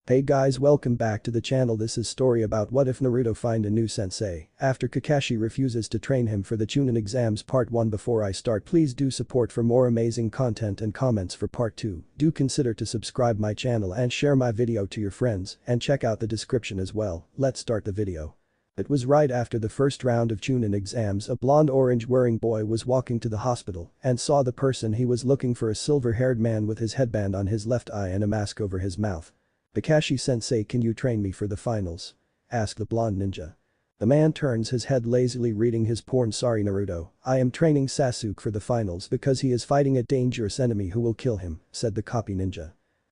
Hey guys, welcome back to the channel. This is story about what if Naruto find a new sensei after Kakashi refuses to train him for the Chunin exams part 1. Before I start, please do support for more amazing content and comments for part 2. Do consider to subscribe my channel and share my video to your friends and check out the description as well. Let's start the video. It was right after the first round of Chunin exams. A blonde orange wearing boy was walking to the hospital and saw the person he was looking for, a silver-haired man with his headband on his left eye and a mask over his mouth. "Kakashi-sensei, can you train me for the finals?" asked the blonde ninja. The man turns his head lazily, reading his porn. "Sorry Naruto, I am training Sasuke for the finals because he is fighting a dangerous enemy who will kill him," said the copy ninja.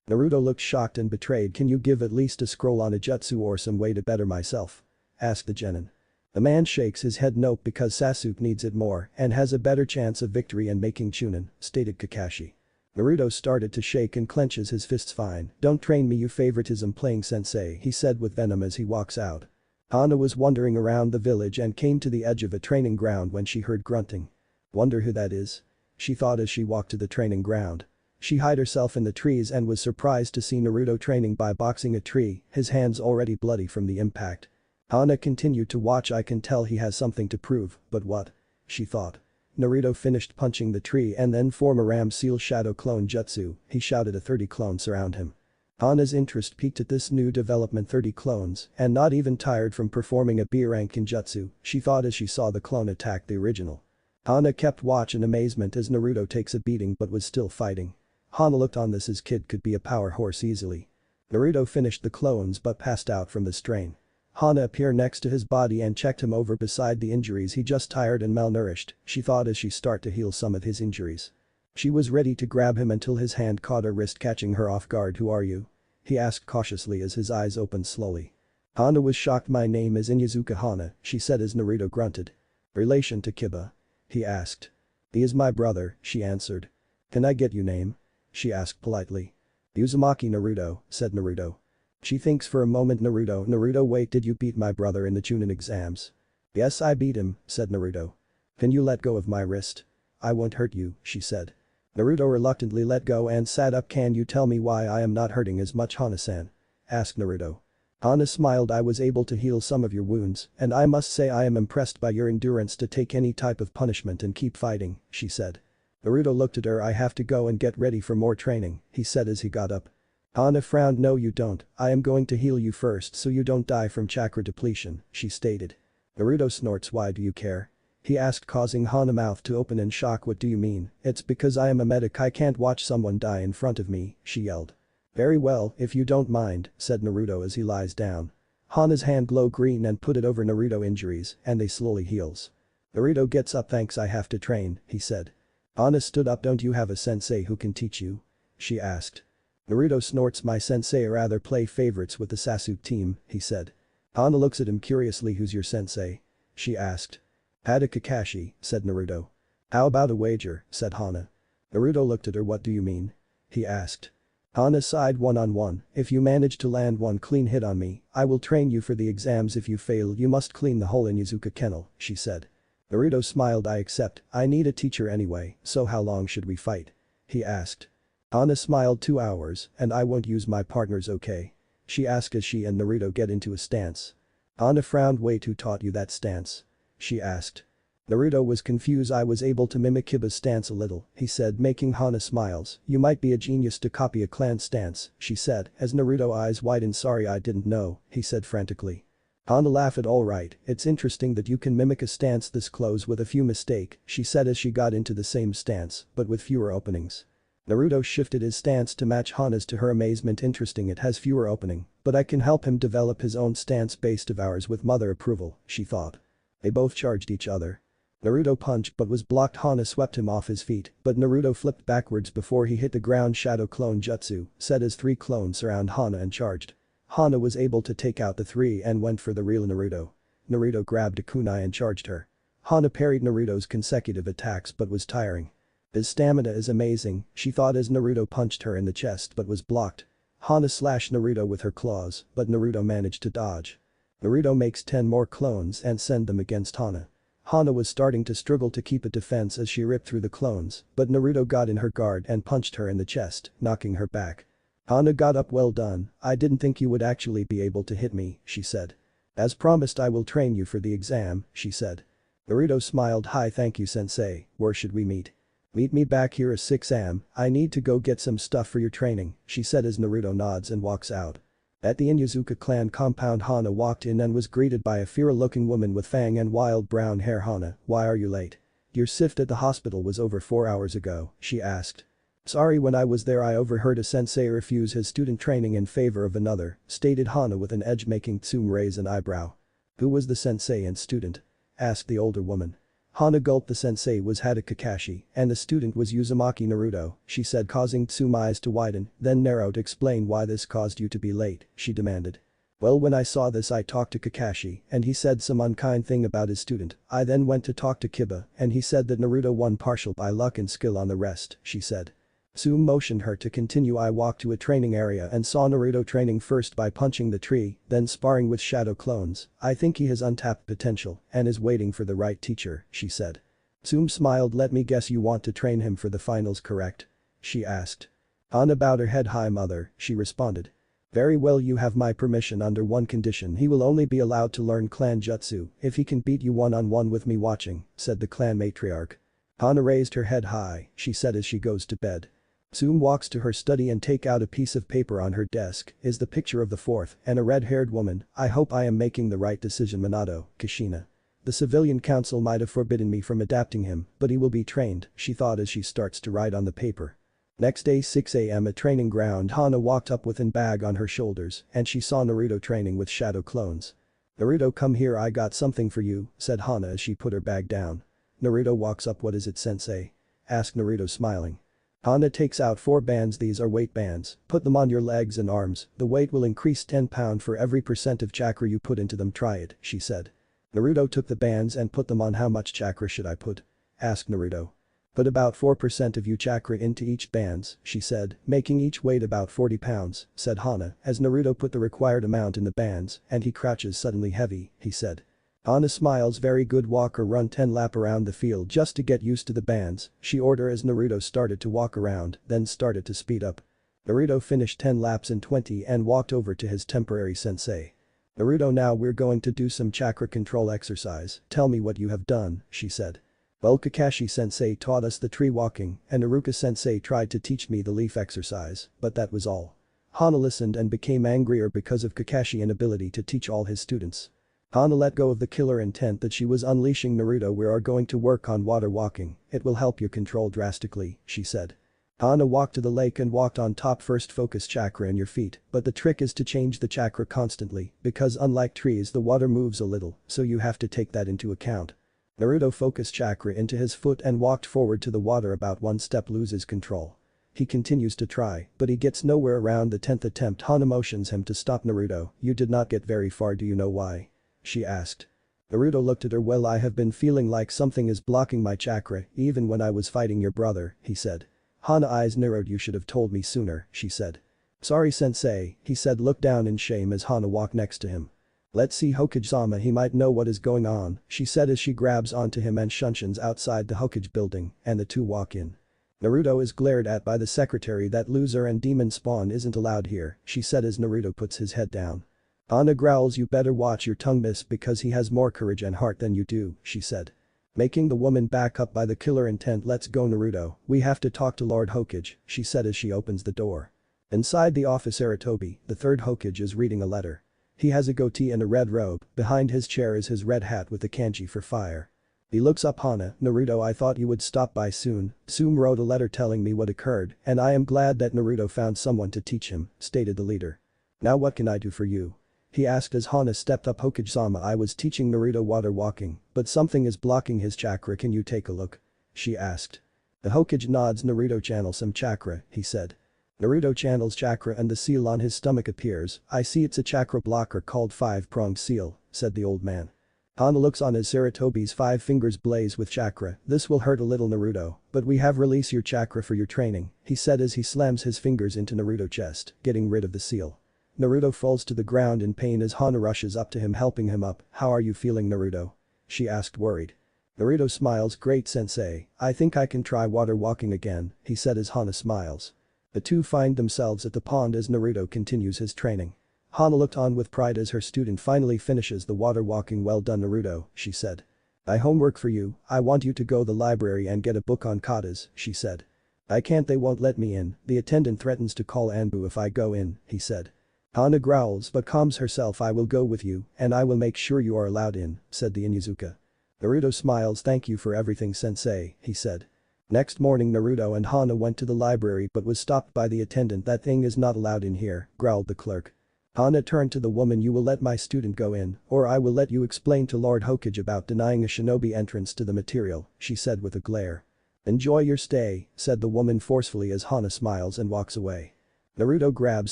Naruto looked shocked and betrayed. "Can you give at least a scroll on a jutsu or some way to better myself?" asked the genin. The man shakes his head. "Nope, because Sasuke needs it more and has a better chance of victory and making Chunin," stated Kakashi. Naruto started to shake and clenches his fists. "Fine, don't train me, you favoritism playing sensei," he said with venom as he walks out. Hana was wandering around the village and came to the edge of a training ground when she heard grunting. "Wonder who that is?" she thought as she walked to the training ground. She hid herself in the trees and was surprised to see Naruto training by boxing a tree, his hands already bloody from the impact. Hana continued to watch. "I can tell he has something to prove, but what?" she thought. Naruto finished punching the tree and then form a ram seal shadow clone jutsu, he shouted. 30 clones surround him. Hana's interest peaked at this new development. 30 clones, and not even tired from performing a B rank in jutsu, she thought as she saw the clone attack the original. Hana kept watch in amazement as Naruto takes a beating but was still fighting. Hana looked on. This kid could be a power horse easily. Naruto finished the clones but passed out from the strain. Hana appeared next to his body and checked him over. Beside the injuries, he just tired and malnourished, she thought as she started to heal some of his injuries. She was ready to grab him until his hand caught her wrist, catching her off guard. "Who are you?" he asked cautiously as his eyes opened slowly. Hana was shocked. "My name is Inyazuka Hana," she said as Naruto grunted. "Relation to Kiba?" he asked. "He is my brother," she answered. "Can I get your name?" she asked politely. "Uzumaki Naruto," said Naruto. She thinks for a moment. Naruto, wait, did you beat my brother in the Chunin exams?" "Yes, I beat him," said Naruto. "Can you let go of my wrist?" "I won't hurt you," she said. Naruto reluctantly let go and sat up. "Can you tell me why I am not hurting as much, Hana-san?" asked Naruto. Hana smiled. "I was able to heal some of your wounds, and I must say I am impressed by your endurance to take any type of punishment and keep fighting," she said. Naruto looked at her. "I have to go and get ready for more training," he said as he got up. Hana frowned. "No you don't, I am going to heal you first so you don't die from chakra depletion," she stated. Naruto snorts. "Why do you care?" he asked, causing Hana's mouth to open in shock. "What do you mean?" "It's because I am a medic, I can't watch someone die in front of me," she yelled. "Very well, if you don't mind," said Naruto as he lies down. Hana's hand glow green and put it over Naruto injuries and they slowly heals. Naruto gets up. "Thanks, I have to train," he said. Hana stood up. "Don't you have a sensei who can teach you?" she asked. Naruto snorts. "My sensei rather play favorites with the Sasuke team," he said. Hana looks at him curiously. "Who's your sensei?" she asked. "Pada Kakashi," said Naruto. "How about a wager?" said Hana. Naruto looked at her. "What do you mean?" he asked. Hana sighed. "1-on-1, if you manage to land one clean hit on me, I will train you for the exams. If you fail, you must clean the whole Inyazuka kennel," she said. Naruto smiled. "I accept, I need a teacher anyway, so how long should we fight?" he asked. Hana smiled. 2 hours, and I won't use my partners, okay? she asked as she and Naruto get into a stance. Hana frowned. "Wait, who taught you that stance?" she asked. Naruto was confused. "I was able to mimic Kiba's stance a little," he said, making Hana smiles. "You might be a genius to copy a clan stance," she said as Naruto eyes widened. "Sorry, I didn't know," he said frantically. Hana laughed. "Alright, it's interesting that you can mimic a stance this close with a few mistakes," she said as she got into the same stance, but with fewer openings. Naruto shifted his stance to match Hana's. To her amazement. "Interesting, it has fewer opening, but I can help him develop his own stance based of ours with mother approval," she thought. They both charged each other. Naruto punched but was blocked. Hana swept him off his feet, but Naruto flipped backwards before he hit the ground. "Shadow clone jutsu," said as 3 clones surround Hana and charged. Hana was able to take out the 3 and went for the real Naruto. Naruto grabbed a kunai and charged her. Hana parried Naruto's consecutive attacks but was tiring. His stamina is amazing, she thought as Naruto punched her in the chest but was blocked. Hana slashed Naruto with her claws, but Naruto managed to dodge. Naruto makes 10 more clones and send them against Hana. Hana was starting to struggle to keep a defense as she ripped through the clones, but Naruto got in her guard and punched her in the chest, knocking her back. Hana got up. Well done, I didn't think you would actually be able to hit me, she said. As promised I will train you for the exam, she said. Naruto smiled. Hi, thank you sensei, where should we meet? Meet me back here at 6 am, I need to go get some stuff for your training, she said as Naruto nods and walks out. At the Inuzuka clan compound, Hana walked in and was greeted by a feral-looking woman with fang and wild brown hair. Hana, why are you late? Your shift at the hospital was over 4 hours ago, she asked. Sorry, when I was there I overheard a sensei refuse his student training in favor of another, stated Hana with an edge, making Tsume raise an eyebrow. Who was the sensei and student? Asked the older woman. Hana gulped. The sensei was Hada Kakashi and the student was Uzumaki Naruto, she said, causing Tsume's eyes to widen, then narrow. To explain why this caused you to be late, she demanded. Well, when I saw this I talked to Kakashi and he said some unkind thing about his student. I then went to talk to Kiba and he said that Naruto won partial by luck and skill on the rest, she said. Tsume motioned her to continue. I walked to a training area and saw Naruto training first by punching the tree, then sparring with shadow clones. I think he has untapped potential and is waiting for the right teacher, she said. Tsume smiled. Let me guess, you want to train him for the finals, correct? She asked. Hana bowed her head. Hi mother, she responded. Very well, you have my permission under one condition. He will only be allowed to learn clan jutsu if he can beat you one-on-one with me watching, said the clan matriarch. Hana raised her head high, she said as she goes to bed. Tsume walks to her study and take out a piece of paper. On her desk is the picture of the fourth and a red-haired woman. I hope I am making the right decision. Minato, Kushina. The civilian council might have forbidden me from adapting him, but he will be trained, she thought as she starts to write on the paper. Next day 6 am at training ground. Hana walked up with a bag on her shoulders and she saw Naruto training with shadow clones. Naruto, come here, I got something for you, said Hana as she put her bag down. Naruto walks up. What is it, sensei? Asked Naruto, smiling. Hana takes out 4 bands. These are weight bands, put them on your legs and arms, the weight will increase 10 pounds for every % of chakra you put into them. Try it, she said. Naruto took the bands and put them on. How much chakra should I put? Asked Naruto. Put about 4% of your chakra into each bands, she said, making each weight about 40 pounds, said Hana as Naruto put the required amount in the bands and he crouches. Suddenly heavy, he said. Hana smiles. Very good, walk or run 10 laps around the field just to get used to the bands, she ordered as Naruto started to walk around, then started to speed up. Naruto finished 10 laps in 20 and walked over to his temporary sensei. Naruto, now we're going to do some chakra control exercise, tell me what you have done, she said. Well, Kakashi sensei taught us the tree walking and Iruka sensei tried to teach me the leaf exercise, but that was all. Hana listened and became angrier because of Kakashi's inability to teach all his students. Hana let go of the killer intent that she was unleashing. Naruto, we are going to work on water walking, it will help your control drastically, she said. Hana walked to the lake and walked on top. First focus chakra in your feet, but the trick is to change the chakra constantly because unlike trees the water moves a little, so you have to take that into account. Naruto focused chakra into his foot and walked forward to the water. About 1 step loses control. He continues to try, but he gets nowhere. Around the 10th attempt Hana motions him to stop. Naruto, you did not get very far, do you know why? She asked. Naruto looked at her. Well, I have been feeling like something is blocking my chakra even when I was fighting your brother, he said. Hana's eyes narrowed. You should have told me sooner, she said. Sorry sensei, he said, looked down in shame as Hana walked next to him. Let's see Hokage-sama, he might know what is going on, she said as she grabs onto him and shunshuns outside the Hokage building and the two walk in. Naruto is glared at by the secretary. That loser and demon spawn isn't allowed here, she said as Naruto puts his head down. Hana growls. You better watch your tongue, miss, because he has more courage and heart than you do, she said. Making the woman back up by the killer intent. Let's go Naruto, we have to talk to Lord Hokage, she said as she opens the door. Inside the office Aratobi, the third Hokage, is reading a letter. He has a goatee and a red robe, behind his chair is his red hat with the kanji for fire. He looks up. Hana, Naruto, I thought you would stop by soon. Tsume wrote a letter telling me what occurred and I am glad that Naruto found someone to teach him, stated the leader. Now what can I do for you? He asked as Hana stepped up. Hokage-sama, I was teaching Naruto water walking, but something is blocking his chakra, can you take a look? She asked. The Hokage nods. Naruto channels some chakra, he said. Naruto channels chakra and the seal on his stomach appears. I see, it's a chakra blocker called 5-pronged seal, said the old man. Hana looks on as Saratobi's 5 fingers blaze with chakra. This will hurt a little Naruto, but we have release your chakra for your training, he said as he slams his fingers into Naruto's chest, getting rid of the seal. Naruto falls to the ground in pain as Hana rushes up to him, helping him up. How are you feeling Naruto? She asked, worried. Naruto smiles. Great sensei, I think I can try water walking again, he said as Hana smiles. The two find themselves at the pond as Naruto continues his training. Hana looked on with pride as her student finally finishes the water walking. Well done Naruto, she said. I homework for you, I want you to go to the library and get a book on katas, she said. I can't, they won't let me in, the attendant threatens to call Anbu if I go in, he said. Hana growls but calms herself. I will go with you, and I will make sure you are allowed in, said the Inuzuka. Naruto smiles. Thank you for everything sensei, he said. Next morning Naruto and Hana went to the library but was stopped by the attendant. That thing is not allowed in here, growled the clerk. Hana turned to the woman. You will let my student go in, or I will let you explain to Lord Hokage about denying a shinobi entrance to the material, she said with a glare. Enjoy your stay, said the woman forcefully as Hana smiles and walks away. Naruto grabs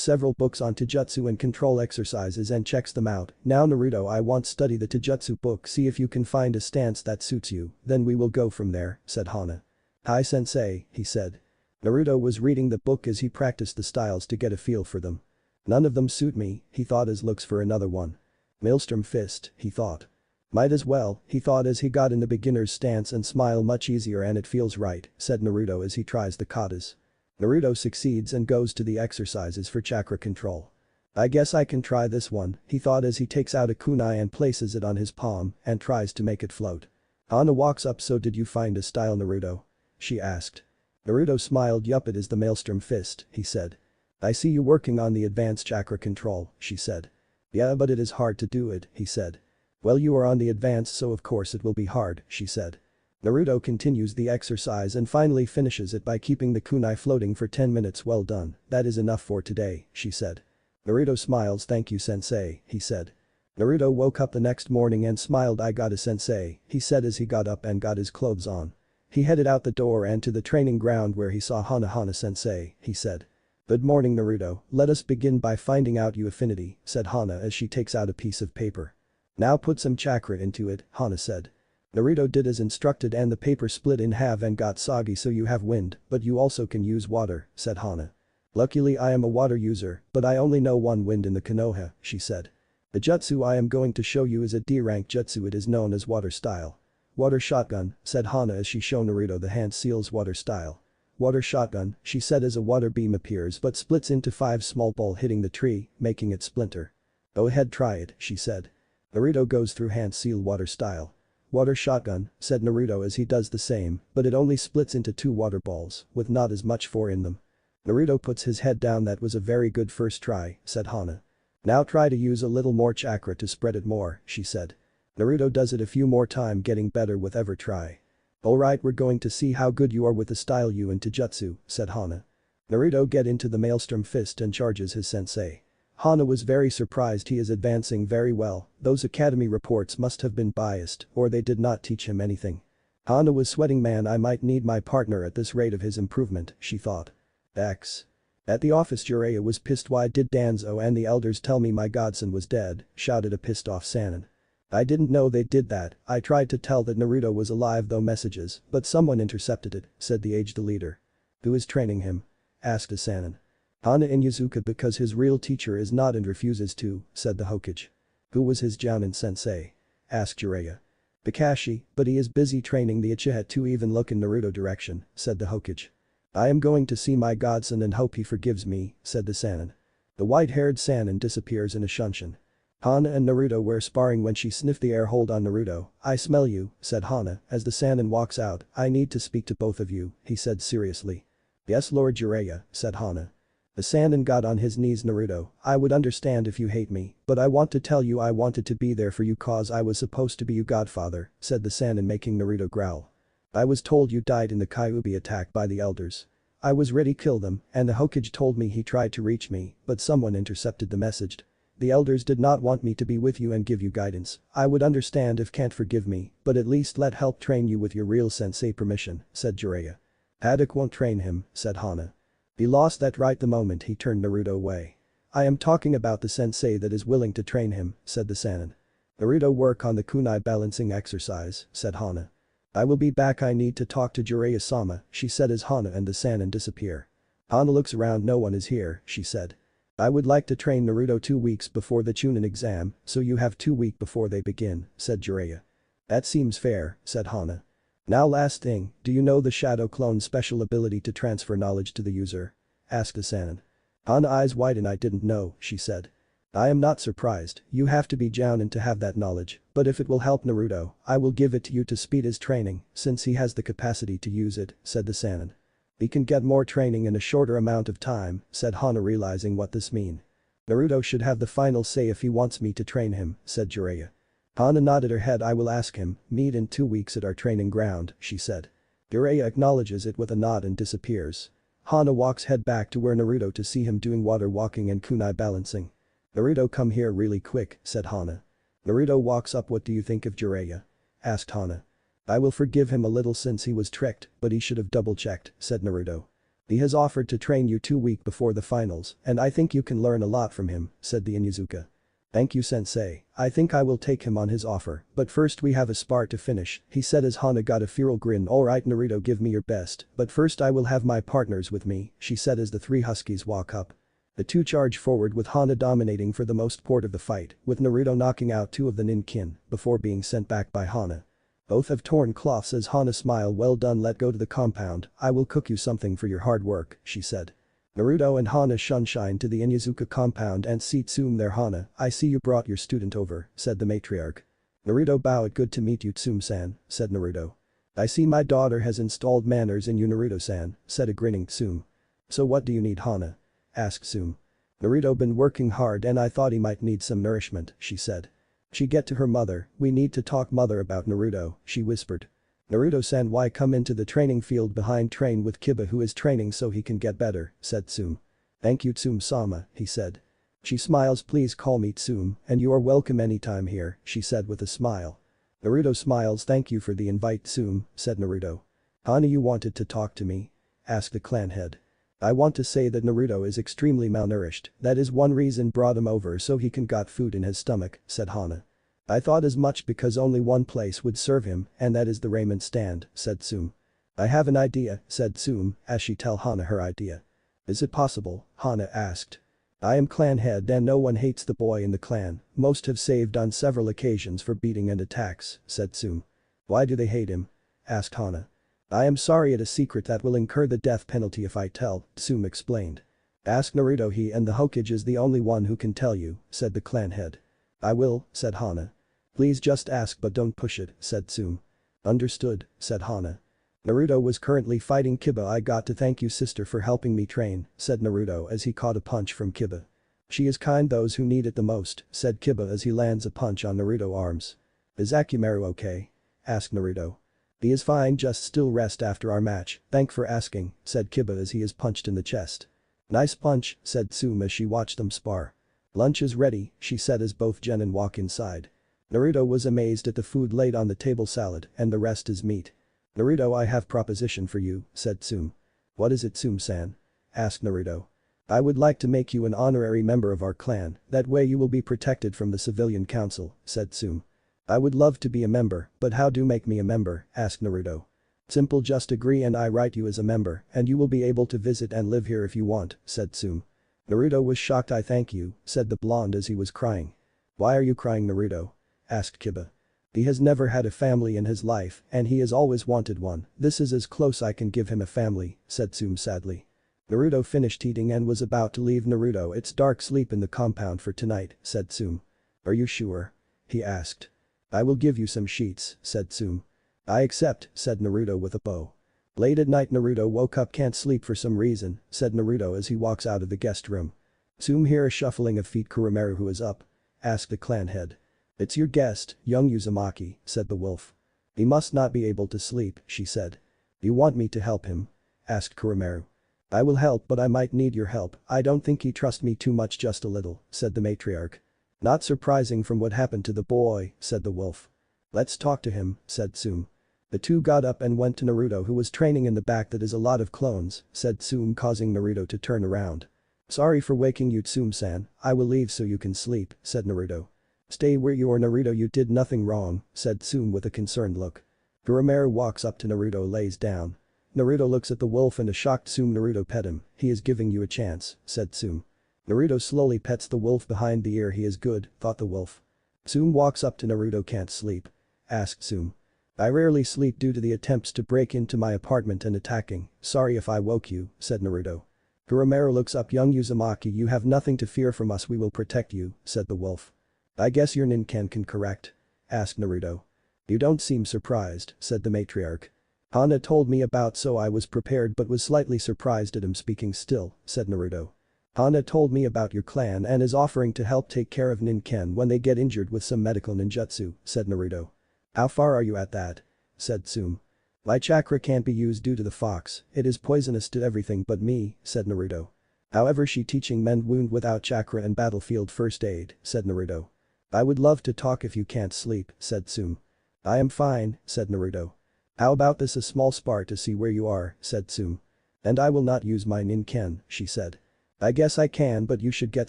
several books on Taijutsu and control exercises and checks them out. Now Naruto, I want study the Taijutsu book. See if you can find a stance that suits you, then we will go from there, said Hana. Hi sensei, he said. Naruto was reading the book as he practiced the styles to get a feel for them. None of them suit me, he thought as looks for another one. Maelstrom fist, he thought. Might as well, he thought as he got in the beginner's stance and smile much easier and it feels right, said Naruto as he tries the katas. Naruto succeeds and goes to the exercises for chakra control. I guess I can try this one, he thought as he takes out a kunai and places it on his palm and tries to make it float. Hana walks up. So did you find a style Naruto? She asked. Naruto smiled. Yup, it is the Maelstrom fist, he said. I see you working on the advanced chakra control, she said. Yeah, but it is hard to do it, he said. Well, you are on the advanced, so of course it will be hard, she said. Naruto continues the exercise and finally finishes it by keeping the kunai floating for 10 minutes. Well done, that is enough for today, she said. Naruto smiles. Thank you sensei, he said. Naruto woke up the next morning and smiled. I got a sensei, he said as he got up and got his clothes on. He headed out the door and to the training ground where he saw Hana sensei, he said. Good morning Naruto, let us begin by finding out your affinity, said Hana as she takes out a piece of paper. Now put some chakra into it, Hana said. Naruto did as instructed and the paper split in half and got soggy. So you have wind, but you also can use water, said Hana. Luckily I am a water user, but I only know one wind in the Konoha, she said. The jutsu I am going to show you is a D-rank jutsu. It is known as water style. Water shotgun, said Hana as she showed Naruto the hand seals water style. Water shotgun, she said as a water beam appears but splits into 5 small balls hitting the tree, making it splinter. Go ahead, try it, she said. Naruto goes through hand seal water style. Water shotgun, said Naruto as he does the same, but it only splits into 2 water balls, with not as much force in them. Naruto puts his head down. That was a very good first try, said Hana. Now try to use a little more chakra to spread it more, she said. Naruto does it a few more times, getting better with every try. Alright, we're going to see how good you are with the style you in Taijutsu, said Hana. Naruto get into the Maelstrom fist and charges his sensei. Hana was very surprised. He is advancing very well. Those academy reports must have been biased or they did not teach him anything. Hana was sweating. Man, I might need my partner at this rate of his improvement, she thought. X. At the office Jiraiya was pissed. Why did Danzo and the elders tell me my godson was dead, shouted a pissed off Sannin. I didn't know they did that. I tried to tell that Naruto was alive though messages, but someone intercepted it, said the aged leader. Who is training him? Asked a Sannin. Hana Inuzuka, because his real teacher is not and refuses to, said the Hokage. Who was his Jounin sensei? Asked Jiraiya. Kakashi, but he is busy training the Uchiha to even look in Naruto direction, said the Hokage. I am going to see my godson and hope he forgives me, said the Sannin. The white-haired Sannin disappears in a shunshin. Hana and Naruto were sparring when she sniffed the air. Hold on Naruto, I smell you, said Hana as the Sannin walks out. I need to speak to both of you, he said seriously. Yes Lord Jiraiya, said Hana. The Sannin got on his knees. Naruto, I would understand if you hate me, but I want to tell you I wanted to be there for you cause I was supposed to be your godfather, said the Sannin making Naruto growl. I was told you died in the Kyuubi attack by the elders. I was ready to kill them and the Hokage told me he tried to reach me, but someone intercepted the message. The elders did not want me to be with you and give you guidance. I would understand if can't forgive me, but at least let help train you with your real sensei permission, said Jiraiya. Haddock won't train him, said Hana. He lost that right the moment he turned Naruto away. I am talking about the sensei that is willing to train him, said the Sannin. Naruto work on the kunai balancing exercise, said Hana. I will be back. I need to talk to Jiraiya-sama, she said as Hana and the Sannin disappear. Hana looks around. No one is here, she said. I would like to train Naruto 2 weeks before the Chunin exam, so you have 2 weeks before they begin, said Jiraiya. That seems fair, said Hana. Now last thing, do you know the Shadow Clone's special ability to transfer knowledge to the user? asked the Sannin. Hana's eyes widen. I didn't know, she said. I am not surprised, you have to be Jounin to have that knowledge, but if it will help Naruto, I will give it to you to speed his training, since he has the capacity to use it, said the Sannin. He can get more training in a shorter amount of time, said Hana, realizing what this mean. Naruto should have the final say if he wants me to train him, said Jiraiya. Hana nodded her head. I will ask him, meet in 2 weeks at our training ground, she said. Jiraiya acknowledges it with a nod and disappears. Hana walks head back to where Naruto to see him doing water walking and kunai balancing. Naruto, come here really quick, said Hana. Naruto walks up. What do you think of Jiraiya? Asked Hana. I will forgive him a little since he was tricked, but he should have double-checked, said Naruto. He has offered to train you 2 weeks before the finals, and I think you can learn a lot from him, said the Inuzuka. Thank you, Sensei, I think I will take him on his offer, but first we have a spar to finish, he said as Hana got a feral grin. Alright Naruto, give me your best, but first I will have my partners with me, she said as the 3 huskies walk up. The 2 charge forward with Hana dominating for the most part of the fight, with Naruto knocking out 2 of the ninkin before being sent back by Hana. Both have torn cloths as Hana smile. Well done, let go to the compound, I will cook you something for your hard work, she said. Naruto and Hana shunshine to the Inuzuka compound and see Tsume there. Hana, I see you brought your student over, said the matriarch. Naruto bowed. Good to meet you, Tsume-san, said Naruto. I see my daughter has installed manners in you, Naruto-san, said a grinning Tsume. So what do you need, Hana? Asked Tsume. Naruto been working hard and I thought he might need some nourishment, she said. She get to her mother, we need to talk mother about Naruto, she whispered. Naruto-san, why come into the training field behind train with Kiba who is training so he can get better, said Tsume. Thank you Tsume-sama, he said. She smiles. Please call me Tsume and you are welcome anytime here, she said with a smile. Naruto smiles. Thank you for the invite Tsume, said Naruto. Hana, you wanted to talk to me? Asked the clan head. I want to say that Naruto is extremely malnourished, that is one reason brought him over so he can got food in his stomach, said Hana. I thought as much because only one place would serve him and that is the ramen stand, said Tsume. I have an idea, said Tsume as she tell Hana her idea. Is it possible? Hana asked. I am clan head and no one hates the boy in the clan, most have saved on several occasions for beating and attacks, said Tsume. Why do they hate him? Asked Hana. I am sorry, it is a secret that will incur the death penalty if I tell, Tsume explained. Ask Naruto, he and the Hokage is the only one who can tell you, said the clan head. I will, said Hana. Please just ask but don't push it, said Tsume. Understood, said Hana. Naruto was currently fighting Kiba. I got to thank you sister for helping me train, said Naruto as he caught a punch from Kiba. She is kind those who need it the most, said Kiba as he lands a punch on Naruto's arms. Is Akimaru okay? Asked Naruto. He is fine, just still rest after our match, thank for asking, said Kiba as he is punched in the chest. Nice punch, said Tsume as she watched them spar. Lunch is ready, she said as both genin walk inside. Naruto was amazed at the food laid on the table, salad and the rest is meat. Naruto, I have proposition for you, said Tsume. What is it Tsume-san? Asked Naruto. I would like to make you an honorary member of our clan, that way you will be protected from the civilian council, said Tsume. I would love to be a member, but how do make me a member, asked Naruto. Simple, just agree and I write you as a member and you will be able to visit and live here if you want, said Tsume. Naruto was shocked. I thank you, said the blonde as he was crying. Why are you crying, Naruto? Asked Kiba. He has never had a family in his life and he has always wanted one, this is as close I can give him a family, said Tsume sadly. Naruto finished eating and was about to leave. Naruto, it's dark, sleep in the compound for tonight, said Tsume. Are you sure? He asked. I will give you some sheets, said Tsume. I accept, said Naruto with a bow. Late at night Naruto woke up. Can't sleep for some reason, said Naruto as he walks out of the guest room. Tsume hear a shuffling of feet. Kurumeru, who is up? Asked the clan head. It's your guest, young Uzumaki, said the wolf. He must not be able to sleep, she said. You want me to help him? Asked Kurumeru. I will help but I might need your help, I don't think he trusts me too much, just a little, said the matriarch. Not surprising from what happened to the boy, said the wolf. Let's talk to him, said Tsume. The two got up and went to Naruto who was training in the back. That is a lot of clones, said Tsume, causing Naruto to turn around. Sorry for waking you Tsume-san, I will leave so you can sleep, said Naruto. Stay where you are Naruto, you did nothing wrong, said Tsume with a concerned look. Kurumeru walks up to Naruto, lays down. Naruto looks at the wolf and a shocked Tsume. Naruto, pet him, he is giving you a chance, said Tsume. Naruto slowly pets the wolf behind the ear. He is good, thought the wolf. Tsume walks up to Naruto. Can't sleep? Asked Tsume. I rarely sleep due to the attempts to break into my apartment and attacking, sorry if I woke you, said Naruto. Kuramaru looks up. Young Uzumaki, you have nothing to fear from us, we will protect you, said the wolf. I guess your Ninken can correct? Asked Naruto. You don't seem surprised, said the matriarch. Hana told me about, so I was prepared but was slightly surprised at him speaking still, said Naruto. Hana told me about your clan and is offering to help take care of Ninken when they get injured with some medical ninjutsu, said Naruto. How far are you at that? Said Tsume. My chakra can't be used due to the fox, it is poisonous to everything but me, said Naruto. However, she teaching mend wound without chakra and battlefield first aid, said Naruto. I would love to talk if you can't sleep, said Tsume. I am fine, said Naruto. How about this, a small spar to see where you are, said Tsume. And I will not use my Ninken, she said. I guess I can, but you should get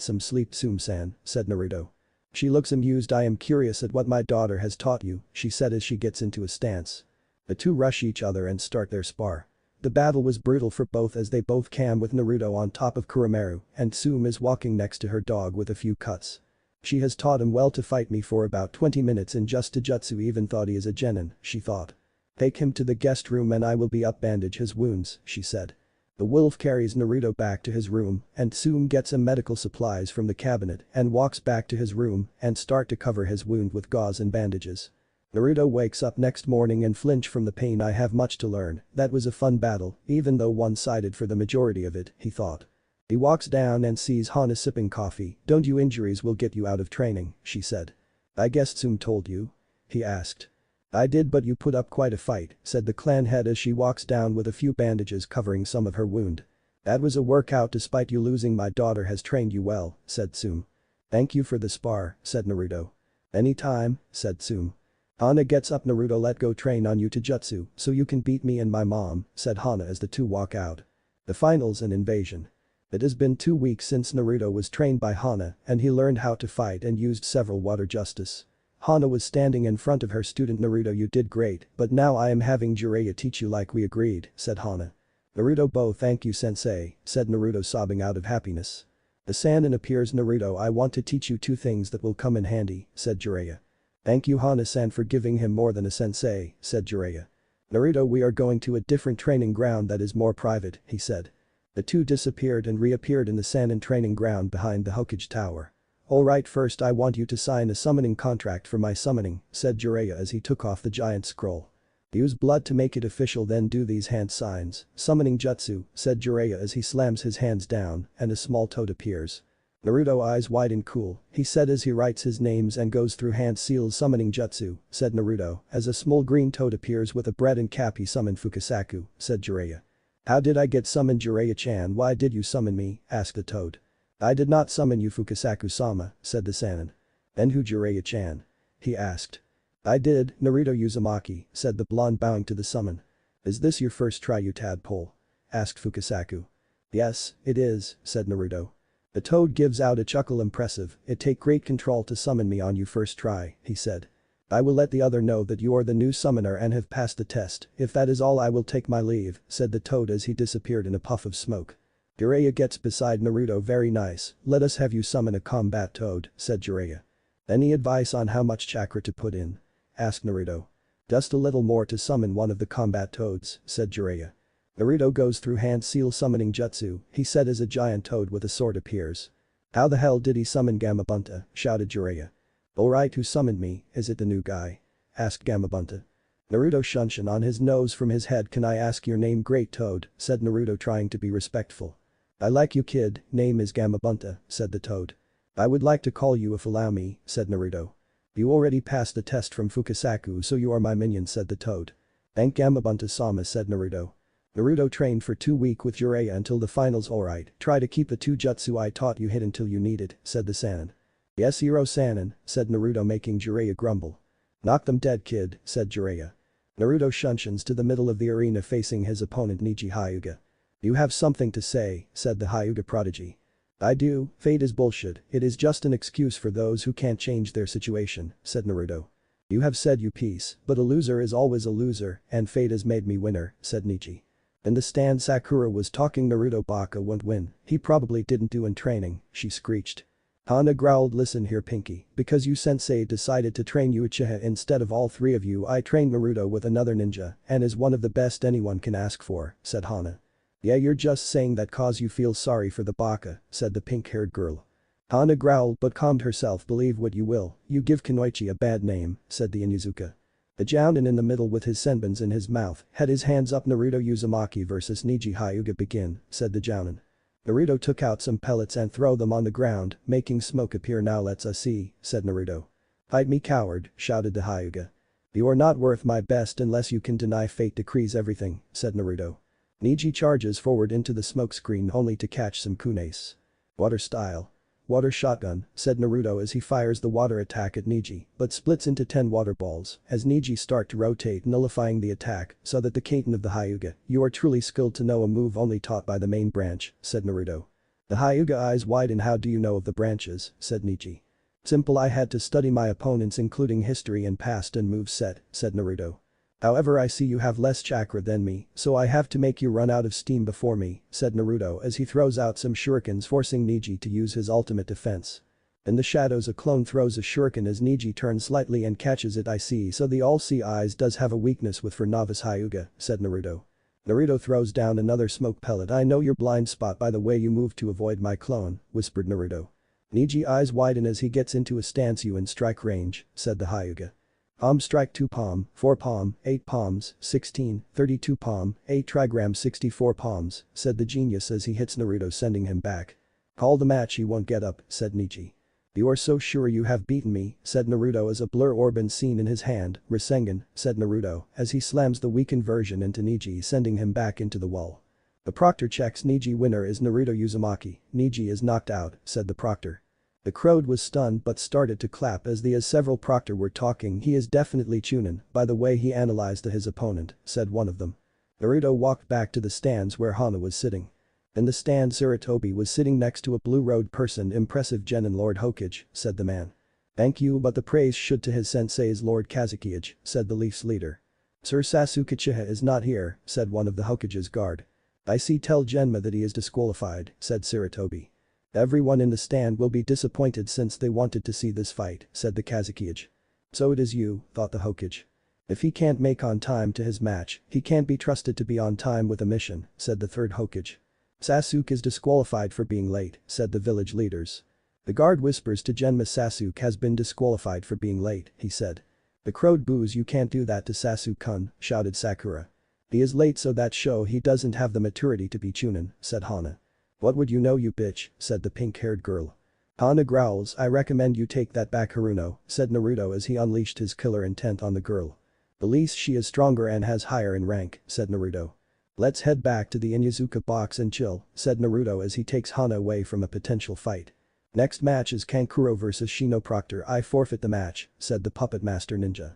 some sleep, Tsume-san, said Naruto. She looks amused. I am curious at what my daughter has taught you, she said as she gets into a stance. The two rush each other and start their spar. The battle was brutal for both as they both cam with Naruto on top of Kuramaru and Tsume is walking next to her dog with a few cuts. She has taught him well to fight me for about 20 minutes in just Taijutsu, even thought he is a genin, she thought. Take him to the guest room and I will be up bandage his wounds, she said. The wolf carries Naruto back to his room and Tsume gets him medical supplies from the cabinet and walks back to his room and start to cover his wound with gauze and bandages. Naruto wakes up next morning and flinch from the pain. I have much to learn, that was a fun battle, even though one-sided for the majority of it, he thought. He walks down and sees Hana sipping coffee. Don't you, injuries will get you out of training, she said. I guess Tsume told you? He asked. I did, but you put up quite a fight, said the clan head as she walks down with a few bandages covering some of her wound. That was a workout despite you losing. My daughter has trained you well, said Tsume. Thank you for the spar, said Naruto. Anytime, said Tsume. Hana gets up. Naruto, let go train on you Taijutsu so you can beat me and my mom, said Hana as the two walk out. The finals and invasion. It has been 2 weeks since Naruto was trained by Hana and he learned how to fight and used several water justice. Hana was standing in front of her student. Naruto, you did great, but now I am having Jiraiya teach you like we agreed, said Hana. Naruto, bo thank you sensei, said Naruto sobbing out of happiness. The Sannin appears. Naruto, I want to teach you 2 things that will come in handy, said Jiraiya. Thank you Hana-san for giving him more than a sensei, said Jiraiya. Naruto, we are going to a different training ground that is more private, he said. The two disappeared and reappeared in the Sannin training ground behind the Hokage Tower. Alright, first I want you to sign a summoning contract for my summoning, said Jiraiya as he took off the giant scroll. Use blood to make it official, then do these hand signs. Summoning jutsu, said Jiraiya as he slams his hands down and a small toad appears. Naruto, eyes wide and cool, he said as he writes his names and goes through hand seals. Summoning jutsu, said Naruto as a small green toad appears with a bread and cap. He summoned Fukasaku, said Jiraiya. How did I get summoned? Jiraiya-chan, why did you summon me? Asked the toad. I did not summon you Fukasaku-sama, said the Sannin. Then who? Jiraiya-chan? He asked. I did, Naruto Uzumaki, said the blonde bowing to the summon. Is this your first try, you tadpole? Asked Fukasaku. Yes, it is, said Naruto. The toad gives out a chuckle. Impressive, it take great control to summon me on you first try, he said. I will let the other know that you are the new summoner and have passed the test. If that is all, I will take my leave, said the toad as he disappeared in a puff of smoke. Jiraiya gets beside Naruto. Very nice, let us have you summon a combat toad, said Jiraiya. Any advice on how much chakra to put in? Asked Naruto. Just a little more to summon one of the combat toads, said Jiraiya. Naruto goes through hand seal summoning jutsu, he said as a giant toad with a sword appears. How the hell did he summon Gamabunta? Shouted Jiraiya. Alright, who summoned me, is it the new guy? Asked Gamabunta. Naruto shunshin on his nose from his head. Can I ask your name? Great toad, said Naruto trying to be respectful. I like you kid, name is Gamabunta, said the toad. I would like to call you if allow me, said Naruto. You already passed the test from Fukasaku, so you are my minion, said the toad. Thank Gamabunta-sama, said Naruto. Naruto trained for 2 weeks with Jiraiya until the finals. Alright, try to keep the 2 jutsu I taught you hid until you need it, said the Sannin. Yes hero Sannin, said Naruto making Jiraiya grumble. Knock them dead kid, said Jiraiya. Naruto shunshins to the middle of the arena facing his opponent Niji Hyuga. You have something to say, said the Hyuga prodigy. I do, fate is bullshit, it is just an excuse for those who can't change their situation, said Naruto. You have said you peace, but a loser is always a loser and fate has made me winner, said Niji. In the stand Sakura was talking. Naruto Baka won't win, he probably didn't do in training, she screeched. Hana growled. Listen here Pinky, because you sensei decided to train you Uchiha instead of all 3 of you. I trained Naruto with another ninja and is one of the best anyone can ask for, said Hana. Yeah, you're just saying that cause you feel sorry for the baka, said the pink-haired girl. Hana growled but calmed herself. Believe what you will, you give Kunoichi a bad name, said the Inuzuka. The Jounin in the middle with his senbons in his mouth had his hands up. Naruto Uzumaki vs Niji Hyuga. Begin, said the Jounin. Naruto took out some pellets and throw them on the ground, making smoke appear. Now let's see, said Naruto. Fight me, coward, shouted the Hyuga. You are not worth my best unless you can deny fate decrees everything, said Naruto. Niji charges forward into the smoke screen only to catch some kunes. Water style. Water shotgun, said Naruto as he fires the water attack at Niji, but splits into 10 water balls as Niji start to rotate, nullifying the attack so that the Kaiten of the Hyuga. You are truly skilled to know a move only taught by the main branch, said Naruto. The Hyuga eyes widen. How do you know of the branches, said Niji. Simple, I had to study my opponents including history and past and move set, said Naruto. However, I see you have less chakra than me, so I have to make you run out of steam before me, said Naruto as he throws out some shurikens, forcing Niji to use his ultimate defense. In the shadows, a clone throws a shuriken as Niji turns slightly and catches it. I see, so the all-see eyes does have a weakness with for novice Hyuga, said Naruto. Naruto throws down another smoke pellet. I know your blind spot by the way you move to avoid my clone, whispered Naruto. Niji eyes widen as he gets into a stance. You in strike range, said the Hyuga. Palm strike 2 palm, 4 palm, 8 palms, 16, 32 palm, 8 trigram 64 palms, said the genius as he hits Naruto, sending him back. Call the match. He won't get up, said Niji. You are so sure you have beaten me, said Naruto as a blur orb is seen in his hand. Rasengan, said Naruto as he slams the weakened version into Niji, sending him back into the wall. The proctor checks. Niji winner is Naruto Uzumaki. Niji is knocked out, said the proctor. The crowd was stunned but started to clap as several proctor were talking. He is definitely Chunin by the way he analyzed his opponent, said one of them. Naruto walked back to the stands where Hana was sitting. In the stand, Sarutobi was sitting next to a blue-robed person. Impressive genin, Lord Hokage, said the man. Thank you, but the praise should to his sensei's Lord Kazukiage, said the Leaf's leader. Sir Sasuke Uchiha is not here, said one of the Hokage's guard. I see, tell Genma that he is disqualified, said Sarutobi. Everyone in the stand will be disappointed since they wanted to see this fight, said the Kazukiage. So it is you, thought the Hokage. If he can't make on time to his match, he can't be trusted to be on time with a mission, said the third Hokage. Sasuke is disqualified for being late, said the village leaders. The guard whispers to Genma, Sasuke has been disqualified for being late, he said. The crowd boos. You can't do that to Sasuke-kun, shouted Sakura. He is late so that show he doesn't have the maturity to be Chunin, said Hana. What would you know, you bitch, said the pink-haired girl. Hana growls. I recommend you take that back, Haruno, said Naruto as he unleashed his killer intent on the girl. At least she is stronger and has higher in rank, said Naruto. Let's head back to the Inuzuka box and chill, said Naruto as he takes Hana away from a potential fight. Next match is Kankuro vs Shino. Proctor, I forfeit the match, said the puppet master ninja.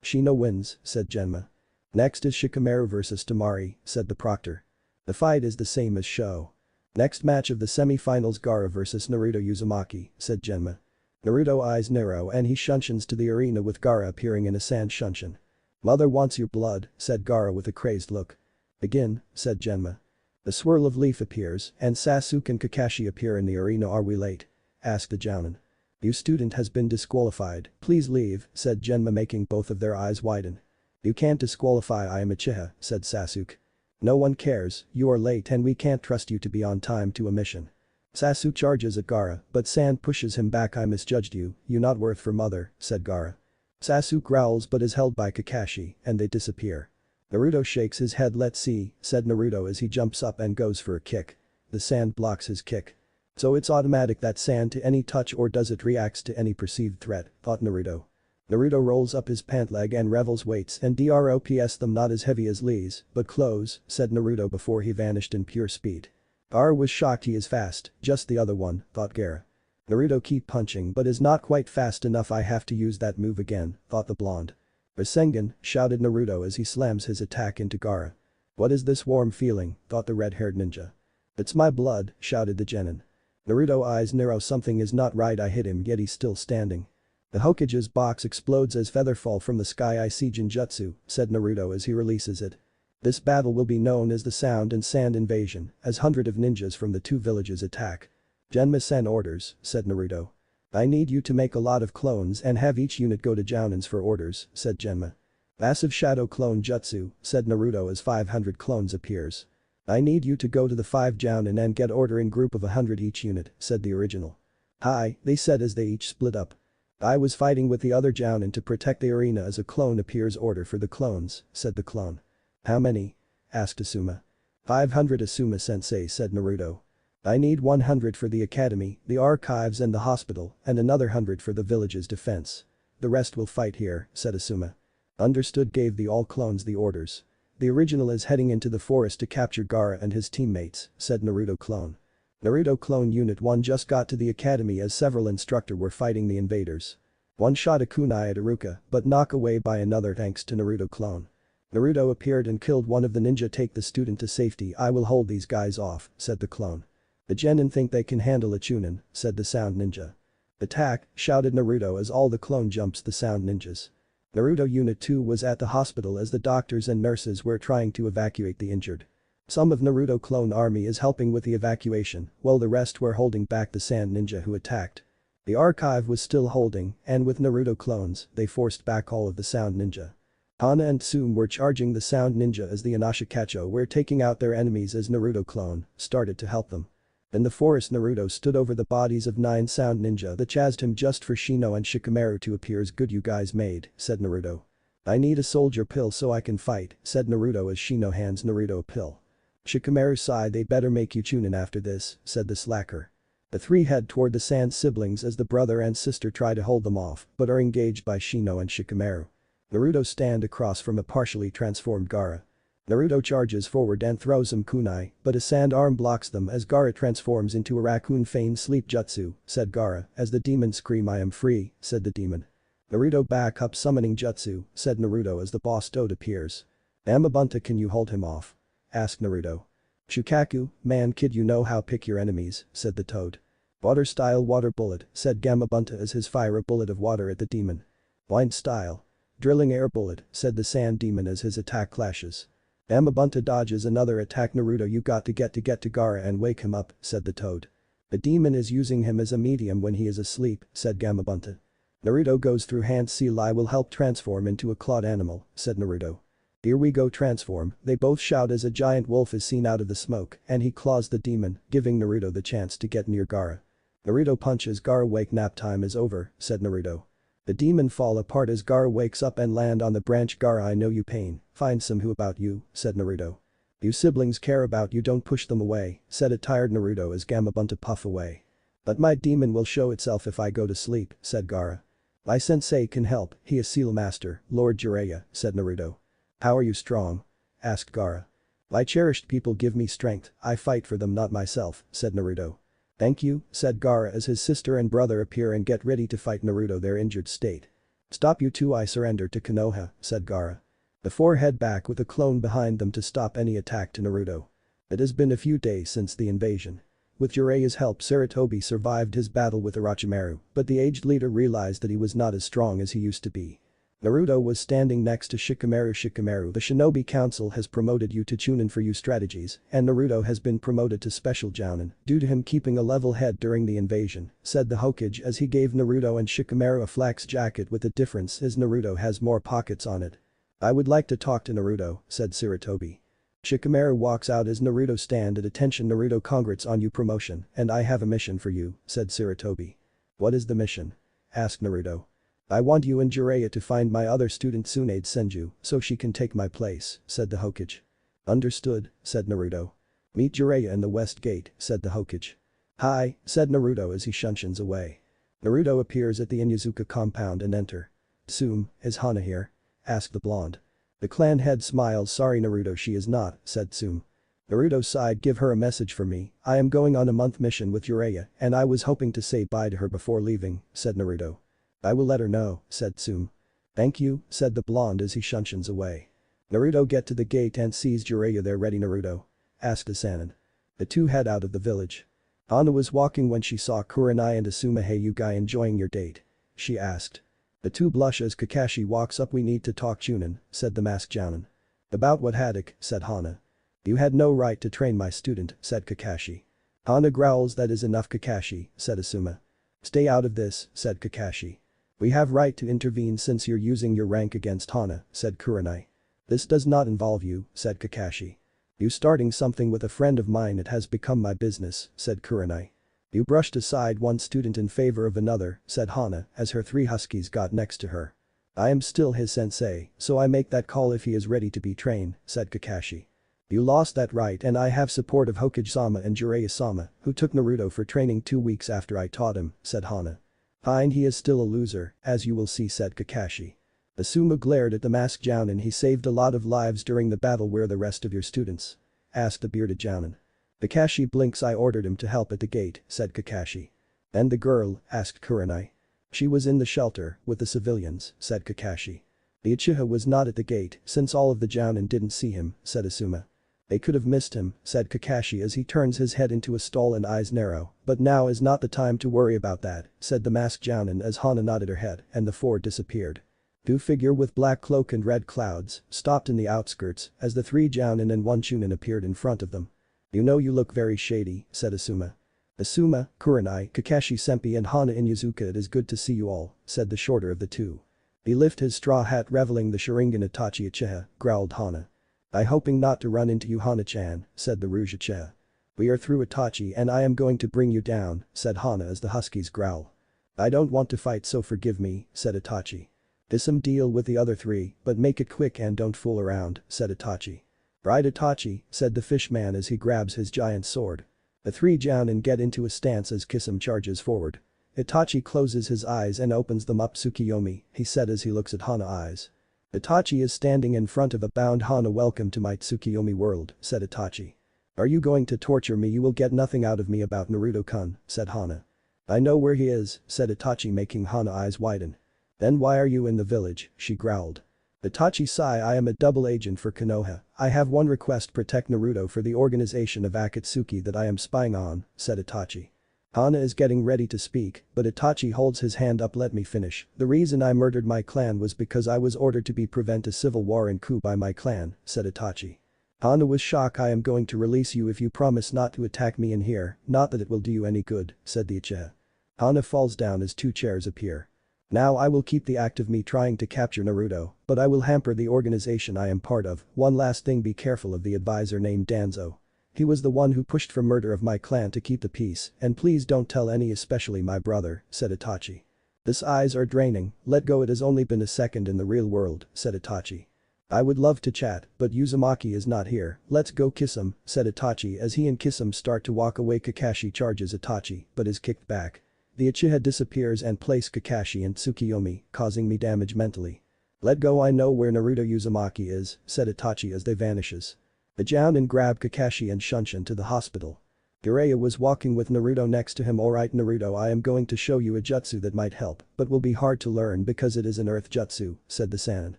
Shino wins, said Genma. Next is Shikamaru vs Tamari, said the proctor. The fight is the same as show. Next match of the semi-finals, Gaara vs Naruto Uzumaki, said Genma. Naruto eyes narrow and he shunshins to the arena with Gaara appearing in a sand shunshin. Mother wants your blood, said Gaara with a crazed look. Begin, said Genma. The swirl of leaf appears and Sasuke and Kakashi appear in the arena. Are we late? Asked the Jounin. You student has been disqualified, please leave, said Genma, making both of their eyes widen. You can't disqualify I am Uchiha, said Sasuke. No one cares, you are late and we can't trust you to be on time to a mission. Sasuke charges at Gaara, but Sand pushes him back. I misjudged you, you not worth for mother, said Gaara. Sasuke growls but is held by Kakashi and they disappear. Naruto shakes his head. Let's see, said Naruto as he jumps up and goes for a kick. The Sand blocks his kick. So it's automatic that Sand to any touch, or does it reacts to any perceived threat, thought Naruto. Naruto rolls up his pant leg and revels weights and drops them. Not as heavy as Lee's, but close, said Naruto before he vanished in pure speed. Gaara was shocked. He is fast, just the other one, thought Gaara. Naruto keep punching but is not quite fast enough. I have to use that move again, thought the blonde. Rasengan, shouted Naruto as he slams his attack into Gaara. What is this warm feeling, thought the red-haired ninja. It's my blood, shouted the genin. Naruto eyes narrow. Something is not right. I hit him yet he's still standing. The Hokage's box explodes as feather fall from the sky. I see Jinjutsu, said Naruto as he releases it. This battle will be known as the Sound and Sand Invasion, as hundreds of ninjas from the two villages attack. Genma-sen orders, said Naruto. I need you to make a lot of clones and have each unit go to Jounins for orders, said Genma. Massive shadow clone jutsu, said Naruto as 500 clones appears. I need you to go to the 5 Jounin and get order in group of 100 each unit, said the original. Hi, they said as they each split up. I was fighting with the other Jounin to protect the arena as a clone appears order for the clones, said the clone. How many? Asked Asuma. 500 Asuma sensei said Naruto. I need 100 for the academy, the archives and the hospital, and another 100 for the village's defense. The rest will fight here, said Asuma. Understood gave the all clones the orders. The original is heading into the forest to capture Gaara and his teammates, said Naruto clone. Naruto clone unit 1 just got to the academy as several instructor were fighting the invaders. One shot a kunai at Iruka but knocked away by another thanks to Naruto clone. Naruto appeared and killed one of the ninja. Take the student to safety. I will hold these guys off, said the clone. The genin think they can handle a chunin, said the sound ninja. Attack, shouted Naruto as all the clone jumps the sound ninjas. Naruto Unit 2 was at the hospital as the doctors and nurses were trying to evacuate the injured. Some of Naruto clone army is helping with the evacuation, while the rest were holding back the sand ninja who attacked. The archive was still holding, and with Naruto clones, they forced back all of the sound ninja. Hana and Tsume were charging the sound ninja as the Inashikacho were taking out their enemies as Naruto clone started to help them. In the forest Naruto stood over the bodies of 9 sound ninja that chased him just for Shino and Shikamaru to appear as good you guys made, said Naruto. I need a soldier pill so I can fight, said Naruto as Shino hands Naruto a pill. Shikamaru sighed they better make you chunin after this, said the slacker. The three head toward the sand siblings as the brother and sister try to hold them off but are engaged by Shino and Shikamaru. Naruto stand across from a partially transformed Gaara. Naruto charges forward and throws some kunai, but a sand arm blocks them as Gaara transforms into a raccoon feigned sleep jutsu, said Gaara, as the demon scream I am free, said the demon. Naruto back up summoning jutsu, said Naruto as the boss toad appears. Amabunta can you hold him off? Asked Naruto. Shukaku, man kid you know how pick your enemies, said the toad. Water style water bullet, said Gamabunta as his fire a bullet of water at the demon. Blind style. Drilling air bullet, said the sand demon as his attack clashes. Amabunta dodges another attack Naruto you got to get to Gaara and wake him up, said the toad. The demon is using him as a medium when he is asleep, said Gamabunta. Naruto goes through hand seal I will help transform into a clawed animal, said Naruto. Here we go transform, they both shout as a giant wolf is seen out of the smoke and he claws the demon, giving Naruto the chance to get near Gaara. Naruto punches Gaara wake nap time is over, said Naruto. The demon fall apart as Gaara wakes up and land on the branch Gaara I know you pain, find some who about you, said Naruto. You siblings care about you don't push them away, said a tired Naruto as Gamabunta puff away. But my demon will show itself if I go to sleep, said Gaara. My sensei can help, he is seal master, Lord Jiraiya, said Naruto. How are you strong? Asked Gaara. My cherished people give me strength, I fight for them not myself, said Naruto. Thank you, said Gaara as his sister and brother appear and get ready to fight Naruto their injured state. Stop you two I surrender to Konoha, said Gaara. The four head back with a clone behind them to stop any attack to Naruto. It has been a few days since the invasion. With Jiraiya's help Sarutobi survived his battle with Orochimaru, but the aged leader realized that he was not as strong as he used to be. Naruto was standing next to Shikamaru. Shikamaru, the Shinobi Council has promoted you to Chunin for you strategies, and Naruto has been promoted to Special Jounin due to him keeping a level head during the invasion, said the Hokage as he gave Naruto and Shikamaru a flax jacket with the difference is Naruto has more pockets on it. I would like to talk to Naruto, said Sarutobi. Shikamaru walks out as Naruto stand at attention Naruto congrats on you promotion and I have a mission for you, said Sarutobi. What is the mission? Asked Naruto. I want you and Jiraiya to find my other student Tsunade Senju so she can take my place, said the Hokage. Understood, said Naruto. Meet Jiraiya in the West Gate, said the Hokage. Hi, said Naruto as he shunshuns away. Naruto appears at the Inyazuka compound and enter. Tsume, is Hana here? Asked the blonde. The clan head smiles sorry Naruto she is not, said Tsume. Naruto sighed give her a message for me, I am going on a month mission with Jiraiya and I was hoping to say bye to her before leaving, said Naruto. I will let her know, said Tsume. Thank you, said the blonde as he shunshuns away. Naruto get to the gate and sees Jiraiya there ready Naruto? Asked Asanin. The two head out of the village. Hana was walking when she saw Kurenai and Asuma hey you guy enjoying your date? She asked. The two blush as Kakashi walks up we need to talk Chunin, said the masked Jounin. About what Haddock, said Hana. You had no right to train my student, said Kakashi. Hana growls that is enough Kakashi, said Asuma. Stay out of this, said Kakashi. We have right to intervene since you're using your rank against Hana, said Kurenai. This does not involve you, said Kakashi. You starting something with a friend of mine, it has become my business, said Kurenai. You brushed aside one student in favor of another, said Hana as her 3 huskies got next to her. I am still his sensei, so I make that call if he is ready to be trained, said Kakashi. You lost that right, and I have support of Hokage-sama and Jiraiya-sama, who took Naruto for training 2 weeks after I taught him, said Hana. Fine, he is still a loser, as you will see, said Kakashi. Asuma glared at the masked jounin. He saved a lot of lives during the battle. Where the rest of your students? Asked the bearded jounin. Kakashi blinks. I ordered him to help at the gate, said Kakashi. And the girl? Asked Kurenai. She was in the shelter, with the civilians, said Kakashi. The Uchiha was not at the gate, since all of the jounin didn't see him, said Asuma. They could have missed him, said Kakashi as he turns his head into a stall and eyes narrow, but now is not the time to worry about that, said the masked jounin as Hana nodded her head and the 4 disappeared. Two figure with black cloak and red clouds stopped in the outskirts as the 3 jounin and 1 chunin appeared in front of them. You know, you look very shady, said Asuma. Asuma, Kurenai, Kakashi Senpai and Hana Inyazuka, it is good to see you all, said the shorter of the 2. He lifted his straw hat reveling the Sharingan Itachi Uchiha, growled Hana. I hoping not to run into you, Hana-chan, said the Rouge Uchiha. We are through, Itachi, and I am going to bring you down, said Hana as the huskies growl. I don't want to fight, so forgive me, said Itachi. Disem deal with the other 3, but make it quick and don't fool around, said Itachi. Right, Itachi, said the fishman as he grabs his giant sword. The 3 jounin get into a stance as Kisame charges forward. Itachi closes his eyes and opens them up. Tsukiyomi, he said as he looks at Hana's eyes. Itachi is standing in front of a bound Hana. Welcome to my Tsukiyomi world, said Itachi. Are you going to torture me? You will get nothing out of me about Naruto-kun, said Hana. I know where he is, said Itachi, making Hana's eyes widen. Then why are you in the village? She growled. Itachi sigh. I am a double agent for Konoha. I have one request: protect Naruto for the organization of Akatsuki that I am spying on, said Itachi. Hana is getting ready to speak, but Itachi holds his hand up. Let me finish. The reason I murdered my clan was because I was ordered to prevent a civil war and coup by my clan, said Itachi. Hana was shocked. I am going to release you if you promise not to attack me in here, not that it will do you any good, said the Uchiha. Hana falls down as 2 chairs appear. Now I will keep the act of me trying to capture Naruto, but I will hamper the organization I am part of. One last thing, be careful of the advisor named Danzo. He was the one who pushed for murder of my clan to keep the peace, and please don't tell any, especially my brother, said Itachi. This eyes are draining, let go, it has only been a second in the real world, said Itachi. I would love to chat, but Uzumaki is not here, let's go Kisame, said Itachi as he and Kisame start to walk away. Kakashi charges Itachi, but is kicked back. The Uchiha disappears and places Kakashi and Tsukiyomi, causing me damage mentally. Let go, I know where Naruto Uzumaki is, said Itachi as they vanishes. The jounin grabbed Kakashi and Shunshin to the hospital. Jiraiya was walking with Naruto next to him. Alright Naruto, I am going to show you a jutsu that might help, but will be hard to learn because it is an earth jutsu, said the Sannin.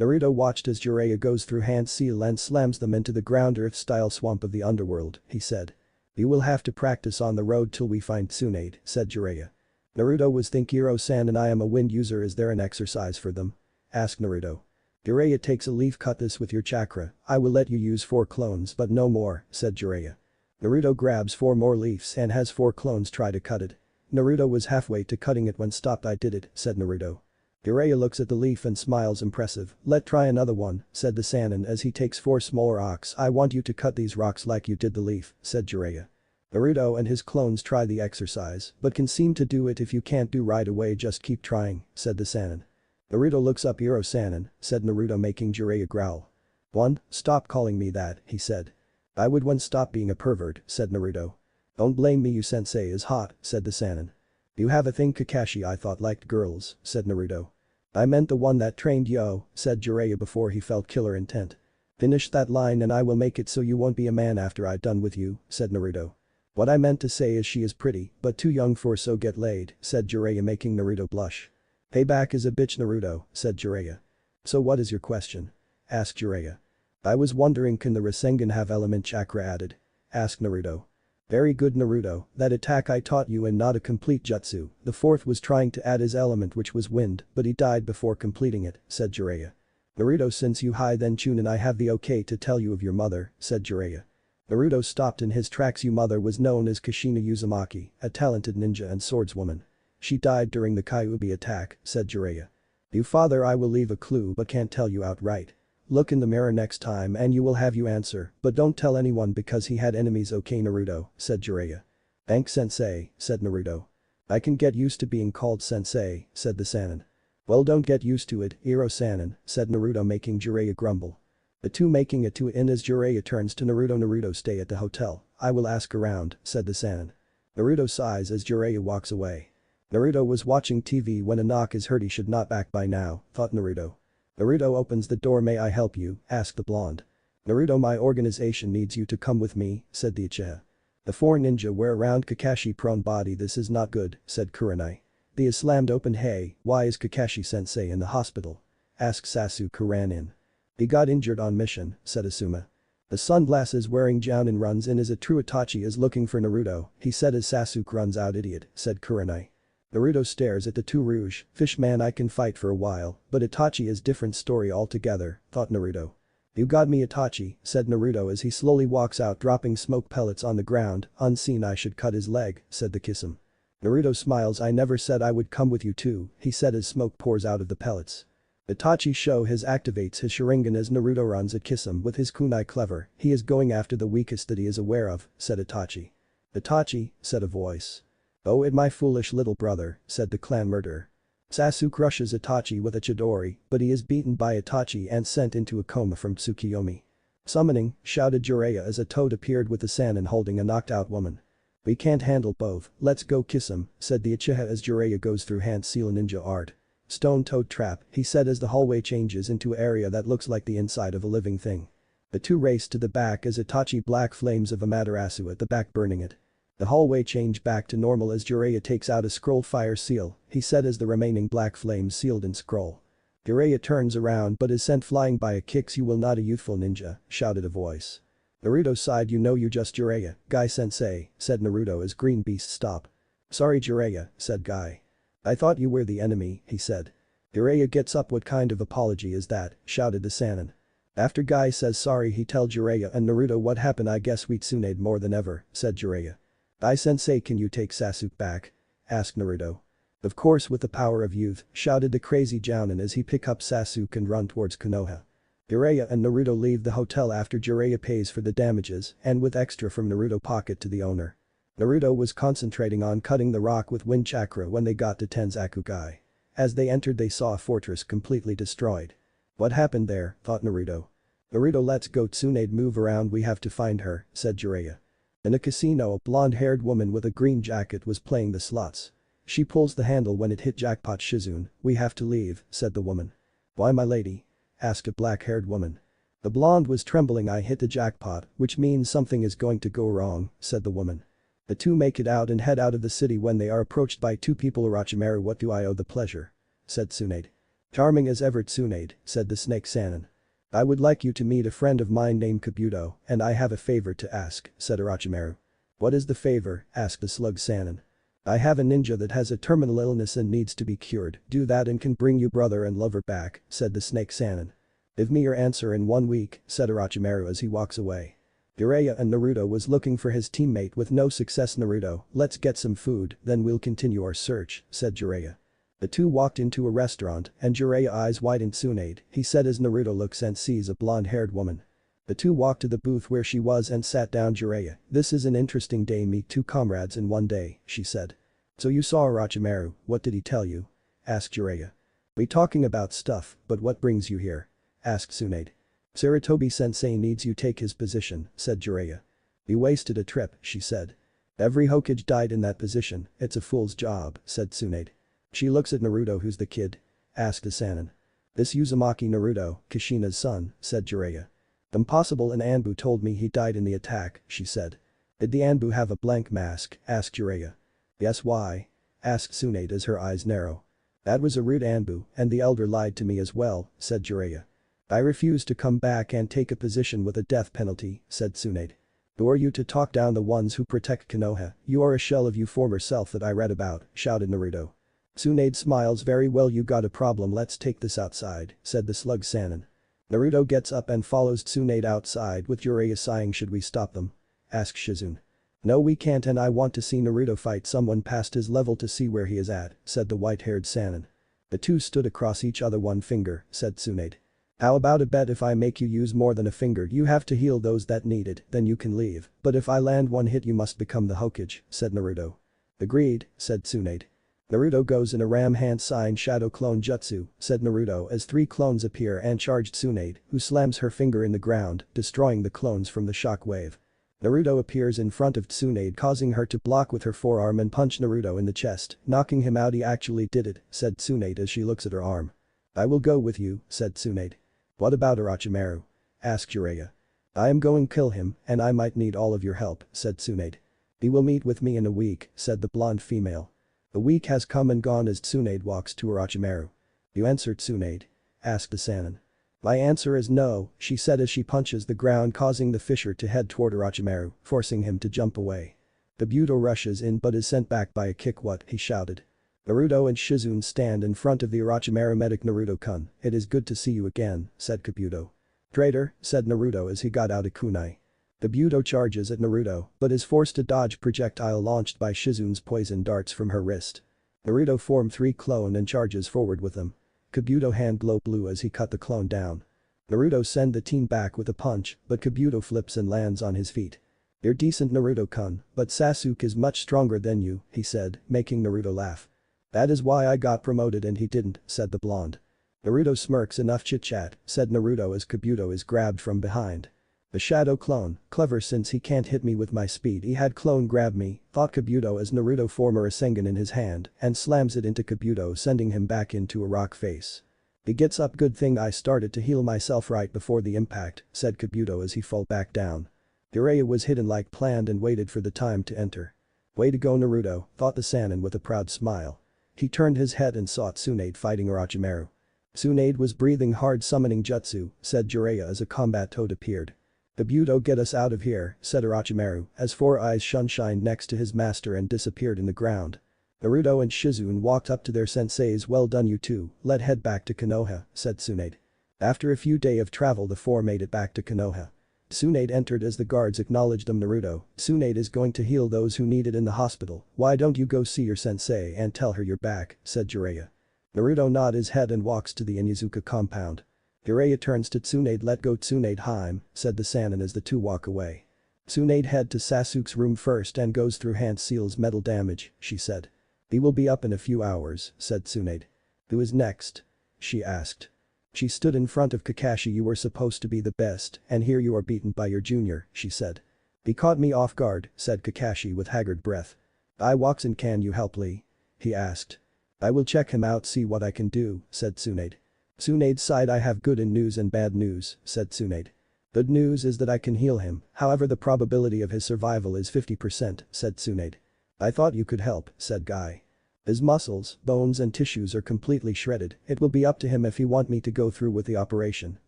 Naruto watched as Jiraiya goes through hand seal and slams them into the ground earth-style swamp of the underworld, he said. You will have to practice on the road till we find Tsunade, said Jiraiya. Naruto was think Hiro-san and I am a wind user, is there an exercise for them? Asked Naruto. Jiraiya takes a leaf, cut this with your chakra, I will let you use 4 clones but no more, said Jiraiya. Naruto grabs 4 more leaves and has 4 clones try to cut it. Naruto was halfway to cutting it when stopped. I did it, said Naruto. Jiraiya looks at the leaf and smiles, impressive. Let try another one, said the Sannin as he takes 4 smaller rocks. I want you to cut these rocks like you did the leaf, said Jiraiya. Naruto and his clones try the exercise but can seem to do it. If you can't do right away, just keep trying, said the Sannin. Naruto looks up. Hiro-Sannin, said Naruto, making Jiraiya growl. 1, stop calling me that, he said. I would 1 stop being a pervert, said Naruto. Don't blame me, you sensei is hot, said the Sannin. You have a thing Kakashi I thought liked girls, said Naruto. I meant the one that trained yo, said Jiraiya before he felt killer intent. Finish that line and I will make it so you won't be a man after I'm done with you, said Naruto. What I meant to say is she is pretty, but too young for so get laid, said Jiraiya, making Naruto blush. Payback is a bitch Naruto, said Jiraiya. So what is your question? Asked Jiraiya. I was wondering, can the Rasengan have element chakra added? Asked Naruto. Very good Naruto, that attack I taught you and not a complete jutsu. The 4th was trying to add his element, which was wind, but he died before completing it, said Jiraiya. Naruto, since you high then Chunin, I have the okay to tell you of your mother, said Jiraiya. Naruto stopped in his tracks. Your mother was known as Kushina Uzumaki, a talented ninja and swordswoman. She died during the Kyuubi attack, said Jiraiya. You father, I will leave a clue but can't tell you outright. Look in the mirror next time and you will have your answer, but don't tell anyone because he had enemies, okay Naruto, said Jiraiya. Thanks sensei, said Naruto. I can get used to being called sensei, said the Sannin. Well don't get used to it, Iro Sannin, said Naruto making Jiraiya grumble. The two making it to in as Jiraiya turns to Naruto. Naruto stay at the hotel, I will ask around, said the Sannin. Naruto sighs as Jiraiya walks away. Naruto was watching TV when a knock is heard. He should not back by now, thought Naruto. Naruto opens the door. May I help you, asked the blonde. Naruto, my organization needs you to come with me, said the Uchiha. The four ninja were around Kakashi prone body. This is not good, said Kurenai. The is slammed open. Hey, why is Kakashi sensei in the hospital? Asked Sasuke who ran in. He got injured on mission, said Asuma. The sunglasses wearing Jounin runs in as a true Itachi is looking for Naruto, he said as Sasuke runs out. Idiot, said Kurenai. Naruto stares at the two Rouge, Fishman. I can fight for a while, but Itachi is different story altogether, thought Naruto. You got me Itachi, said Naruto as he slowly walks out dropping smoke pellets on the ground, unseen. I should cut his leg, said the Kisame. Naruto smiles. I never said I would come with you too, he said as smoke pours out of the pellets. Itachi show his activates his Sharingan as Naruto runs at Kisame with his kunai. Clever, he is going after the weakest that he is aware of, said Itachi. Itachi, said a voice. Oh it my foolish little brother, said the clan murderer. Sasuke rushes Itachi with a Chidori, but he is beaten by Itachi and sent into a coma from Tsukiyomi. Summoning, shouted Jiraiya as a toad appeared with the Sannin holding a knocked out woman. We can't handle both, let's go Kisame, said the Uchiha as Jiraiya goes through hand seal ninja art. Stone toad trap, he said as the hallway changes into an area that looks like the inside of a living thing. The two race to the back as Itachi black flames of Amaterasu at the back burning it. The hallway changed back to normal as Jiraiya takes out a scroll. Fire seal, he said as the remaining black flames sealed in scroll. Jiraiya turns around but is sent flying by a kicks. You will not a youthful ninja, shouted a voice. Naruto sighed. You know you just Jiraiya, Guy sensei, said Naruto as Green Beast stop. Sorry Jiraiya, said Guy. I thought you were the enemy, he said. Jiraiya gets up. What kind of apology is that, shouted the Sannin. After Guy says sorry he tell Jiraiya and Naruto what happened. I guess we Tsunade more than ever, said Jiraiya. Guy sensei, can you take Sasuke back? Asked Naruto. Of course with the power of youth, shouted the crazy Jounin as he pick up Sasuke and run towards Konoha. Jiraiya and Naruto leave the hotel after Jiraiya pays for the damages and with extra from Naruto pocket to the owner. Naruto was concentrating on cutting the rock with wind chakra when they got to Tenzakugai. As they entered they saw a fortress completely destroyed. What happened there, thought Naruto. Naruto, let's go Tsunade, move around, we have to find her, said Jiraiya. In a casino a blonde-haired woman with a green jacket was playing the slots. She pulls the handle when it hit jackpot. Shizune, we have to leave, said the woman. Why my lady? Asked a black-haired woman. The blonde was trembling. I hit the jackpot, which means something is going to go wrong, said the woman. The two make it out and head out of the city when they are approached by two people. Orochimaru, what do I owe the pleasure? Said Tsunade. Charming as ever Tsunade, said the snake Sannin. I would like you to meet a friend of mine named Kabuto, and I have a favor to ask, said Orochimaru. What is the favor? Asked the slug Sannin. I have a ninja that has a terminal illness and needs to be cured. Do that and can bring you brother and lover back, said the snake Sannin. Give me your answer in 1 week, said Orochimaru as he walks away. Jiraiya and Naruto was looking for his teammate with no success. Naruto, let's get some food, then we'll continue our search, said Jiraiya. The two walked into a restaurant and Jiraiya eyes widened. Tsunade, he said as Naruto looks and sees a blonde-haired woman. The two walked to the booth where she was and sat down. Jiraiya, this is an interesting day, meet two comrades in one day, she said. So you saw Orochimaru, what did he tell you? Asked Jiraiya. We talking about stuff, but what brings you here? Asked Tsunade. Sarutobi sensei needs you take his position, said Jiraiya. He wasted a trip, she said. Every Hokage died in that position, it's a fool's job, said Tsunade. She looks at Naruto. Who's the kid? Asked the Sannin. This Uzumaki Naruto, Kushina's son, said Jiraiya. Impossible, an Anbu told me he died in the attack, she said. Did the Anbu have a blank mask? Asked Jiraiya. Yes, why? Asked Tsunade as her eyes narrow. That was a rude Anbu and the elder lied to me as well, said Jiraiya. I refuse to come back and take a position with a death penalty, said Tsunade. Who are you to talk down the ones who protect Konoha? You are a shell of your former self that I read about, shouted Naruto. Tsunade smiles. Very well, you got a problem, let's take this outside, said the slug Sannin. Naruto gets up and follows Tsunade outside with Jiraiya sighing. Should we stop them? Asked Shizune. No we can't and I want to see Naruto fight someone past his level to see where he is at, said the white-haired Sannin. The two stood across each other. One finger, said Tsunade. How about a bet if I make you use more than a finger you have to heal those that need it, then you can leave, but if I land one hit you must become the Hokage, said Naruto. Agreed, said Tsunade. Naruto goes in a ram hand sign shadow clone jutsu, said Naruto as 3 clones appear and charge Tsunade, who slams her finger in the ground, destroying the clones from the shock wave. Naruto appears in front of Tsunade causing her to block with her forearm and punch Naruto in the chest, knocking him out. He actually did it, said Tsunade as she looks at her arm. I will go with you, said Tsunade. What about Orochimaru? Asked Jiraiya. I am going to kill him, and I might need all of your help, said Tsunade. He will meet with me in a week, said the blonde female. A week has come and gone as Tsunade walks to Orochimaru. You answer Tsunade? Asked the Sannin. My answer is no, she said as she punches the ground causing the fisher to head toward Orochimaru, forcing him to jump away. Kabuto rushes in but is sent back by a kick. What? He shouted. Naruto and Shizune stand in front of the Orochimaru medic. Naruto-kun, it is good to see you again, said Kabuto. Traitor, said Naruto as he got out a kunai. Kabuto charges at Naruto, but is forced to dodge projectile launched by Shizune's poison darts from her wrist. Naruto forms 3 clone and charges forward with them. Kabuto hand glow blue as he cut the clone down. Naruto send the team back with a punch, but Kabuto flips and lands on his feet. You're decent Naruto-kun, but Sasuke is much stronger than you, he said, making Naruto laugh. That is why I got promoted and he didn't, said the blonde. Naruto smirks. Enough chit-chat, said Naruto as Kabuto is grabbed from behind. The shadow clone, clever since he can't hit me with my speed. He had clone grab me, thought Kabuto as Naruto forms a Rasengan in his hand and slams it into Kabuto sending him back into a rock face. He gets up. Good thing I started to heal myself right before the impact, said Kabuto as he fall back down. Jiraiya was hidden like planned and waited for the time to enter. Way to go Naruto, thought the Sannin with a proud smile. He turned his head and saw Tsunade fighting Orochimaru. Tsunade was breathing hard. Summoning jutsu, said Jiraiya as a combat toad appeared. Kabuto, get us out of here, said Orochimaru as 4 eyes shined next to his master and disappeared in the ground. Naruto and Shizune walked up to their senseis. Well done you two, let's head back to Konoha, said Tsunade. After a few days of travel the 4 made it back to Konoha. Tsunade entered as the guards acknowledged them. Naruto, Tsunade is going to heal those who need it in the hospital, why don't you go see your sensei and tell her you're back, said Jiraiya. Naruto nods his head and walks to the Inuzuka compound. Jiraiya turns to Tsunade. Let go Tsunade. Heim, said the Sannin as the 2 walk away. Tsunade head to Sasuke's room first and goes through hand seals metal damage, she said. He will be up in a few hours, said Tsunade. Who is next? She asked. She stood in front of Kakashi. You were supposed to be the best and here you are beaten by your junior, she said. He caught me off guard, said Kakashi with haggard breath. I walks in. Can you help Lee? He asked. I will check him out, see what I can do, said Tsunade. Tsunade sighed. I have good news and bad news, said Tsunade. Good news is that I can heal him, however the probability of his survival is 50%, said Tsunade. I thought you could help, said Guy. His muscles, bones and tissues are completely shredded. It will be up to him if he want me to go through with the operation,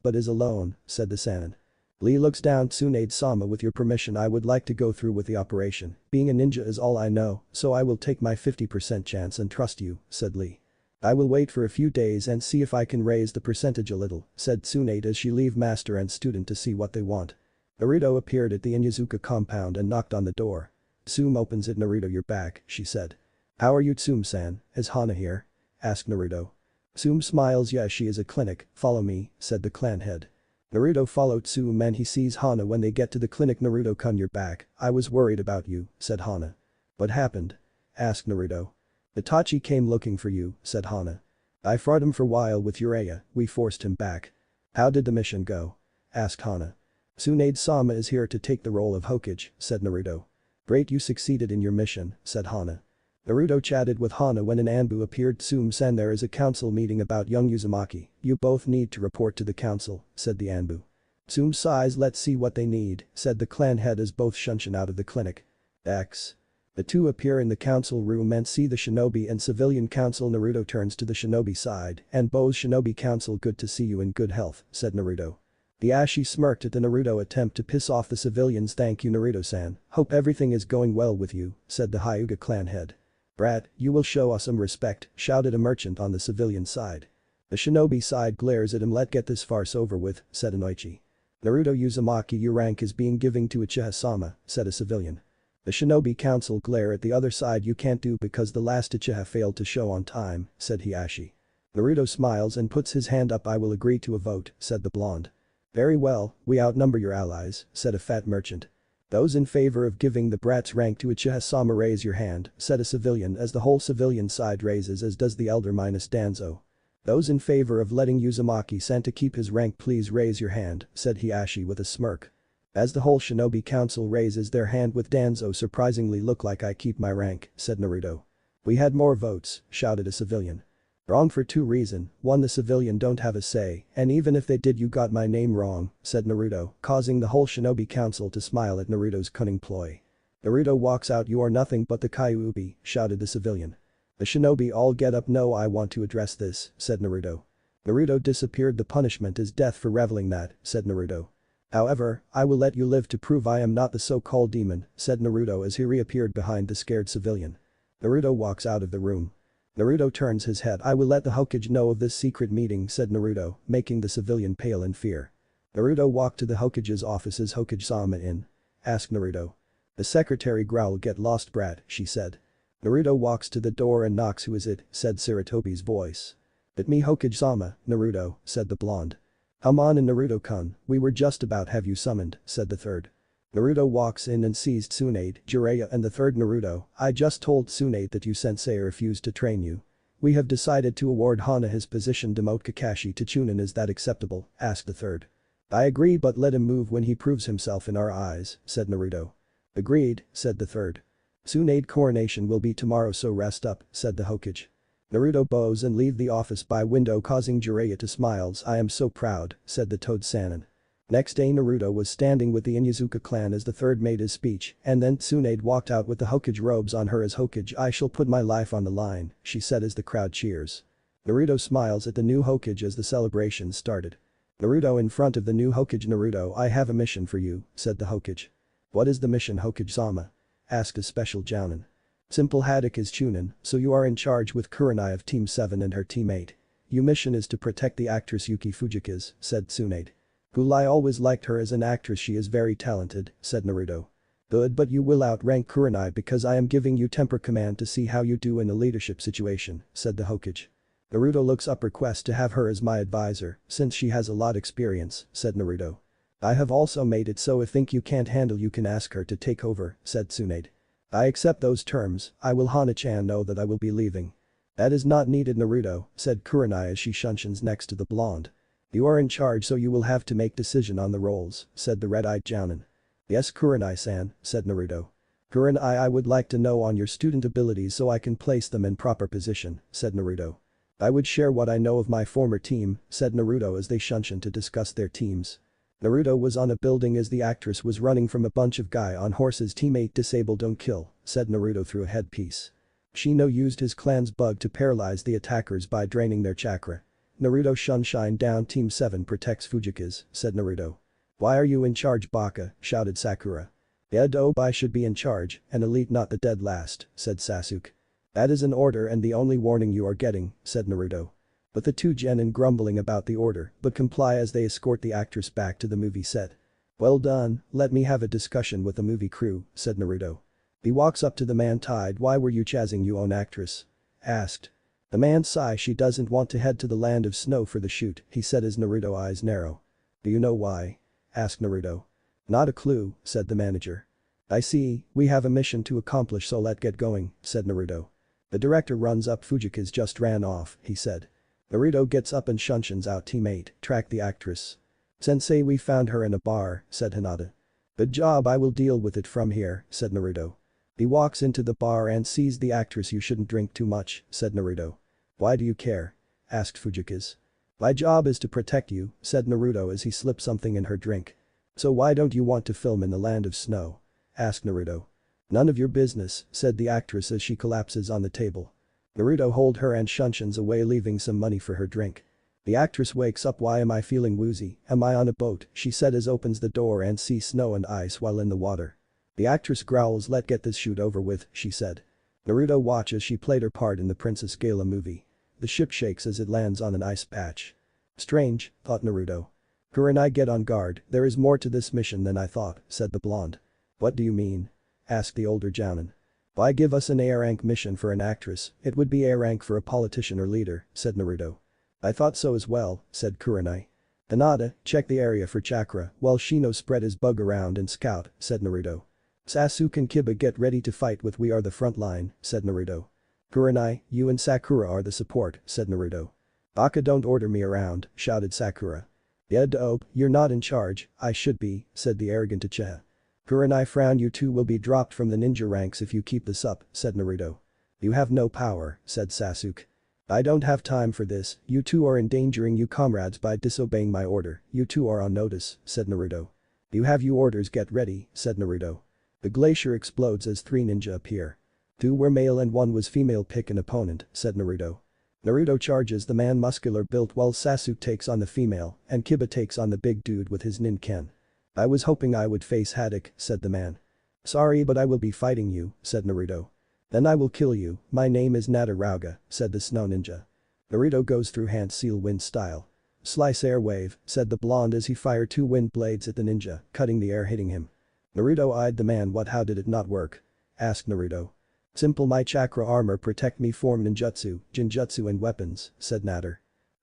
but is alone, said the Sannin. Lee looks down. Tsunade-sama, with your permission I would like to go through with the operation. Being a ninja is all I know, so I will take my 50% chance and trust you, said Lee. I will wait for a few days and see if I can raise the percentage a little, said Tsunade as she leave master and student to see what they want. Naruto appeared at the Inuzuka compound and knocked on the door. Tsume opens it. Naruto, you're back, she said. How are you Tsume-san, is Hana here? Asked Naruto. Tsume smiles. Yes, she is a clinic, follow me, said the clan head. Naruto followed Tsume and he sees Hana when they get to the clinic. Naruto-kun, you're back, I was worried about you, said Hana. What happened? Asked Naruto. Itachi came looking for you, said Hana. I fought him for a while with Jiraiya, we forced him back. How did the mission go? Asked Hana. Tsunade-sama is here to take the role of Hokage, said Naruto. Great, you succeeded in your mission, said Hana. Naruto chatted with Hana when an Anbu appeared. Tsume-san, there is a council meeting about young Uzumaki, you both need to report to the council, said the Anbu. Tsume sighs. Let's see what they need, said the clan head as both shunshin out of the clinic. X. The 2 appear in the council room and see the shinobi and civilian council. Naruto turns to the shinobi side and bows. Shinobi council, good to see you in good health, said Naruto. The Ashi smirked at the Naruto attempt to piss off the civilians. Thank you Naruto-san, hope everything is going well with you, said the Hyuga clan head. Brat, you will show us some respect, shouted a merchant on the civilian side. The shinobi side glares at him. Let's get this farce over with, said Inoichi. Naruto Uzumaki, your rank is being given to Uchiha-sama, said a civilian. The shinobi council glare at the other side. You can't do because the last Uchiha failed to show on time, said Hiashi. Naruto smiles and puts his hand up. I will agree to a vote, said the blonde. Very well, we outnumber your allies, said a fat merchant. Those in favor of giving the brat's rank to Uchiha-sama raise your hand, said a civilian as the whole civilian side raises as does the elder minus Danzo. Those in favor of letting Uzumaki-san to keep his rank please raise your hand, said Hiashi with a smirk. As the whole shinobi council raises their hand with Danzo surprisingly look like I keep my rank, said Naruto. We had more votes, shouted a civilian. Wrong for two reasons, one the civilian don't have a say, and even if they did you got my name wrong, said Naruto, causing the whole shinobi council to smile at Naruto's cunning ploy. Naruto walks out. You are nothing but the Kyuubi, shouted the civilian. The shinobi all get up. No, I want to address this, said Naruto. Naruto disappeared. The punishment is death for reveling that, said Naruto. However, I will let you live to prove I am not the so-called demon, said Naruto as he reappeared behind the scared civilian. Naruto walks out of the room. Naruto turns his head. I will let the Hokage know of this secret meeting, said Naruto, making the civilian pale in fear. Naruto walked to the Hokage's office. Is Hokage-sama in? Asked Naruto. The secretary growled. Get lost brat, she said. Naruto walks to the door and knocks. Who is it, said Sarutobi's voice. It me Hokage-sama, Naruto, said the blonde. Come on in Naruto-kun, we were just about have you summoned, said the third. Naruto walks in and sees Tsunade, Jiraiya and the third. Naruto, I just told Tsunade that you sensei refused to train you. We have decided to award Hana his position. Demote Kakashi to Chunin. Is that acceptable, asked the third. I agree, but let him move when he proves himself in our eyes, said Naruto. Agreed, said the third. Tsunade coronation will be tomorrow, so rest up, said the Hokage. Naruto bows and leave the office by window causing Jiraiya to smiles. I am so proud, said the Toad Sannin. Next day Naruto was standing with the Inyazuka clan as the third made his speech, and then Tsunade walked out with the Hokage robes on her. As Hokage I shall put my life on the line, she said as the crowd cheers. Naruto smiles at the new Hokage as the celebrations started. Naruto in front of the new Hokage. Naruto, I have a mission for you, said the Hokage. What is the mission, Hokage-sama? Asked a special Jounin. Simple. Haddock is Chunin, so you are in charge with Kurenai of Team 7 and her teammate. Your mission is to protect the actress Yuki Fujikaze, said Tsunade. Cool, I always liked her as an actress, she is very talented, said Naruto. Good, but you will outrank Kurenai because I am giving you temper command to see how you do in a leadership situation, said the Hokage. Naruto looks up. Request to have her as my advisor, since she has a lot experience, said Naruto. I have also made it so if think you can't handle you can ask her to take over, said Tsunade. I accept those terms. I will Hana-chan know that I will be leaving. That is not needed, Naruto, said Kurenai as she shunshuns next to the blonde. You are in charge, so you will have to make decision on the roles, said the red-eyed Jounin. Yes, Kurenai-san, said Naruto. Kurenai, I would like to know on your student abilities so I can place them in proper position, said Naruto. I would share what I know of my former team, said Naruto as they shunshin to discuss their teams. Naruto was on a building as the actress was running from a bunch of guy on horses. Teammate disabled, don't kill, said Naruto through a headpiece. Shino used his clan's bug to paralyze the attackers by draining their chakra. Naruto shine down. Team 7 protects Fujikaze, said Naruto. Why are you in charge, Baka, shouted Sakura. I should be in charge, an elite not the dead last, said Sasuke. That is an order and the only warning you are getting, said Naruto. But the two genin grumbling about the order but comply as they escort the actress back to the movie set. Well done, let me have a discussion with the movie crew, said Naruto. He walks up to the man. Tied. Why were you chasing you own actress? Asked. The man sighed. She doesn't want to head to the land of snow for the shoot, he said as Naruto eyes narrow. Do you know why? Asked Naruto. Not a clue, said the manager. I see, we have a mission to accomplish, so let's get going, said Naruto. The director runs up. Fujikaze just ran off, he said. Naruto gets up and shunshins out. Teammate, track the actress. Sensei, we found her in a bar, said Hinata. Good job, I will deal with it from here, said Naruto. He walks into the bar and sees the actress. You shouldn't drink too much, said Naruto. Why do you care? Asked Fujikaze. My job is to protect you, said Naruto as he slipped something in her drink. So why don't you want to film in the land of snow? Asked Naruto. None of your business, said the actress as she collapses on the table. Naruto holds her and shunshins away, leaving some money for her drink. The actress wakes up. Why am I feeling woozy? Am I on a boat? She said as opens the door and sees snow and ice while in the water. The actress growls. Let's get this shoot over with, she said. Naruto watches she played her part in the Princess Gala movie. The ship shakes as it lands on an ice patch. Strange, thought Naruto. Kurenai, get on guard, there is more to this mission than I thought, said the blonde. What do you mean? Asked the older Jounin. Why give us an A rank mission for an actress, it would be A rank for a politician or leader, said Naruto. I thought so as well, said Kurenai. Hinata, check the area for chakra while Shino spread his bug around and scout, said Naruto. Sasuke and Kiba get ready to fight with we are the front line, said Naruto. Kurenai, you and Sakura are the support, said Naruto. Baka don't order me around, shouted Sakura. Yeah dope, you're not in charge, I should be, said the arrogant Uchiha. Kurenai frowned. You two will be dropped from the ninja ranks if you keep this up, said Naruto. You have no power, said Sasuke. I don't have time for this, you two are endangering you comrades by disobeying my order, you two are on notice, said Naruto. You have your orders, get ready, said Naruto. The glacier explodes as 3 ninja appear. 2 were male and 1 was female. Pick an opponent, said Naruto. Naruto charges the man muscular built while Sasuke takes on the female and Kiba takes on the big dude with his ninken. I was hoping I would face Haddock, said the man. Sorry but I will be fighting you, said Naruto. Then I will kill you, my name is Nadarauga, said the snow ninja. Naruto goes through hand seal wind style. Slice air wave, said the blonde as he fired 2 wind blades at the ninja, cutting the air hitting him. Naruto eyed the man. What, how did it not work? Asked Naruto. Simple, my chakra armor protect me from ninjutsu, jinjutsu and weapons, said Nader.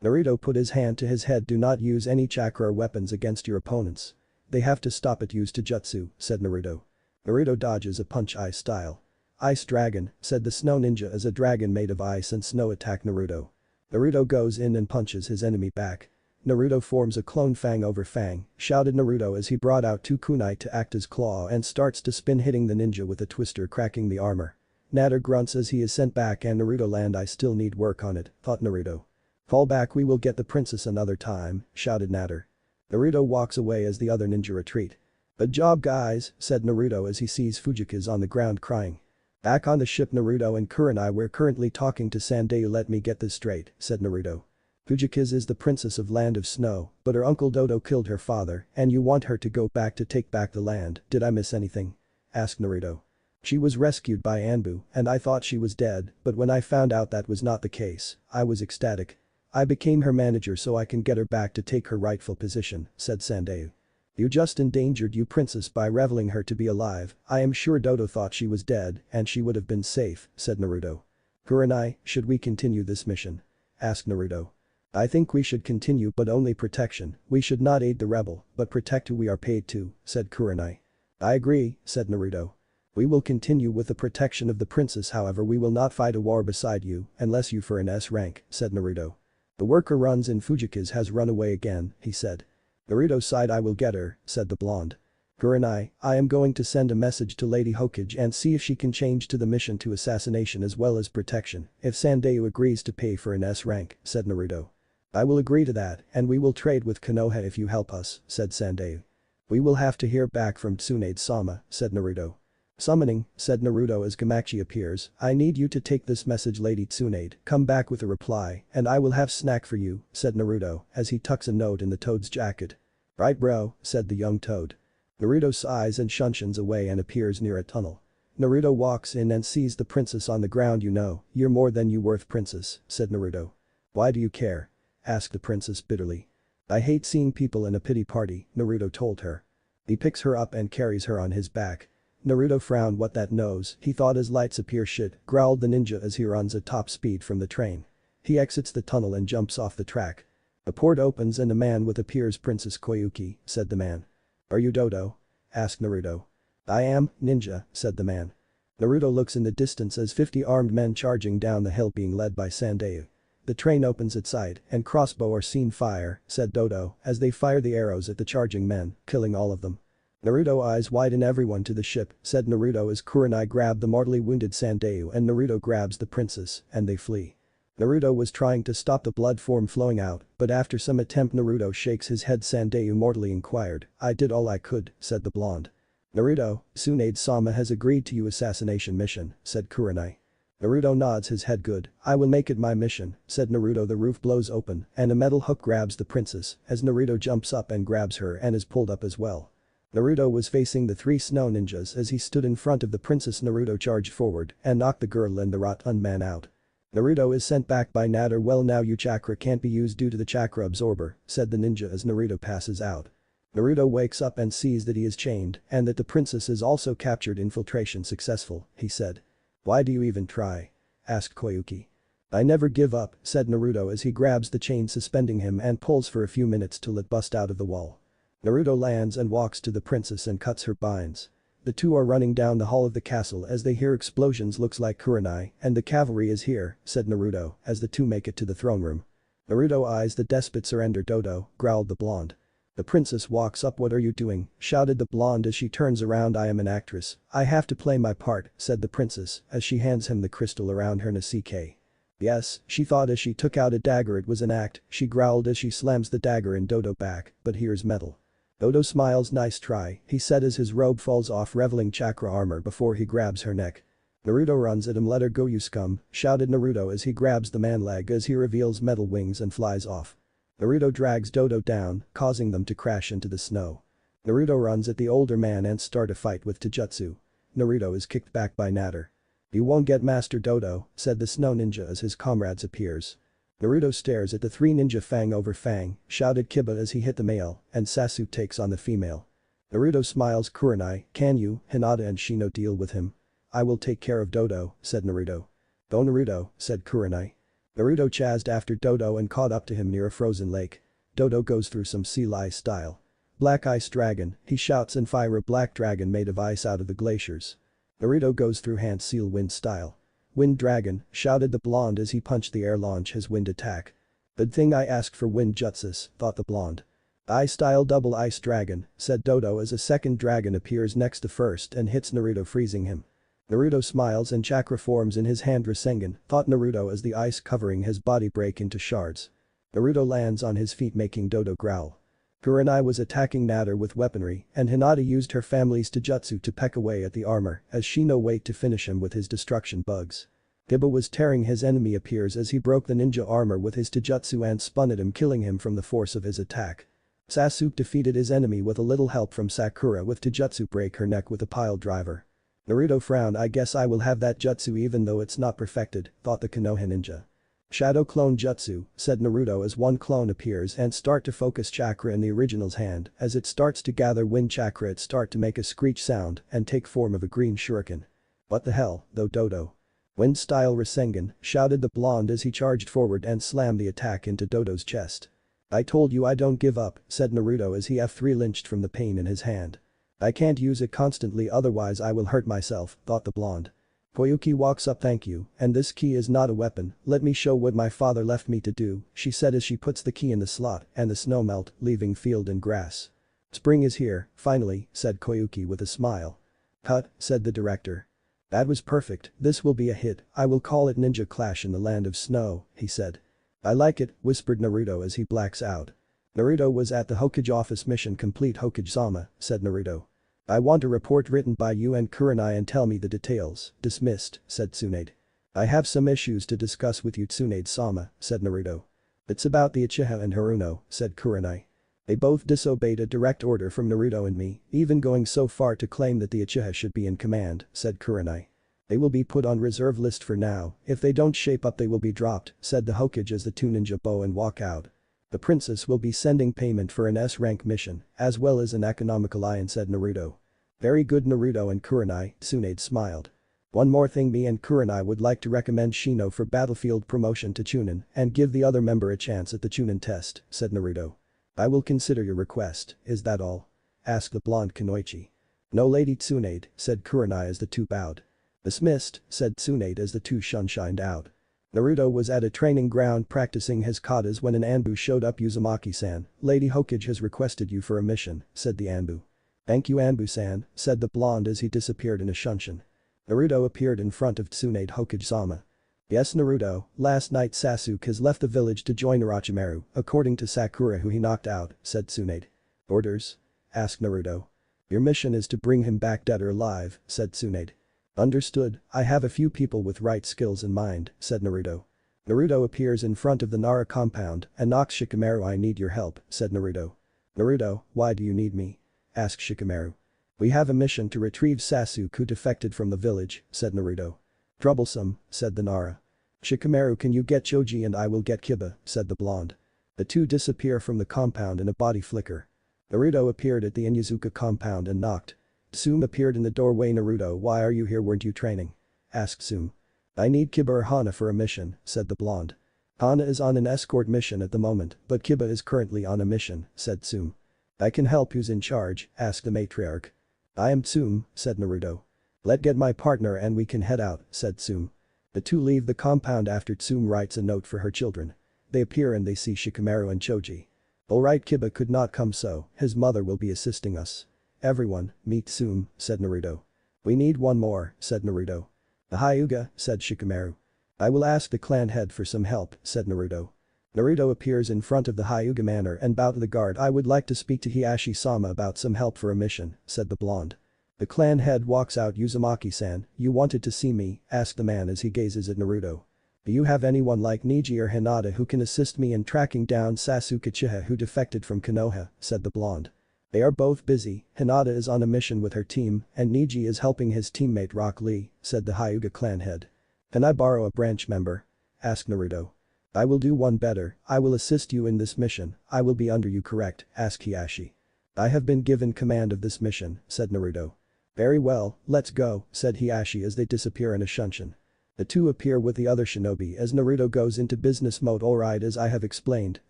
Naruto put his hand to his head. Do not use any chakra or weapons against your opponents. They have to stop it. Use taijutsu, said Naruto. Naruto dodges a punch ice style. Ice dragon, said the snow ninja as a dragon made of ice and snow attacked Naruto. Naruto goes in and punches his enemy back. Naruto forms a clone fang over fang, shouted Naruto as he brought out 2 kunai to act as claw and starts to spin hitting the ninja with a twister cracking the armor. Nader grunts as he is sent back and Naruto land. I still need work on it, thought Naruto. Fall back, we will get the princess another time, shouted Nader. Naruto walks away as the other ninja retreat. Good job guys, said Naruto as he sees Fujika's on the ground crying. Back on the ship, Naruto and Kurenai were currently talking to Sandayu. Let me get this straight, said Naruto. Fujika's is the princess of Land of Snow, but her uncle Dodo killed her father and you want her to go back to take back the land. Did I miss anything? Asked Naruto. She was rescued by Anbu and I thought she was dead, but when I found out that was not the case, I was ecstatic. I became her manager so I can get her back to take her rightful position, said Sandayu. You just endangered your princess by revealing her to be alive. I am sure Dodo thought she was dead and she would have been safe, said Naruto. Kurenai, should we continue this mission? Asked Naruto. I think we should continue but only protection. We should not aid the rebel, but protect who we are paid to, said Kurenai. I agree, said Naruto. We will continue with the protection of the princess, however we will not fight a war beside you unless you for an S rank, said Naruto. The worker runs in Fujika's has run away again, he said. Naruto sighed. I will get her, said the blonde. Kurenai, I am going to send a message to Lady Hokage and see if she can change to the mission to assassination as well as protection if Sandayu agrees to pay for an S rank, said Naruto. I will agree to that and we will trade with Konoha if you help us, said Sandayu. We will have to hear back from Tsunade-sama, said Naruto. Summoning, said Naruto as Gamachi appears. I need you to take this message, Lady Tsunade, come back with a reply and I will have snack for you, said Naruto as he tucks a note in the toad's jacket. Right bro, said the young toad. Naruto sighs and shunshuns away and appears near a tunnel. Naruto walks in and sees the princess on the ground. You know, you're more than you worth, princess, said Naruto. Why do you care? Asked the princess bitterly. I hate seeing people in a pity party, Naruto told her. He picks her up and carries her on his back. Naruto frowned. What that nose, he thought as lights appear. Shit, growled the ninja as he runs at top speed from the train. He exits the tunnel and jumps off the track. A port opens and a man with appears. Princess Koyuki, said the man. Are you Dodo? Asked Naruto. I am, ninja, said the man. Naruto looks in the distance as 50 armed men charging down the hill being led by Sandayu. The train opens at sight and crossbow are seen. Fire, said Dodo as they fire the arrows at the charging men, killing all of them. Naruto eyes widen. Everyone to the ship, said Naruto as Kurenai grabbed the mortally wounded Sandayu and Naruto grabs the princess and they flee. Naruto was trying to stop the blood from flowing out, but after some attempt Naruto shakes his head. Sandayu mortally inquired. I did all I could, said the blonde. Naruto, Tsunade-sama has agreed to your assassination mission, said Kurenai. Naruto nods his head. Good, I will make it my mission, said Naruto. The roof blows open and a metal hook grabs the princess as Naruto jumps up and grabs her and is pulled up as well. Naruto was facing the 3 snow ninjas as he stood in front of the princess. Naruto charged forward and knocked the girl and the rotund man out. Naruto is sent back by Nader. Well now your chakra can't be used due to the chakra absorber, said the ninja as Naruto passes out. Naruto wakes up and sees that he is chained and that the princess is also captured. Infiltration successful, he said. Why do you even try? Asked Koyuki. I never give up, said Naruto as he grabs the chain suspending him and pulls for a few minutes till it busts out of the wall. Naruto lands and walks to the princess and cuts her binds. The two are running down the hall of the castle as they hear explosions. Looks like Kurenai and the cavalry is here, said Naruto as the two make it to the throne room. Naruto eyes the despot surrender. Dodo, growled the blonde. The princess walks up. What are you doing? Shouted the blonde as she turns around. I am an actress. I have to play my part, said the princess as she hands him the crystal around her Nasuke. Yes, she thought as she took out a dagger it was an act, she growled as she slams the dagger in Dodo back, but here's metal. Dodo smiles. Nice try, he said as his robe falls off revealing chakra armor before he grabs her neck. Naruto runs at him. Let her go, you scum, shouted Naruto as he grabs the man leg as he reveals metal wings and flies off. Naruto drags Dodo down, causing them to crash into the snow. Naruto runs at the older man and start a fight with Taijutsu. Naruto is kicked back by Natter. You won't get Master Dodo, said the snow ninja as his comrades appears. Naruto stares at the three ninja. Fang over fang, shouted Kiba as he hit the male, and Sasuke takes on the female. Naruto smiles. Kurenai, can you, Hinata and Shino deal with him? I will take care of Dodo, said Naruto. Go Naruto, said Kurenai. Naruto chased after Dodo and caught up to him near a frozen lake. Dodo goes through some sea lice style. Black ice dragon, he shouts and fire a black dragon made of ice out of the glaciers. Naruto goes through hand seal wind style. Wind dragon, shouted the blonde as he punched the air. Launch his wind attack. Good thing I asked for wind jutsus, thought the blonde. Ice style double ice dragon, said Dodo as a second dragon appears next to first and hits Naruto freezing him. Naruto smiles and chakra forms in his hand. Rasengan, thought Naruto as the ice covering his body break into shards. Naruto lands on his feet making Dodo growl. Kurenai was attacking Natter with weaponry and Hinata used her family's taijutsu to peck away at the armor as Shino wait to finish him with his destruction bugs. Kiba was tearing his enemy appears as he broke the ninja armor with his taijutsu and spun at him killing him from the force of his attack. Sasuke defeated his enemy with a little help from Sakura with taijutsu break her neck with a pile driver. Naruto frowned. I guess I will have that jutsu even though it's not perfected, thought the Konoha ninja. Shadow clone jutsu, said Naruto as one clone appears and start to focus chakra in the original's hand. As it starts to gather wind chakra it start to make a screech sound and take form of a green shuriken. What the hell, though Dodo? Wind style Rasengan, shouted the blonde as he charged forward and slammed the attack into Dodo's chest. I told you I don't give up, said Naruto as he F3 lynched from the pain in his hand. I can't use it constantly otherwise I will hurt myself, thought the blonde. Koyuki walks up. Thank you, and this key is not a weapon, let me show what my father left me to do, she said as she puts the key in the slot and the snow melt, leaving field and grass. Spring is here, finally, said Koyuki with a smile. Cut, said the director. That was perfect, this will be a hit, I will call it Ninja Clash in the Land of Snow, he said. I like it, whispered Naruto as he blacks out. Naruto was at the Hokage office. Mission complete. Hokage-sama, said Naruto. I want a report written by you and Kurenai and tell me the details. Dismissed, said Tsunade. I have some issues to discuss with you Tsunade-sama, said Naruto. It's about the Uchiha and Haruno, said Kurenai. They both disobeyed a direct order from Naruto and me, even going so far to claim that the Uchiha should be in command, said Kurenai. They will be put on reserve list for now, if they don't shape up they will be dropped, said the Hokage as the two ninja bow and walk out. The princess will be sending payment for an S-rank mission, as well as an economic alliance, said Naruto. Very good Naruto and Kurenai, Tsunade smiled. One more thing, me and Kurenai would like to recommend Shino for battlefield promotion to Chunin and give the other member a chance at the Chunin test, said Naruto. I will consider your request, is that all? Asked the blonde Kunoichi. No Lady Tsunade, said Kurenai as the two bowed. Dismissed, said Tsunade as the two shunshined out. Naruto was at a training ground practicing his katas when an Anbu showed up. Uzumaki-san, Lady Hokage has requested you for a mission, said the Anbu. Thank you Anbu-san, said the blonde as he disappeared in a shunshin. Naruto appeared in front of Tsunade. Hokage-sama. Yes Naruto, last night Sasuke has left the village to join Orochimaru, according to Sakura who he knocked out, said Tsunade. Orders? Asked Naruto. Your mission is to bring him back dead or alive, said Tsunade. Understood, I have a few people with right skills in mind, said Naruto. Naruto appears in front of the Nara compound and knocks Shikamaru. I need your help, said Naruto. Naruto, why do you need me? Asked Shikamaru. We have a mission to retrieve Sasuke who defected from the village, said Naruto. Troublesome, said the Nara. Shikamaru, can you get Choji and I will get Kiba, said the blonde. The two disappear from the compound in a body flicker. Naruto appeared at the Inyazuka compound and knocked. Tsume appeared in the doorway. Naruto, why are you here, weren't you training? Asked Tsume. I need Kiba or Hana for a mission, said the blonde. Hana is on an escort mission at the moment, but Kiba is currently on a mission, said Tsume. I can help. Who's in charge? Asked the matriarch. I am Tsume, said Naruto. Let get my partner and we can head out, said Tsume. The two leave the compound after Tsume writes a note for her children. They appear and they see Shikamaru and Choji. Alright, Kiba could not come, so his mother will be assisting us. Everyone, meet Tsume, said Naruto. We need one more, said Naruto. The Hyuga, said Shikamaru. I will ask the clan head for some help, said Naruto. Naruto appears in front of the Hyuga manor and bowed to the guard. I would like to speak to Hiashi-sama about some help for a mission, said the blonde. The clan head walks out. Uzumaki-san, you wanted to see me, asked the man as he gazes at Naruto. Do you have anyone like Neji or Hinata who can assist me in tracking down Sasuke Uchiha who defected from Konoha, said the blonde. They are both busy. Hinata is on a mission with her team and Neji is helping his teammate Rock Lee, said the Hyuga clan head. Can I borrow a branch member? Asked Naruto. I will do one better. I will assist you in this mission. I will be under you, correct? Asked Hiashi. I have been given command of this mission, said Naruto. Very well, let's go, said Hiashi as they disappear in a shunshin. The two appear with the other shinobi as Naruto goes into business mode. Alright, as I have explained,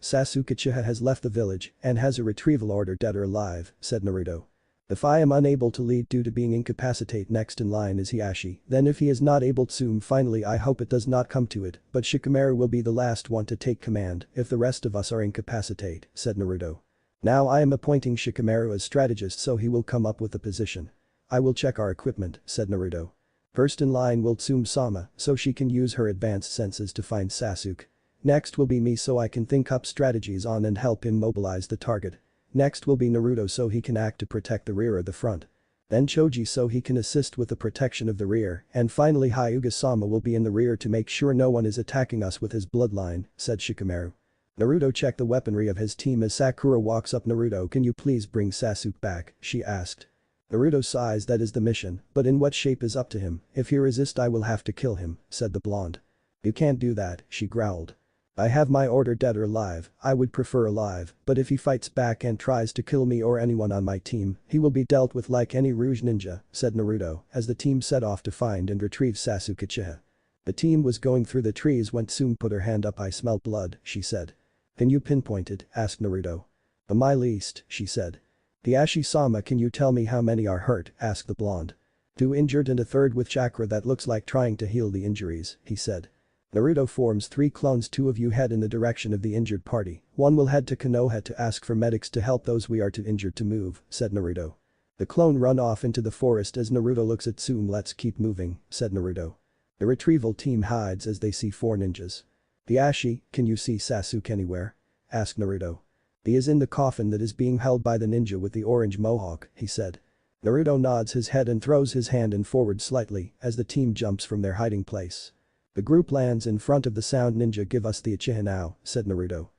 Sasuke Uchiha has left the village and has a retrieval order. Dead or alive, said Naruto. If I am unable to lead due to being incapacitated, next in line is Hiashi, then if he is not able to, finally I hope it does not come to it, but Shikamaru will be the last one to take command if the rest of us are incapacitated, said Naruto. Now I am appointing Shikamaru as strategist so he will come up with a position. I will check our equipment, said Naruto. First in line will Tsume-sama so she can use her advanced senses to find Sasuke. Next will be me so I can think up strategies on and help him mobilize the target. Next will be Naruto so he can act to protect the rear or the front. Then Choji so he can assist with the protection of the rear, and finally Hyuga-sama will be in the rear to make sure no one is attacking us with his bloodline, said Shikamaru. Naruto checked the weaponry of his team as Sakura walks up. Naruto, can you please bring Sasuke back, she asked. Naruto sighs. That is the mission, but in what shape is up to him. If he resists I will have to kill him, said the blonde. You can't do that, she growled. I have my order. Dead or alive, I would prefer alive, but if he fights back and tries to kill me or anyone on my team, he will be dealt with like any Rouge ninja, said Naruto as the team set off to find and retrieve Sasuke Uchiha. The team was going through the trees when Tsume put her hand up. I smell blood, she said. Can you pinpoint it? Asked Naruto. At my least, she said. Hiashi-sama, can you tell me how many are hurt? Asked the blonde. 2 injured and a third with chakra that looks like trying to heal the injuries, he said. Naruto forms 3 clones. 2 of you head in the direction of the injured party. 1 will head to Konoha to ask for medics to help those we are too injured to move, said Naruto. The clone run off into the forest as Naruto looks at Tsume. Let's keep moving, said Naruto. The retrieval team hides as they see 4 ninjas. Hiashi, can you see Sasuke anywhere? Asked Naruto. He is in the coffin that is being held by the ninja with the orange mohawk, he said. Naruto nods his head and throws his hand in forward slightly as the team jumps from their hiding place. The group lands in front of the sound ninja. Give us the Uchiha now, said Naruto.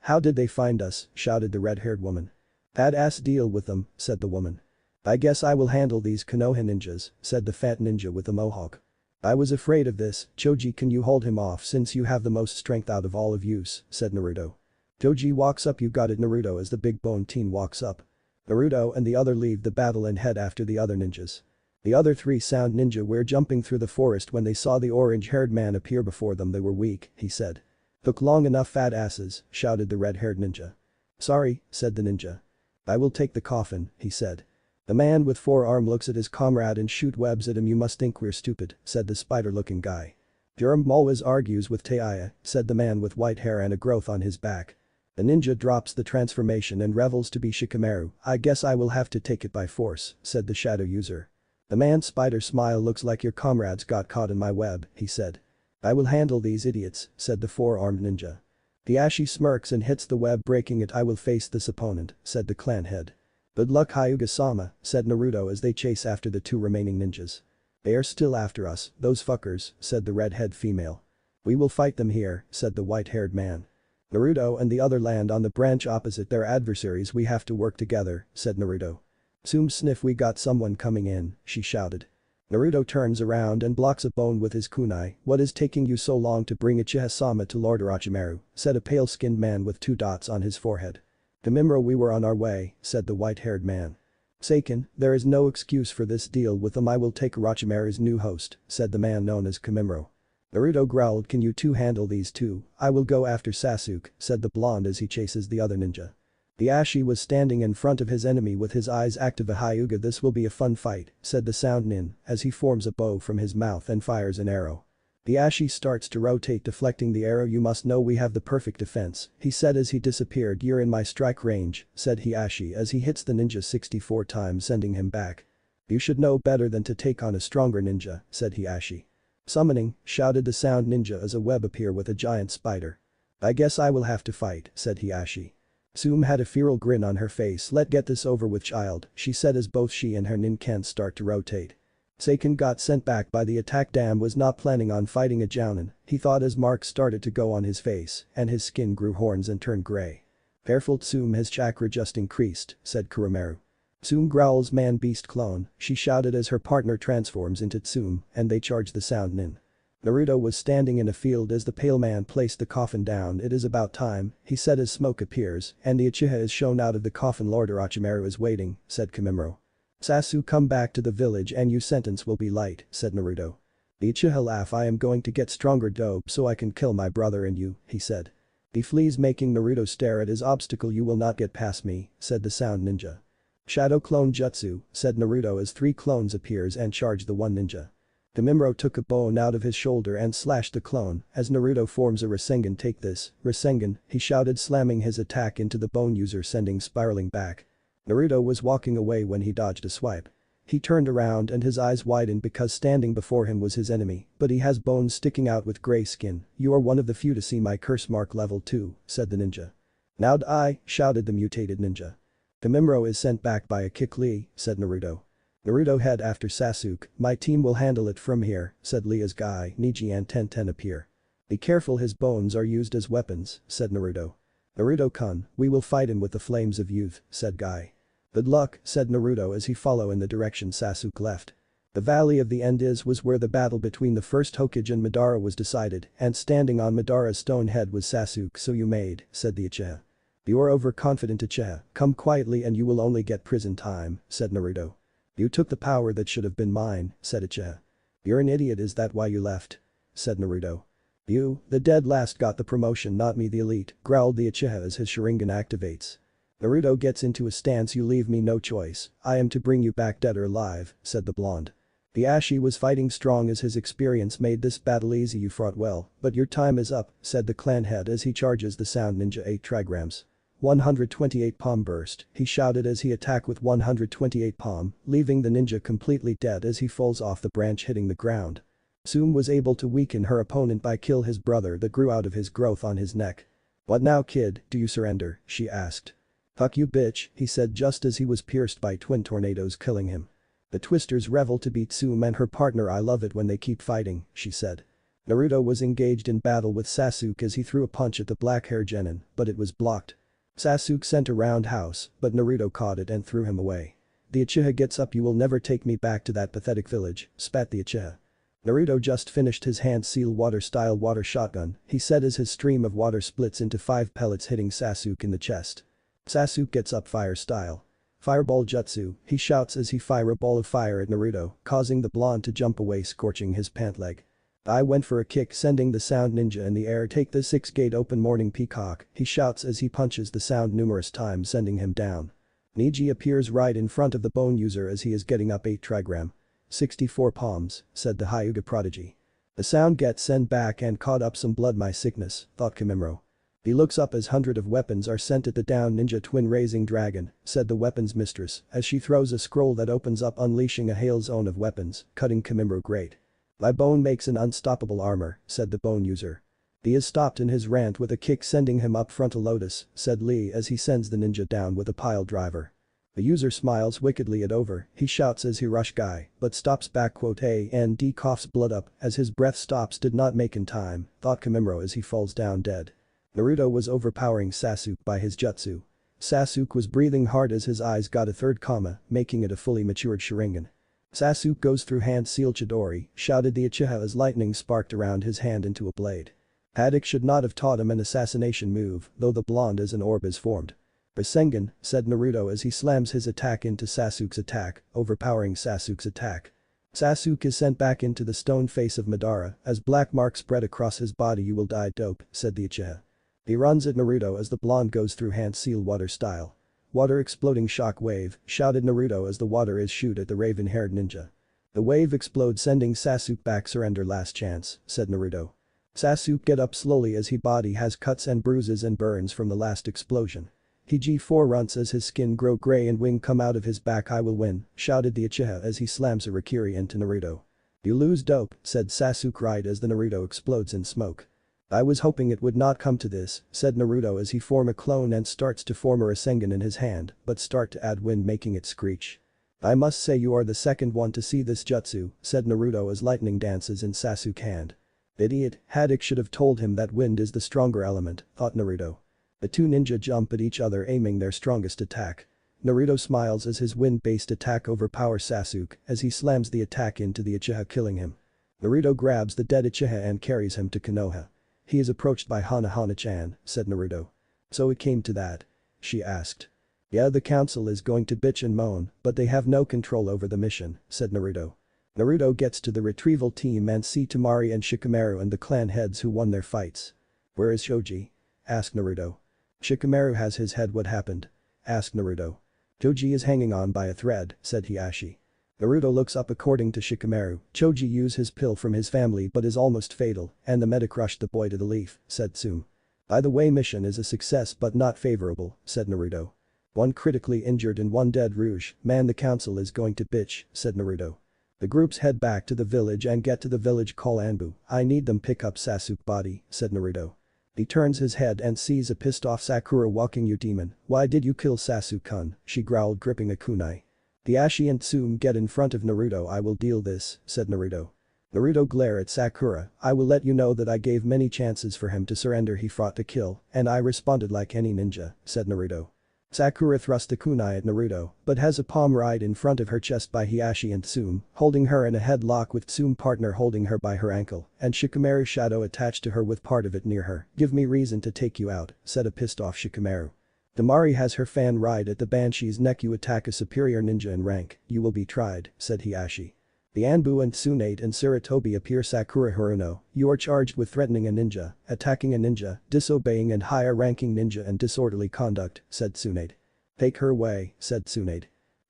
How did they find us? Shouted the red-haired woman. Badass, deal with them, said the woman. I guess I will handle these Konoha ninjas, said the fat ninja with the mohawk. I was afraid of this. Choji, can you hold him off since you have the most strength out of all of yous, said Naruto. Choji walks up. You got it, Naruto, as the big bone teen walks up. Naruto and the other leave the battle and head after the other ninjas. The other 3 sound ninja were jumping through the forest when they saw the orange-haired man appear before them. They were weak, he said. Took long enough, fat asses, shouted the red-haired ninja. Sorry, said the ninja. I will take the coffin, he said. The man with 4 arms looks at his comrade and shoot webs at him. You must think we're stupid, said the spider-looking guy. Jerem always argues with Taiya, said the man with white hair and a growth on his back. The ninja drops the transformation and revels to be Shikamaru. I guess I will have to take it by force, said the shadow user. The man's spider smile. Looks like your comrades got caught in my web, he said. I will handle these idiots, said the 4-armed ninja. Hiashi smirks and hits the web, breaking it. I will face this opponent, said the clan head. Good luck, Hyuga-sama, said Naruto as they chase after the 2 remaining ninjas. They are still after us, those fuckers, said the red-head female. We will fight them here, said the white-haired man. Naruto and the other land on the branch opposite their adversaries. We have to work together, said Naruto. Tsume, sniff, we got someone coming in, she shouted. Naruto turns around and blocks a bone with his kunai. What is taking you so long to bring Uchiha-sama to Lord Orochimaru, said a pale-skinned man with 2 dots on his forehead. To Mimura, we were on our way, said the white-haired man. Seiken, there is no excuse for this deal with them. I will take Orochimaru's new host, said the man known as Kamimaro. Naruto growled, can you two handle these two? I will go after Sasuke, said the blonde as he chases the other ninja. The Ashi was standing in front of his enemy with his eyes active. A Hyuga, this will be a fun fight, said the sound nin, as he forms a bow from his mouth and fires an arrow. The Ashi starts to rotate, deflecting the arrow. You must know we have the perfect defense, he said as he disappeared. You're in my strike range, said Hiashi as he hits the ninja 64 times, sending him back. You should know better than to take on a stronger ninja, said Hiashi. Summoning, shouted the sound ninja as a web appeared with a giant spider. I guess I will have to fight, said Hiashi. Tsume had a feral grin on her face. Let's get this over with, child, she said as both she and her ninken start to rotate. Seiken got sent back by the attack. Dam was not planning on fighting a jounin, he thought as marks started to go on his face and his skin grew horns and turned gray. Careful Tsume, his chakra just increased, said Kuromaru. Tsume growls, man beast clone, she shouted as her partner transforms into Tsume and they charge the sound nin. Naruto was standing in a field as the pale man placed the coffin down. It is about time, he said as smoke appears and the Uchiha is shown out of the coffin. Lord Orochimaru is waiting, said Kamimaro. Sasuke, come back to the village and your sentence will be light, said Naruto. The Uchiha laugh. I am going to get stronger dope so I can kill my brother and you, he said. He flees, making Naruto stare at his obstacle. You will not get past me, said the sound ninja. Shadow clone jutsu, said Naruto as 3 clones appears and charge the one ninja. Kamimaro took a bone out of his shoulder and slashed the clone as Naruto forms a Rasengan. Take this, Rasengan, he shouted, slamming his attack into the bone user, sending spiraling back. Naruto was walking away when he dodged a swipe. He turned around and his eyes widened because standing before him was his enemy, but he has bones sticking out with gray skin. You are one of the few to see my curse mark level 2, said the ninja. Now die, shouted the mutated ninja. Kamimaro is sent back by a kick. Lee, said Naruto. Naruto head after Sasuke, my team will handle it from here, said Lee as Guy, Niji and Tenten appear. Be careful, his bones are used as weapons, said Naruto. Naruto-kun, we will fight him with the flames of youth, said Guy. Good luck, said Naruto as he followed in the direction Sasuke left. The Valley of the End was where the battle between the first Hokage and Madara was decided, and standing on Madara's stone head was Sasuke. So you made, said the Uchiha. You're overconfident, Uchiha, come quietly and you will only get prison time, said Naruto. You took the power that should have been mine, said Uchiha. You're an idiot, is that why you left? Said Naruto. You, the dead last, got the promotion, not me, the elite, growled the Uchiha as his Sharingan activates. Naruto gets into a stance. You leave me no choice, I am to bring you back dead or alive, said the blonde. The Ashi was fighting strong as his experience made this battle easy. You fought well, but your time is up, said the clan head as he charges the sound ninja 8 trigrams. 128 palm burst, he shouted as he attacked with 128 palm, leaving the ninja completely dead as he falls off the branch hitting the ground. Tsume was able to weaken her opponent by kill his brother that grew out of his growth on his neck. What now, kid, do you surrender, she asked. Fuck you, bitch, he said just as he was pierced by twin tornadoes killing him. The twisters revel to beat Tsume and her partner. I love it when they keep fighting, she said. Naruto was engaged in battle with Sasuke as he threw a punch at the black hair genin, but it was blocked. Sasuke sent a roundhouse, but Naruto caught it and threw him away. The Uchiha gets up. You will never take me back to that pathetic village, spat the Uchiha. Naruto just finished his hand seal water style water shotgun, he said as his stream of water splits into 5 pellets hitting Sasuke in the chest. Sasuke gets up fire style. Fireball jutsu, he shouts as he fire a ball of fire at Naruto, causing the blonde to jump away, scorching his pant leg. I went for a kick, sending the sound ninja in the air. Take the 6-gate open morning peacock, he shouts as he punches the sound numerous times, sending him down. Niji appears right in front of the bone user as he is getting up 8 trigram. 64 palms, said the Hyuga prodigy. The sound gets sent back and caught up some blood. My sickness, thought Kamimaro. He looks up as hundred of weapons are sent at the down ninja. Twin raising dragon, said the weapons mistress as she throws a scroll that opens up, unleashing a hail zone of weapons, cutting Kamimaro great. My bone makes an unstoppable armor, said the bone user. He is stopped in his rant with a kick, sending him up frontal lotus, said Lee as he sends the ninja down with a pile driver. The user smiles wickedly at over, he shouts as he rush Guy, but stops back. And coughs blood up as his breath stops. Did not make in time, thought Kamimaro as he falls down dead. Naruto was overpowering Sasuke by his jutsu. Sasuke was breathing hard as his eyes got a third comma, making it a fully matured Sharingan. Sasuke goes through hand seal Chidori, shouted the Uchiha as lightning sparked around his hand into a blade. Haddock should not have taught him an assassination move, though the blonde as an orb is formed. Rasengan, said Naruto as he slams his attack into Sasuke's attack, overpowering Sasuke's attack. Sasuke is sent back into the stone face of Madara as black marks spread across his body. You will die dope, said the Uchiha. He runs at Naruto as the blonde goes through hand seal water style. Water exploding shock wave, shouted Naruto as the water is shoot at the raven-haired ninja. The wave explodes sending Sasuke back. Surrender last chance, said Naruto. Sasuke get up slowly as his body has cuts and bruises and burns from the last explosion. He G4 runts as his skin grow grey and wing come out of his back. I will win, shouted the Uchiha as he slams a Rakiri into Naruto. You lose dope, said Sasuke right as the Naruto explodes in smoke. I was hoping it would not come to this, said Naruto as he form a clone and starts to form a Rasengan in his hand, but start to add wind making it screech. I must say you are the second one to see this jutsu, said Naruto as lightning dances in Sasuke's hand. Idiot, Haddock should have told him that wind is the stronger element, thought Naruto. The two ninja jump at each other aiming their strongest attack. Naruto smiles as his wind-based attack overpowers Sasuke as he slams the attack into the Uchiha killing him. Naruto grabs the dead Uchiha and carries him to Konoha. He is approached by Hana-chan, said Naruto. So it came to that? She asked. Yeah, the council is going to bitch and moan, but they have no control over the mission, said Naruto. Naruto gets to the retrieval team and see Temari and Shikamaru and the clan heads who won their fights. Where is Shoji? Asked Naruto. Shikamaru has his head. What happened? Asked Naruto. Choji is hanging on by a thread, said Hiashi. Naruto looks up. According to Shikamaru, Choji used his pill from his family but is almost fatal and the meta crushed the boy to the leaf, said Tsume. By the way, mission is a success but not favorable, said Naruto. One critically injured and one dead. Rouge, man, the council is going to bitch, said Naruto. The groups head back to the village and get to the village. Call Anbu. I need them. Pick up Sasuke body, said Naruto. He turns his head and sees a pissed off Sakura walking. You demon, why did you kill Sasuke-kun? She growled gripping a kunai. Hiashi and Tsume get in front of Naruto. I will deal this, said Naruto. Naruto glare at Sakura. I will let you know that I gave many chances for him to surrender. He fought to kill, and I responded like any ninja, said Naruto. Sakura thrusts the kunai at Naruto, but has a palm right in front of her chest by Hiashi and Tsume, holding her in a headlock with Tsume partner holding her by her ankle, and Shikamaru's shadow attached to her with part of it near her. Give me reason to take you out, said a pissed off Shikamaru. Temari has her fan right at the Banshee's neck. You attack a superior ninja in rank, you will be tried, said Hiashi. The Anbu and Tsunade and Sarutobi appear. Sakura Haruno, you are charged with threatening a ninja, attacking a ninja, disobeying and higher-ranking ninja and disorderly conduct, said Tsunade. Take her away, said Tsunade.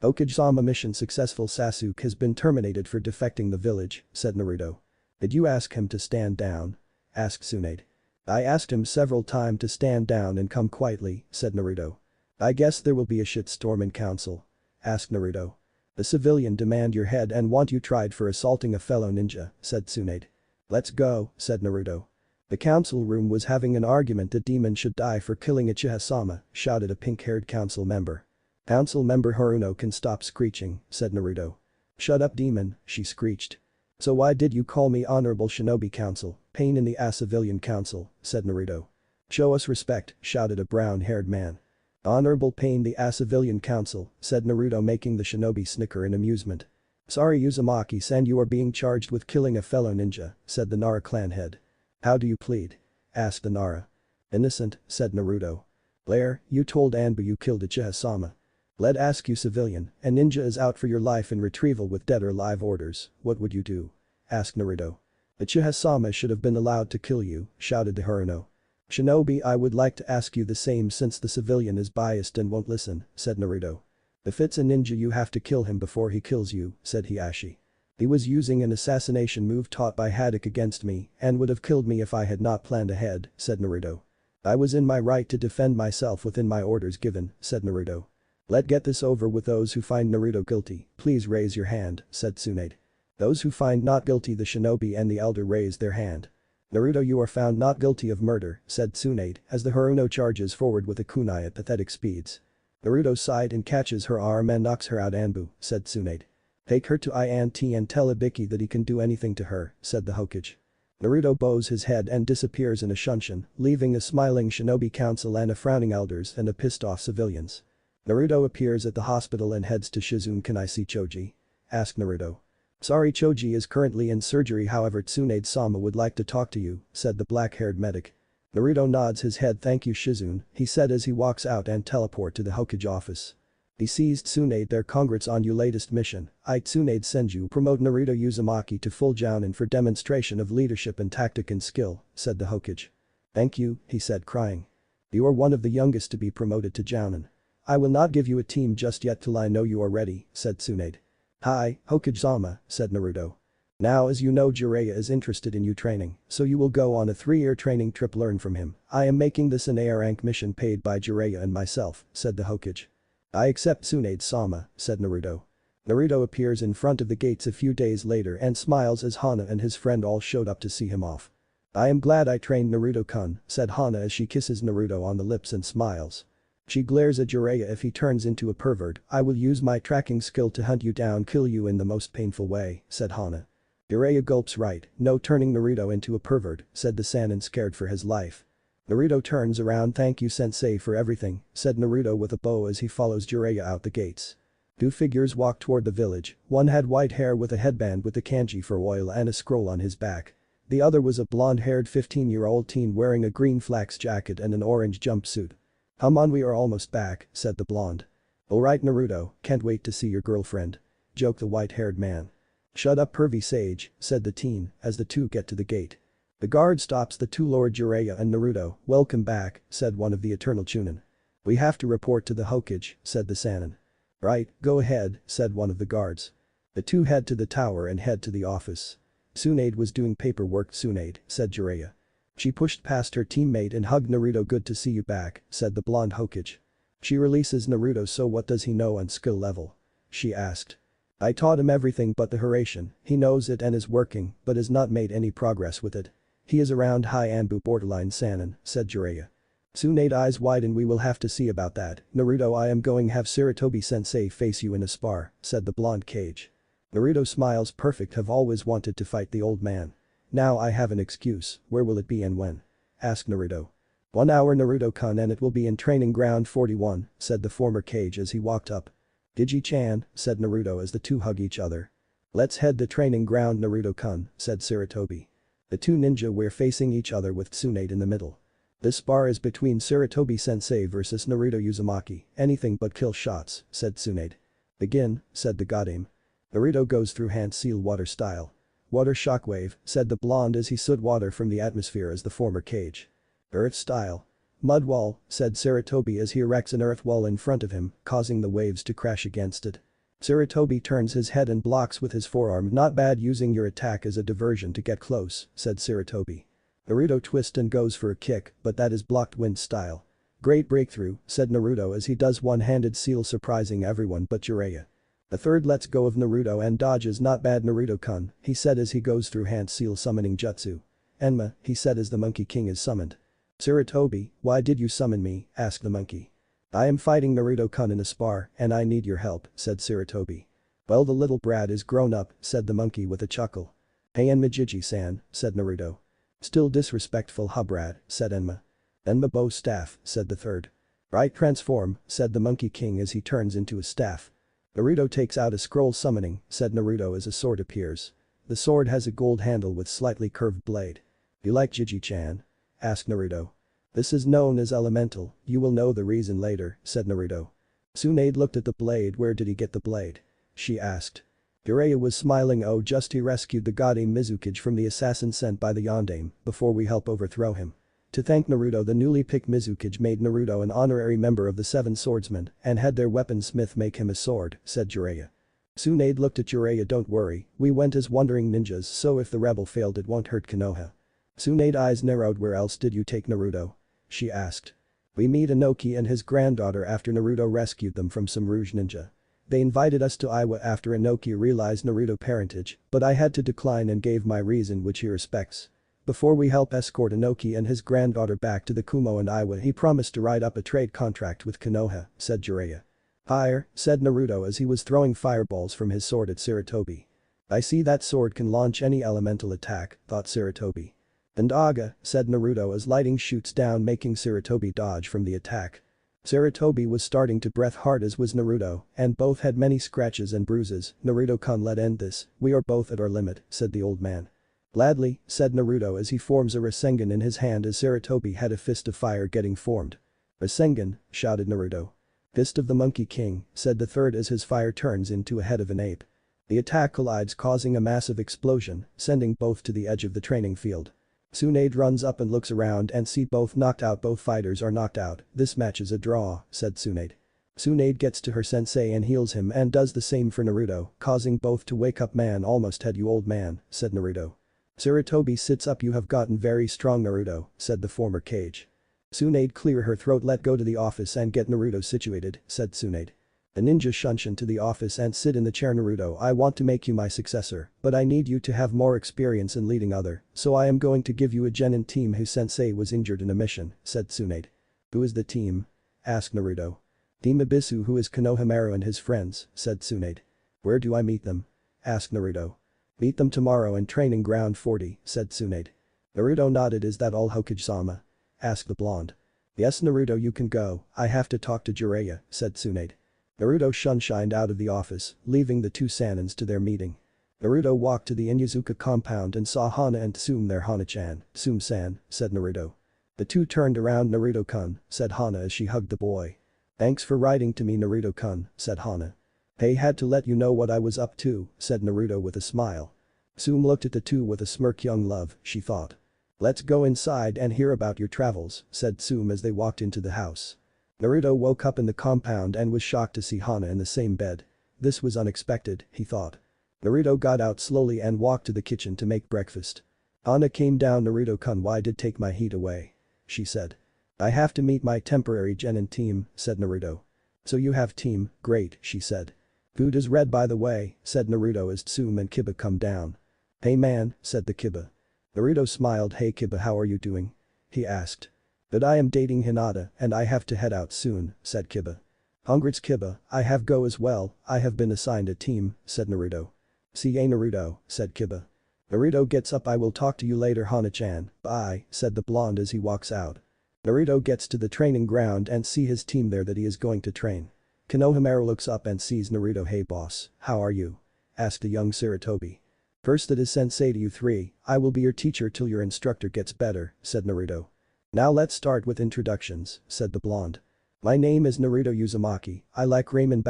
Okage-sama mission successful. Sasuke has been terminated for defecting the village, said Naruto. Did you ask him to stand down? Asked Tsunade. I asked him several times to stand down and come quietly, said Naruto. I guess there will be a shitstorm in council. Asked Naruto. The civilian demand your head and want you tried for assaulting a fellow ninja, said Tsunade. Let's go, said Naruto. The council room was having an argument. The demon should die for killing Uchiha-sama, shouted a pink-haired council member. Council member Haruno can stop screeching, said Naruto. Shut up demon, she screeched. So why did you call me honorable shinobi council, pain in the ass civilian council, said Naruto. Show us respect, shouted a brown-haired man. Honorable pain the ass civilian council, said Naruto making the shinobi snicker in amusement. Sorry Uzumaki-san, you are being charged with killing a fellow ninja, said the Nara clan head. How do you plead? Asked the Nara. Innocent, said Naruto. Blair, you told Anbu you killed Uchiha-sama. Let ask you civilian, a ninja is out for your life in retrieval with dead or alive orders, what would you do? Asked Naruto. Uchiha-sama should have been allowed to kill you, shouted the Haruno. Shinobi, I would like to ask you the same since the civilian is biased and won't listen, said Naruto. If it's a ninja you have to kill him before he kills you, said Hiashi. He was using an assassination move taught by Haddock against me and would have killed me if I had not planned ahead, said Naruto. I was in my right to defend myself within my orders given, said Naruto. Let's get this over with. Those who find Naruto guilty, please raise your hand, said Tsunade. Those who find not guilty. The shinobi and the elder raised their hand. Naruto, you are found not guilty of murder, said Tsunade as the Haruno charges forward with a kunai at pathetic speeds. Naruto sighed and catches her arm and knocks her out. Anbu, said Tsunade. Take her to INT and tell Ibiki that he can do anything to her, said the Hokage. Naruto bows his head and disappears in a shunshin, leaving a smiling shinobi council and a frowning elders and a pissed off civilians. Naruto appears at the hospital and heads to Shizune. Can I see Choji? Asked Naruto. Sorry, Choji is currently in surgery, however Tsunade-sama would like to talk to you, said the black-haired medic. Naruto nods his head. Thank you Shizune, he said as he walks out and teleport to the Hokage office. He sees Tsunade there. Congrats on your latest mission. Tsunade Senju promote Naruto Uzumaki to full jounin for demonstration of leadership and tactic and skill, said the Hokage. Thank you, he said crying. You are one of the youngest to be promoted to jounin. I will not give you a team just yet till I know you are ready, said Tsunade. Hi, Hokage-sama, said Naruto. Now as you know Jiraiya is interested in you training, so you will go on a 3-year training trip learn from him. I am making this an A rank mission paid by Jiraiya and myself, said the Hokage. I accept Tsunade-sama, said Naruto. Naruto appears in front of the gates a few days later and smiles as Hana and his friend all showed up to see him off. I am glad I trained Naruto-kun, said Hana as she kisses Naruto on the lips and smiles. She glares at Jiraiya. If he turns into a pervert, I will use my tracking skill to hunt you down, kill you in the most painful way, said Hana. Jiraiya gulps. Right, no turning Naruto into a pervert, said the Sannin scared for his life. Naruto turns around. Thank you Sensei for everything, said Naruto with a bow as he follows Jiraiya out the gates. Two figures walk toward the village, one had white hair with a headband with the kanji for oil and a scroll on his back. The other was a blonde-haired 15-year-old teen wearing a green flax jacket and an orange jumpsuit. Come on, we are almost back, said the blonde. Alright Naruto, can't wait to see your girlfriend, joked the white-haired man. Shut up pervy sage, said the teen, as the two get to the gate. The guard stops the two. Lord Jiraiya and Naruto, welcome back, said one of the Eternal Chunin. We have to report to the Hokage, said the Sannin. Right, go ahead, said one of the guards. The two head to the tower and head to the office. Tsunade was doing paperwork. Tsunade, said Jiraiya. She pushed past her teammate and hugged Naruto. Good to see you back, said the blonde Hokage. She releases Naruto. So what does he know on skill level? She asked. I taught him everything but the Hiraishin. He knows it and is working, but has not made any progress with it. He is around high Anbu borderline Sannin, said Jiraiya. Tsunade eyes widen. We will have to see about that. Naruto, I am going have Sarutobi sensei face you in a spar, said the blonde Kage. Naruto smiles. Perfect, have always wanted to fight the old man. Now I have an excuse. Where will it be and when? Asked Naruto. 1 hour Naruto-kun and it will be in training ground 41, said the former Kage as he walked up. Digi-chan, said Naruto as the two hug each other. Let's head to training ground Naruto-kun, said Sarutobi. The two ninja were facing each other with Tsunade in the middle. This spar is between Sarutobi sensei versus Naruto Uzumaki, anything but kill shots, said Tsunade. Begin, said the Godame. Naruto goes through hand seal water style. Water shockwave, said the blonde as he soot water from the atmosphere as the former Kage. Earth style. Mud wall, said Sarutobi as he erects an earth wall in front of him, causing the waves to crash against it. Sarutobi turns his head and blocks with his forearm. Not bad, using your attack as a diversion to get close, said Sarutobi. Naruto twists and goes for a kick, but that is blocked wind style. Great breakthrough, said Naruto as he does one-handed seal surprising everyone but Jiraiya. A third lets go of Naruto and dodges. Not bad Naruto-kun, he said as he goes through hand seal summoning jutsu. Enma, he said as the Monkey King is summoned. Sarutobi, why did you summon me, asked the monkey. I am fighting Naruto-kun in a spar and I need your help, said Sarutobi. Well, the little brat is grown up, said the monkey with a chuckle. Hey Enma Jiji-san, said Naruto. Still disrespectful huh brat, said Enma. Enma bow staff, said the third. Right, transform, said the Monkey King as he turns into a staff. Naruto takes out a scroll summoning, said Naruto as a sword appears. The sword has a gold handle with slightly curved blade. You like Jiji-chan? Asked Naruto. This is known as elemental, you will know the reason later, said Naruto. Tsunade looked at the blade. Where did he get the blade? She asked. Jiraiya was smiling. Oh, just he rescued the Godame Mizukage from the assassin sent by the Yondaime before we help overthrow him. To thank Naruto, the newly picked Mizukage made Naruto an honorary member of the 7 swordsmen and had their weaponsmith make him a sword, said Jiraiya. Tsunade looked at Jiraiya. Don't worry, we went as wandering ninjas so if the rebel failed it won't hurt Konoha. Tsunade eyes narrowed. Where else did you take Naruto? She asked. We meet Inoki and his granddaughter after Naruto rescued them from some Rouge ninja. They invited us to Iwa after Inoki realized Naruto parentage, but I had to decline and gave my reason which he respects. Before we help escort Inoki and his granddaughter back to the Kumo and Iwa, he promised to write up a trade contract with Konoha, said Jiraiya. Fire, said Naruto as he was throwing fireballs from his sword at Sarutobi. I see that sword can launch any elemental attack, thought Sarutobi. And Aga, said Naruto as lightning shoots down making Sarutobi dodge from the attack. Sarutobi was starting to breath hard as was Naruto, and both had many scratches and bruises. Naruto-kun, let end this, we are both at our limit, said the old man. Gladly, said Naruto as he forms a Rasengan in his hand as Sarutobi had a fist of fire getting formed. Rasengan, shouted Naruto. Fist of the Monkey King, said the third as his fire turns into a head of an ape. The attack collides causing a massive explosion, sending both to the edge of the training field. Tsunade runs up and looks around and see both knocked out. Both fighters are knocked out. This match is a draw, said Tsunade. Tsunade gets to her sensei and heals him and does the same for Naruto, causing both to wake up. Man almost had you old man, said Naruto. Sarutobi sits up. You have gotten very strong Naruto, said the former Kage. Tsunade clear her throat. Let go to the office and get Naruto situated, said Tsunade. The ninja shunshin to the office and sit in the chair. Naruto, I want to make you my successor, but I need you to have more experience in leading other, so I am going to give you a genin team whose sensei was injured in a mission, said Tsunade. Who is the team? Asked Naruto. Team Abisu, who is Konohamaru and his friends, said Tsunade. Where do I meet them? Asked Naruto. Meet them tomorrow in training ground 40, said Tsunade. Naruto nodded. Is that all, Hokage-sama? Asked the blonde. Yes Naruto, you can go, I have to talk to Jiraiya, said Tsunade. Naruto shunshined out of the office, leaving the two Sanins to their meeting. Naruto walked to the Inyazuka compound and saw Hana and Tsume there. Hana-chan, Tsume-san, said Naruto. The two turned around. Naruto-kun, said Hana as she hugged the boy. Thanks for writing to me Naruto-kun, said Hana. Hey, had to let you know what I was up to, said Naruto with a smile. Tsume looked at the two with a smirk. Young love, she thought. Let's go inside and hear about your travels, said Tsume as they walked into the house. Naruto woke up in the compound and was shocked to see Hana in the same bed. This was unexpected, he thought. Naruto got out slowly and walked to the kitchen to make breakfast. Hana came down. Naruto-kun, why did take my heat away? She said. I have to meet my temporary genin team, said Naruto. So you have team, great, she said. Food is red by the way, said Naruto as Tsume and Kiba come down. Hey man, said the Kiba. Naruto smiled. Hey Kiba, how are you doing? He asked. But I am dating Hinata and I have to head out soon, said Kiba. Congrats Kiba, I have go as well, I have been assigned a team, said Naruto. See ya Naruto, said Kiba. Naruto gets up. I will talk to you later Hana-chan, bye, said the blonde as he walks out. Naruto gets to the training ground and see his team there that he is going to train. Konohamaru looks up and sees Naruto. Hey boss, how are you? Asked the young Sarutobi. First that is sensei to you three, I will be your teacher till your instructor gets better, said Naruto. Now let's start with introductions, said the blonde. My name is Naruto Uzumaki, I like ramen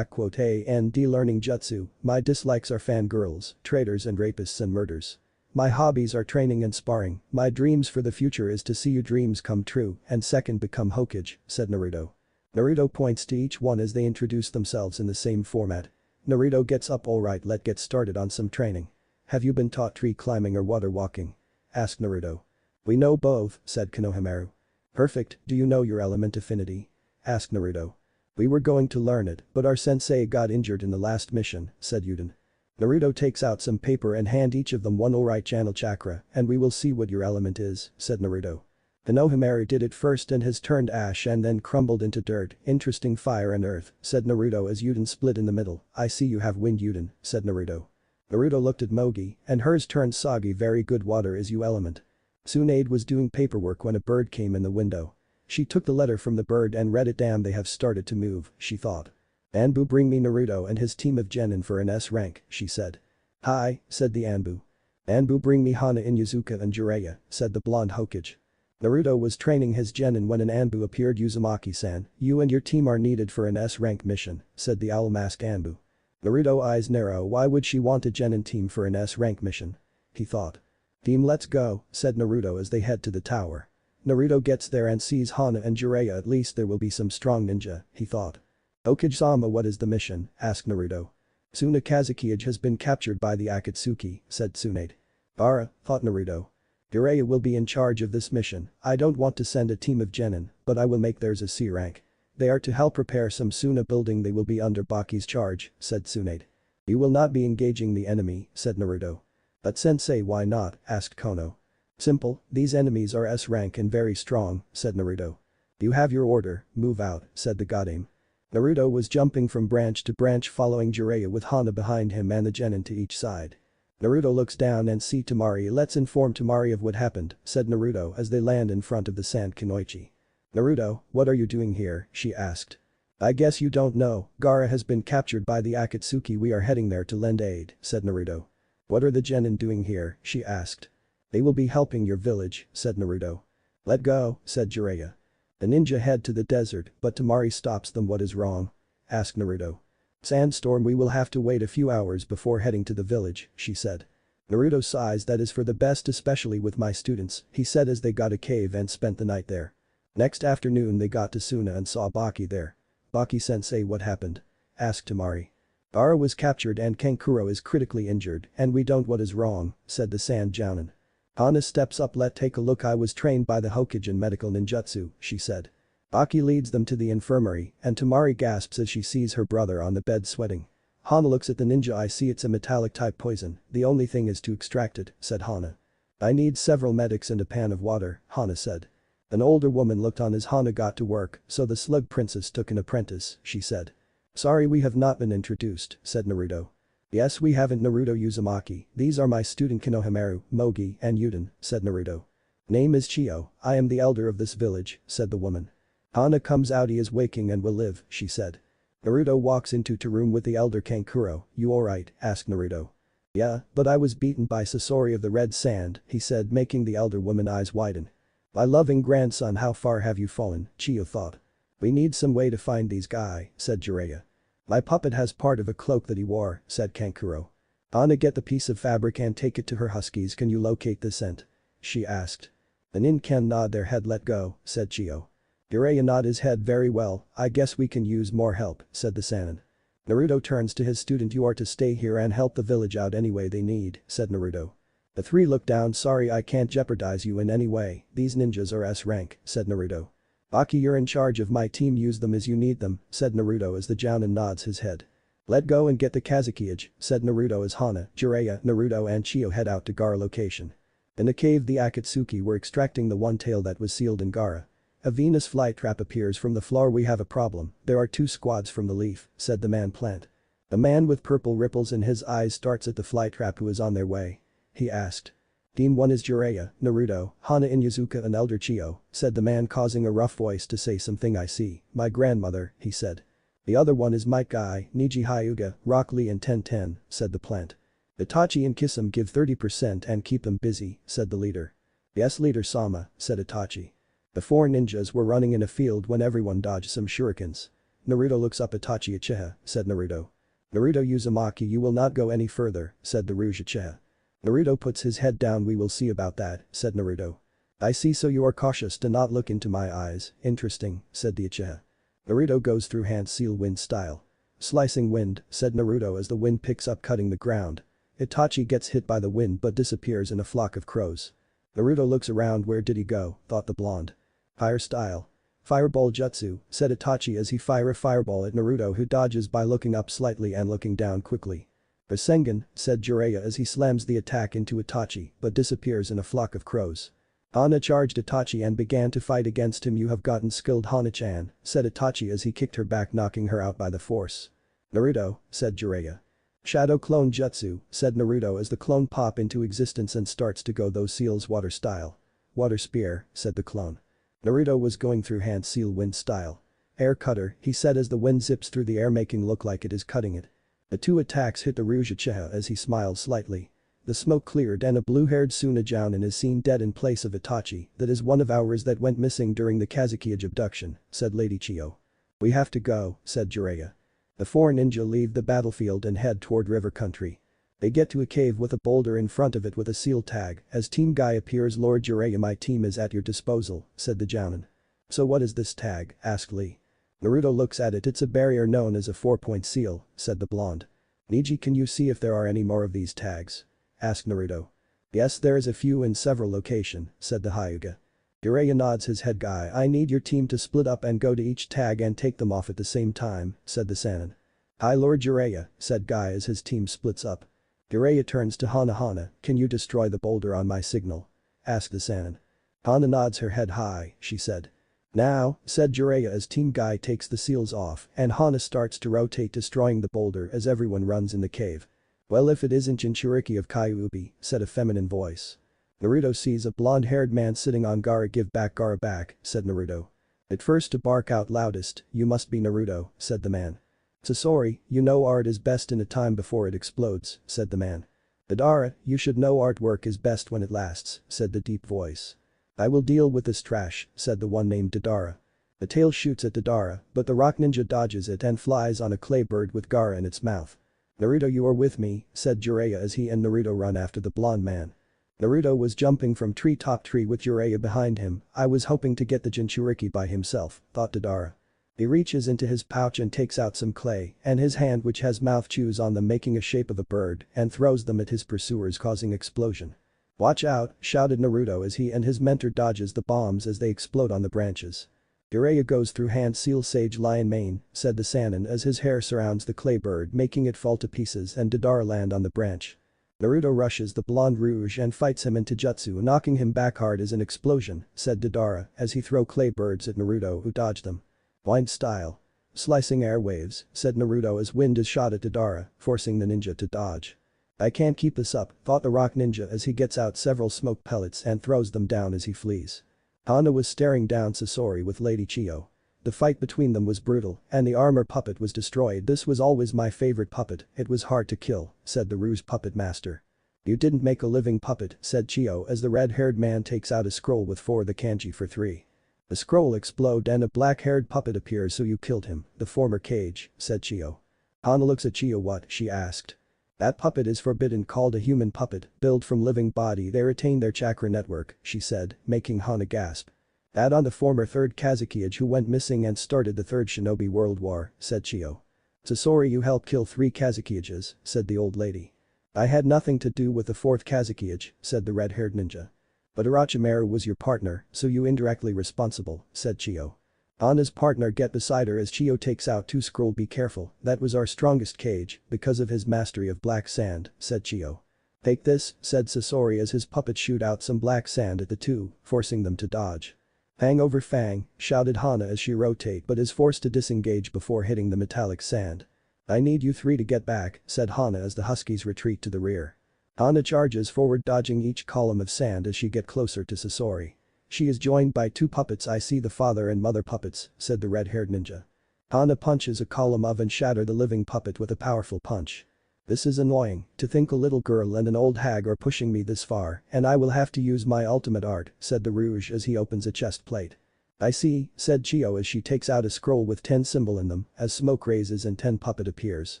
and learning jutsu, my dislikes are fangirls, traitors and rapists and murders. My hobbies are training and sparring, my dreams for the future is to see your dreams come true and second become Hokage, said Naruto. Naruto points to each one as they introduce themselves in the same format. Naruto gets up. Alright, let's get started on some training. Have you been taught tree climbing or water walking? Asked Naruto. We know both, said Konohamaru. Perfect, do you know your element affinity? Asked Naruto. We were going to learn it, but our sensei got injured in the last mission, said Yuden. Naruto takes out some paper and hand each of them one. Alright, channel chakra, and we will see what your element is, said Naruto. Konohamaru did it first and has turned ash and then crumbled into dirt. Interesting, fire and earth, said Naruto as Yuden split in the middle. I see you have wind Yuden, said Naruto. Naruto looked at Mogi, and hers turned soggy. Very good, water is you element. Tsunade was doing paperwork when a bird came in the window. She took the letter from the bird and read it. Damn, they have started to move, she thought. Anbu, bring me Naruto and his team of genin for an S rank, she said. Hi, said the Anbu. Anbu, bring me Hana, Inyazuka and Jiraiya, said the blonde Hokage. Naruto was training his genin when an Anbu appeared. Uzumaki-san, you and your team are needed for an S rank mission, said the owl mask Anbu. Naruto eyes narrow. Why would she want a genin team for an S rank mission? He thought. Team, let's go, said Naruto as they head to the tower. Naruto gets there and sees Hana and Jiraiya. At least there will be some strong ninja, he thought. Hokage-sama, what is the mission? Asked Naruto. Suna Kazekage has been captured by the Akatsuki, said Tsunade. Bara, thought Naruto. Jiraiya will be in charge of this mission. I don't want to send a team of genin, but I will make theirs a C rank. They are to help prepare some Suna building. They will be under Baki's charge, said Tsunade. You will not be engaging the enemy, said Naruto. But sensei, why not? Asked Kono. Simple, these enemies are S rank and very strong, said Naruto. You have your order, move out, said the Godame. Naruto was jumping from branch to branch following Jiraiya with Hana behind him and the genin to each side. Naruto looks down and sees Temari. Let's inform Temari of what happened, said Naruto as they land in front of the Sand Kunoichi. Naruto, what are you doing here? She asked. I guess you don't know, Gaara has been captured by the Akatsuki. We are heading there to lend aid, said Naruto. What are the genin doing here? She asked. They will be helping your village, said Naruto. Let go, said Jiraiya. The ninja head to the desert, but Temari stops them. What is wrong? Asked Naruto. Sandstorm, we will have to wait a few hours before heading to the village, she said. Naruto sighs. That is for the best, especially with my students, he said as they got a cave and spent the night there. Next afternoon they got to Suna and saw Baki there. Baki-sensei, what happened? Asked Temari. Gaara was captured and Kankuro is critically injured and we don't. What is wrong, said the Sand Jounin. Hana steps up. Let take a look. I was trained by the Hokage in medical ninjutsu, she said. Baki leads them to the infirmary and Temari gasps as she sees her brother on the bed sweating. Hana looks at the ninja. I see it's a metallic type poison, the only thing is to extract it, said Hana. I need several medics and a pan of water, Hana said. An older woman looked on as Hana got to work, so the slug princess took an apprentice, she said. Sorry, we have not been introduced, said Naruto. Yes, we haven't. Naruto Uzumaki, these are my student Konohamaru, Mogi, and Yuden, said Naruto. Name is Chiyo, I am the elder of this village, said the woman. Hana comes out. He is waking and will live, she said. Naruto walks into the room with the elder Kankuro. You alright? Asked Naruto. Yeah, but I was beaten by Sasori of the Red Sand, he said, making the elder woman eyes widen. My loving grandson, how far have you fallen? Chiyo thought. We need some way to find these guy, said Jiraiya. My puppet has part of a cloak that he wore, said Kankuro. Hana, get the piece of fabric and take it to her huskies. Can you locate the scent? She asked. The nin can nod their head. Let go, said Chiyo. Jiraiya nod his head. Very well, I guess we can use more help, said the Sannin. Naruto turns to his student. You are to stay here and help the village out any way they need, said Naruto. The three look down. Sorry, I can't jeopardize you in any way, these ninjas are S rank, said Naruto. Baki, you're in charge of my team. Use them as you need them, said Naruto as the Jounin nods his head. Let go and get the Kazukiage, said Naruto as Hana, Jiraiya, Naruto and Chiyo head out to Gaara location. In the cave the Akatsuki were extracting the one tail that was sealed in Gaara. A Venus flytrap appears from the floor. We have a problem, there are 2 squads from the leaf, said the man plant. A man with purple ripples in his eyes starts at the flytrap. Who is on their way? He asked. Team 1 is Jiraiya, Naruto, Hana, Inyazuka and Elder Chiyo, said the man causing a rough voice to say something. I see, my grandmother, he said. The other one is Might Guy, Niji Hyuga, Rock Lee and 1010, said the plant. Itachi and Kisame give 30% and keep them busy, said the leader. Yes, Leader Sama, said Itachi. The 4 ninjas were running in a field when everyone dodged some shurikens. Naruto looks up. Itachi Uchiha, said Naruto. Naruto Uzumaki, you will not go any further, said the Rouge Uchiha. Naruto puts his head down. We will see about that, said Naruto. I see, so you are cautious to not look into my eyes, interesting, said the Uchiha. Naruto goes through hand seal wind style. Slicing wind, said Naruto as the wind picks up cutting the ground. Itachi gets hit by the wind but disappears in a flock of crows. Naruto looks around. Where did he go, thought the blonde. Fire style. Fireball jutsu, said Itachi as he fire a fireball at Naruto who dodges by looking up slightly and looking down quickly. Rasengan, said Jiraiya as he slams the attack into Itachi but disappears in a flock of crows. Hana charged Itachi and began to fight against him. You have gotten skilled, Hana-chan, said Itachi as he kicked her back, knocking her out by the force. Naruto, said Jiraiya. Shadow clone jutsu, said Naruto as the clone pop into existence and starts to go those seals water style. Water spear, said the clone. Naruto was going through hand seal wind style. Air cutter, he said as the wind zips through the air making look like it is cutting it. The 2 attacks hit the Rouge Uchiha as he smiles slightly. The smoke cleared and a blue-haired Suna Jounin is seen dead in place of Itachi. That is one of ours that went missing during the Kazukiage abduction, said Lady Chiyo. We have to go, said Jiraiya. The 4 ninja leave the battlefield and head toward river country. They get to a cave with a boulder in front of it with a seal tag. As Team Guy appears. Lord Jiraiya, my team is at your disposal, said the Jounin. So what is this tag, asked Lee. Naruto looks at it. It's a barrier known as a 4-point seal, said the blonde. Niji, can you see if there are any more of these tags? Asked Naruto. Yes, there is a few in several locations, said the Hyuga. Jiraiya nods his head. Guy, I need your team to split up and go to each tag and take them off at the same time, said the Sannin. Hi Lord Jiraiya, said Guy as his team splits up. Jiraiya turns to Hana. Hana, can you destroy the boulder on my signal? Asked the Sannin. Hana nods her head. Hi, she said. Now, said Jiraiya as Team Guy takes the seals off and Hana starts to rotate, destroying the boulder as everyone runs in the cave. Well, if it isn't Jinchuriki of Kyuubi, said a feminine voice. Naruto sees a blonde-haired man sitting on Gaara. Give back Gaara back, said Naruto. At first to bark out loudest, you must be Naruto, said the man. Sasori, you know art is best in a time before it explodes, said the man. Deidara, you should know artwork is best when it lasts, said the deep voice. I will deal with this trash, said the one named Deidara. The tail shoots at Deidara, but the rock ninja dodges it and flies on a clay bird with Gaara in its mouth. Naruto, you are with me, said Jiraiya as he and Naruto run after the blonde man. Naruto was jumping from tree with Jiraiya behind him. I was hoping to get the Jinchuriki by himself, thought Deidara. He reaches into his pouch and takes out some clay, and his hand which has mouth chews on them making a shape of a bird and throws them at his pursuers causing explosion. Watch out, shouted Naruto as he and his mentor dodges the bombs as they explode on the branches. Jiraiya goes through hand seal sage lion mane, said the Sannin as his hair surrounds the clay bird making it fall to pieces and Deidara land on the branch. Naruto rushes the blonde rouge and fights him into jutsu knocking him back hard as an explosion, said Deidara as he throw clay birds at Naruto who dodged them. Wind style. Slicing airwaves, said Naruto as wind is shot at Deidara, forcing the ninja to dodge. I can't keep this up, thought the rock ninja as he gets out several smoke pellets and throws them down as he flees. Hana was staring down Sasori with Lady Chiyo. The fight between them was brutal, and the armor puppet was destroyed. This was always my favorite puppet, it was hard to kill, said the ruse puppet master. You didn't make a living puppet, said Chiyo as the red-haired man takes out a scroll with the kanji for 3. The scroll explodes and a black-haired puppet appears. So you killed him, the former Cage, said Chiyo. Hana looks at Chiyo. What, she asked. That puppet is forbidden, called a human puppet, built from living body. They retain their chakra network, she said, making Hana gasp. That on the former 3rd Kazekage who went missing and started the 3rd Shinobi World War, said Chiyo. Sasori, you helped kill 3 Kazekages, said the old lady. I had nothing to do with the 4th Kazekage, said the red-haired ninja. But Orochimaru was your partner, so you indirectly responsible, said Chiyo. Hana's partner get beside her as Chiyo takes out 2 scroll. Be careful, that was our strongest Cage, because of his mastery of black sand, said Chiyo. Take this, said Sasori as his puppet shoot out some black sand at the 2, forcing them to dodge. Fang over fang, shouted Hana as she rotate but is forced to disengage before hitting the metallic sand. I need you 3 to get back, said Hana as the huskies retreat to the rear. Hana charges forward dodging each column of sand as she get closer to Sasori. She is joined by 2 puppets. I see the father and mother puppets, said the red-haired ninja. Hana punches a column of and shatter the living puppet with a powerful punch. This is annoying, to think a little girl and an old hag are pushing me this far and I will have to use my ultimate art, said the Rouge as he opens a chest plate. I see, said Chiyo as she takes out a scroll with 10 symbol in them as smoke raises and 10 puppet appears.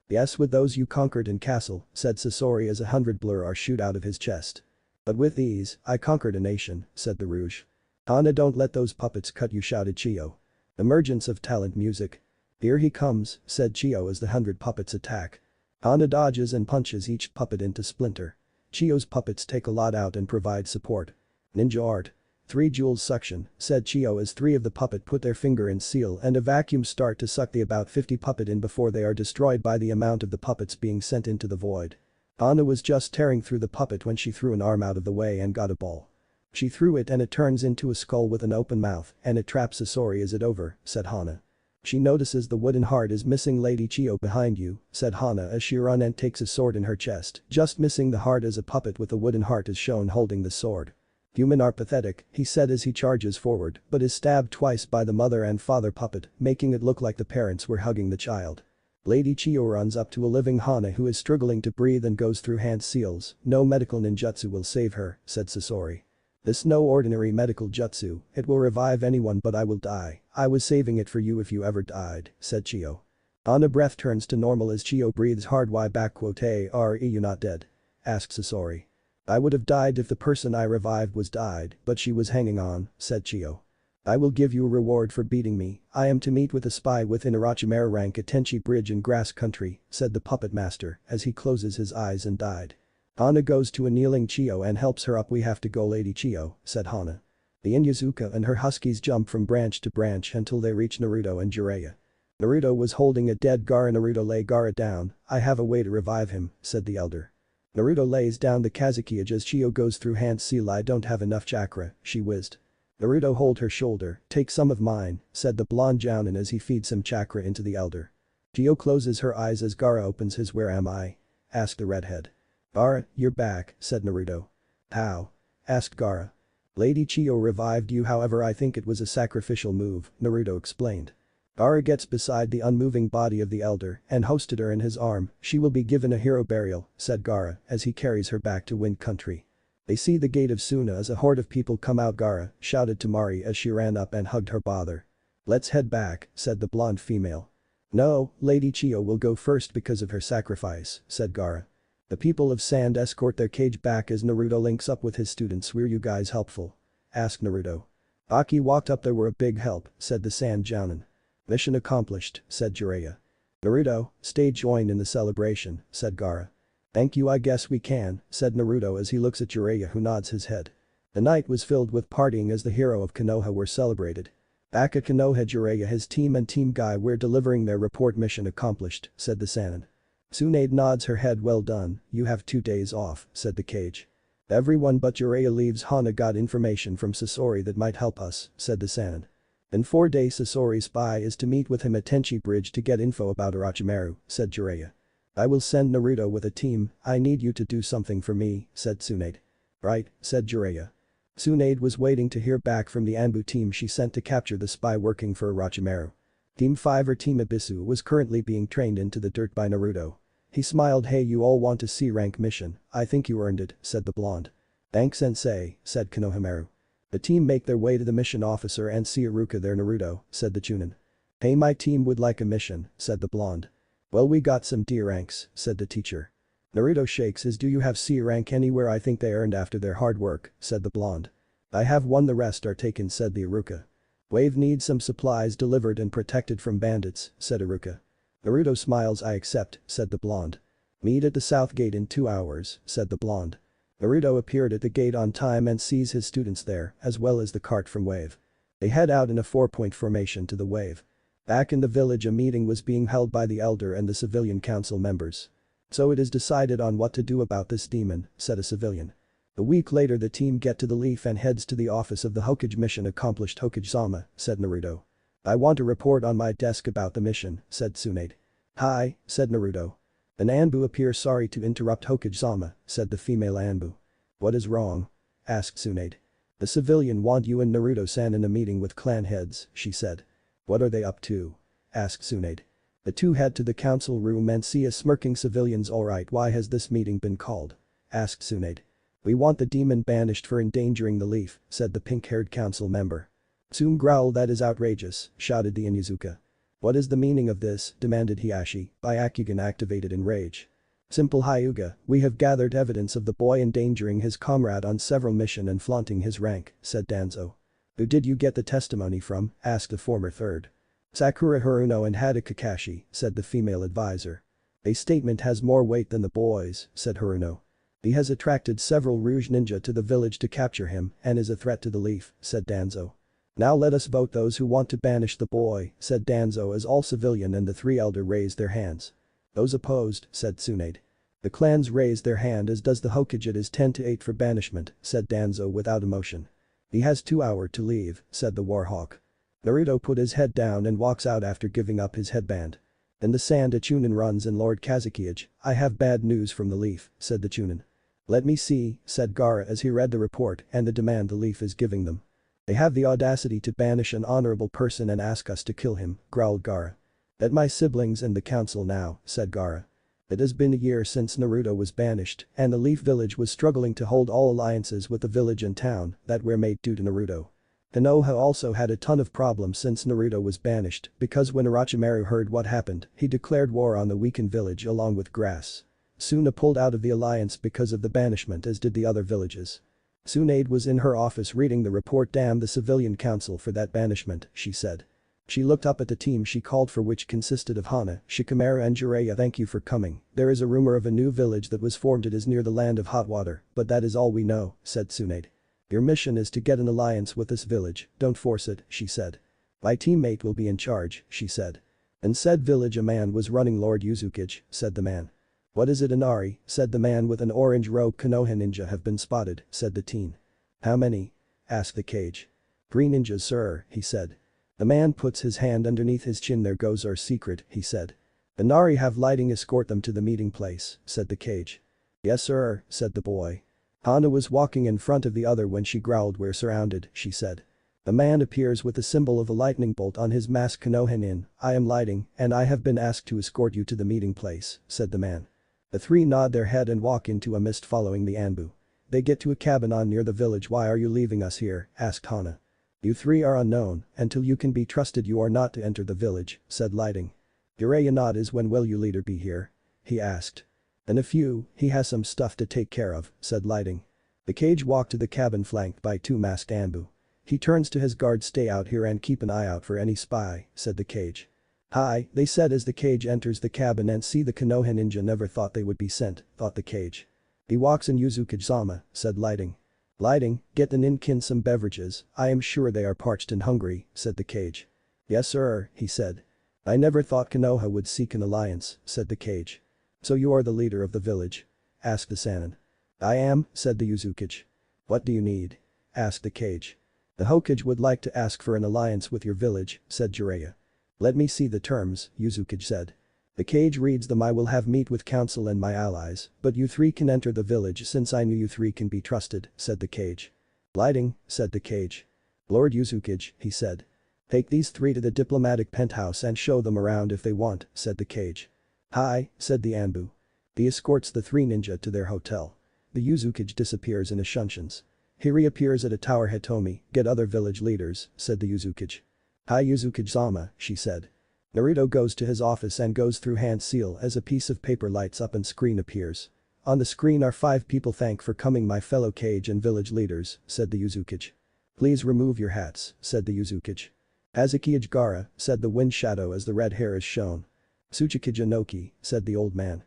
Yes, with those you conquered in castle, said Sasori as 100 blur are shoot out of his chest. But with these, I conquered a nation, said the Rouge. Hana, don't let those puppets cut you, shouted Chiyo. Emergence of talent music. Here he comes, said Chiyo as the 100 puppets attack. Hana dodges and punches each puppet into splinter. Chiyo's puppets take a lot out and provide support. Ninja art. 3 joules suction, said Chiyo as 3 of the puppet put their finger in seal and a vacuum start to suck the about 50 puppet in before they are destroyed by the amount of the puppets being sent into the void. Hana was just tearing through the puppet when she threw an arm out of the way and got a ball. She threw it and it turns into a skull with an open mouth and it traps Sasori. Is it over, said Hana. She notices the wooden heart is missing. Lady Chiyo behind you, said Hana as she runs and takes a sword in her chest, just missing the heart as a puppet with a wooden heart is shown holding the sword. Human are pathetic, he said as he charges forward but is stabbed twice by the mother and father puppet, making it look like the parents were hugging the child. Lady Chiyo runs up to a living Hana who is struggling to breathe and goes through hand seals. No medical ninjutsu will save her, said Sasori. This no ordinary medical jutsu, it will revive anyone but I will die. I was saving it for you if you ever died, said Chiyo. Hana breath turns to normal as Chiyo breathes hard. Why are you not dead? Asked Sasori. I would have died if the person I revived was died, but she was hanging on, said Chiyo. I will give you a reward for beating me. I am to meet with a spy within Orochimaru rank at Tenchi Bridge in Grass Country, said the puppet master as he closes his eyes and died. Hana goes to a kneeling Chiyo and helps her up. We have to go, Lady Chiyo, said Hana. The Inyazuka and her huskies jump from branch to branch until they reach Naruto and Jiraiya. Naruto was holding a dead Gaara. Naruto, lay Gaara down, I have a way to revive him, said the elder. Naruto lays down the Kazekage as Chiyo goes through hand seal. I don't have enough chakra, she whizzed. Naruto, hold her shoulder, take some of mine, said the blonde Jounin as he feeds some chakra into the elder. Chiyo closes her eyes as Gaara opens his. Where am I? Asked the redhead. Gaara, you're back, said Naruto. How? Asked Gaara. Lady Chiyo revived you, however I think it was a sacrificial move, Naruto explained. Gaara gets beside the unmoving body of the elder and hosted her in his arm. She will be given a hero burial, said Gaara as he carries her back to Wind Country. They see the gate of Suna as a horde of people come out. Gaara shouted to Mari as she ran up and hugged her father. Let's head back, said the blonde female. No, Lady Chio will go first because of her sacrifice, said Gaara. The people of Sand escort their cage back as Naruto links up with his students. Were you guys helpful? Asked Naruto. Aki walked up. They were a big help, said the Sand Jounin. Mission accomplished, said Jiraiya. Naruto, stay join in the celebration, said Gaara. Thank you, I guess we can, said Naruto as he looks at Jiraiya who nods his head. The night was filled with partying as the hero of Konoha were celebrated. Back at Konoha, Jiraiya, his team and Team Guy were delivering their report. Mission accomplished, said the Sannin. Tsunade nods her head. Well done, you have 2 days off, said the cage. Everyone but Jiraiya leaves. Hana got information from Sasori that might help us, said the Sannin. In 4 days Sasori's spy is to meet with him at Tenchi Bridge to get info about Orochimaru, said Jiraiya. I will send Naruto with a team. I need you to do something for me, said Tsunade. Right, said Jiraiya. Tsunade was waiting to hear back from the Anbu team she sent to capture the spy working for Orochimaru. Team 5 or Team Ibisu was currently being trained into the dirt by Naruto. He smiled. Hey, you all want a C-rank mission, I think you earned it, said the blonde. Thanks Sensei, said Konohamaru. The team make their way to the mission officer and see Iruka there. Naruto, said the Chunin. Hey, my team would like a mission, said the blonde. Well, we got some D ranks, said the teacher. Naruto shakes his. Do you have C rank anywhere? I think they earned after their hard work, said the blonde. I have one, the rest are taken, said the Iruka. Wave needs some supplies delivered and protected from bandits, said Iruka. Naruto smiles. I accept, said the blonde. Meet at the south gate in 2 hours, said the blonde. Naruto appeared at the gate on time and sees his students there, as well as the cart from Wave. They head out in a 4-point formation to the Wave. Back in the village, a meeting was being held by the elder and the civilian council members. So it is decided on what to do about this demon, said a civilian. A week later the team get to the Leaf and heads to the office of the Hokage. Mission accomplished Hokage-sama, said Naruto. I want a report on my desk about the mission, said Tsunade. Hi, said Naruto. An Anbu appears. Sorry to interrupt Hokage-sama, said the female Anbu. What is wrong? Asked Tsunade. The civilian want you and Naruto-san in a meeting with clan heads, she said. What are they up to? Asked Tsunade. The two head to the council room and see a smirking civilians. Alright, why has this meeting been called? Asked Tsunade. We want the demon banished for endangering the Leaf, said the pink-haired council member. Tsun growled. That is outrageous, shouted the Inuzuka. What is the meaning of this? Demanded Hiashi, Byakugan activated in rage. Simple, Hyuga, we have gathered evidence of the boy endangering his comrade on several missions and flaunting his rank, said Danzo. Who did you get the testimony from? Asked the former third. Sakura Haruno and Hada Kakashi, said the female advisor. A statement has more weight than the boys, said Haruno. He has attracted several Rouge ninja to the village to capture him and is a threat to the Leaf, said Danzo. Now let us vote those who want to banish the boy, said Danzo as all civilian and the 3 elder raised their hands. Those opposed, said Tsunade. The clans raised their hand as does the Hokage. It is 10-8 for banishment, said Danzo without emotion. He has 2 hours to leave, said the Warhawk. Naruto put his head down and walks out after giving up his headband. In the sand a Chunin runs and Lord Kazukiage. I have bad news from the Leaf, said the Chunin. Let me see, said Gaara as he read the report and the demand the Leaf is giving them. They have the audacity to banish an honorable person and ask us to kill him, growled Gaara. Let my siblings in the council now, said Gaara. It has been a year since Naruto was banished and the Leaf village was struggling to hold all alliances with the village and town that were made due to Naruto. Konoha also had a ton of problems since Naruto was banished because when Orochimaru heard what happened, he declared war on the weakened village along with Grass. Suna pulled out of the alliance because of the banishment, as did the other villages. Tsunade was in her office reading the report. Damn the civilian council for that banishment, she said. She looked up at the team she called for, which consisted of Hana, Shikamaru and Jiraiya. Thank you for coming. There is a rumor of a new village that was formed. It is near the land of hot water, but that is all we know, said Tsunade. Your mission is to get an alliance with this village, don't force it, she said. My teammate will be in charge, she said. In said village a man was running. Lord Yuzukage, said the man. What is it? Inari, said the man with an orange robe. Konoha ninja have been spotted, said the teen. How many? Asked the cage. 3 ninjas, sir, he said. The man puts his hand underneath his chin. There goes our secret, he said. Inari have lighting. Escort them to the meeting place, said the cage. Yes sir, said the boy. Hana was walking in front of the other when she growled. We're surrounded, she said. A man appears with the symbol of a lightning bolt on his mask. Konoha-nin, I am Lighting, and I have been asked to escort you to the meeting place, said the man. The three nod their head and walk into a mist following the Anbu. They get to a cabin on near the village. Why are you leaving us here, asked Hana. You three are unknown, until you can be trusted you are not to enter the village, said Lighting. Jiraiya nods. When will your leader be here? He asked. In a few, he has some stuff to take care of, said Lighting. The Cage walked to the cabin flanked by two masked Anbu. He turns to his guards. Stay out here and keep an eye out for any spy, said the Cage. Hi, they said as the Cage enters the cabin and see the Konoha ninja. Never thought they would be sent, thought the Cage. He walks in. Yuzukage-sama, said Lighting. Lighting, get the ninkin some beverages, I am sure they are parched and hungry, said the Cage. Yes sir, he said. I never thought Konoha would seek an alliance, said the Cage. So you are the leader of the village? Asked the Sannin. I am, said the Yuzukage. What do you need? Asked the Cage. The Hokage would like to ask for an alliance with your village, said Jiraiya. Let me see the terms, Yuzukage said. The Cage reads them. I will have meet with council and my allies, but you three can enter the village since I knew you three can be trusted, said the Cage. Lighting, said the Cage. Lord Yuzukage, he said. Take these three to the diplomatic penthouse and show them around if they want, said the Cage. Hi, said the Anbu. He escorts the three ninja to their hotel. The Yuzukage disappears in Ashunshians. He reappears at a tower. Hitomi, get other village leaders, said the Yuzukage. Hi Yuzukage-sama, she said. Naruto goes to his office and goes through hand seal as a piece of paper lights up and screen appears. On the screen are 5 people. Thank for coming my fellow Cage and village leaders, said the Yuzukage. Please remove your hats, said the Yuzukage. Azuki Gaara, said the wind shadow as the red hair is shown. Tsuchikage Inoki, said the old man.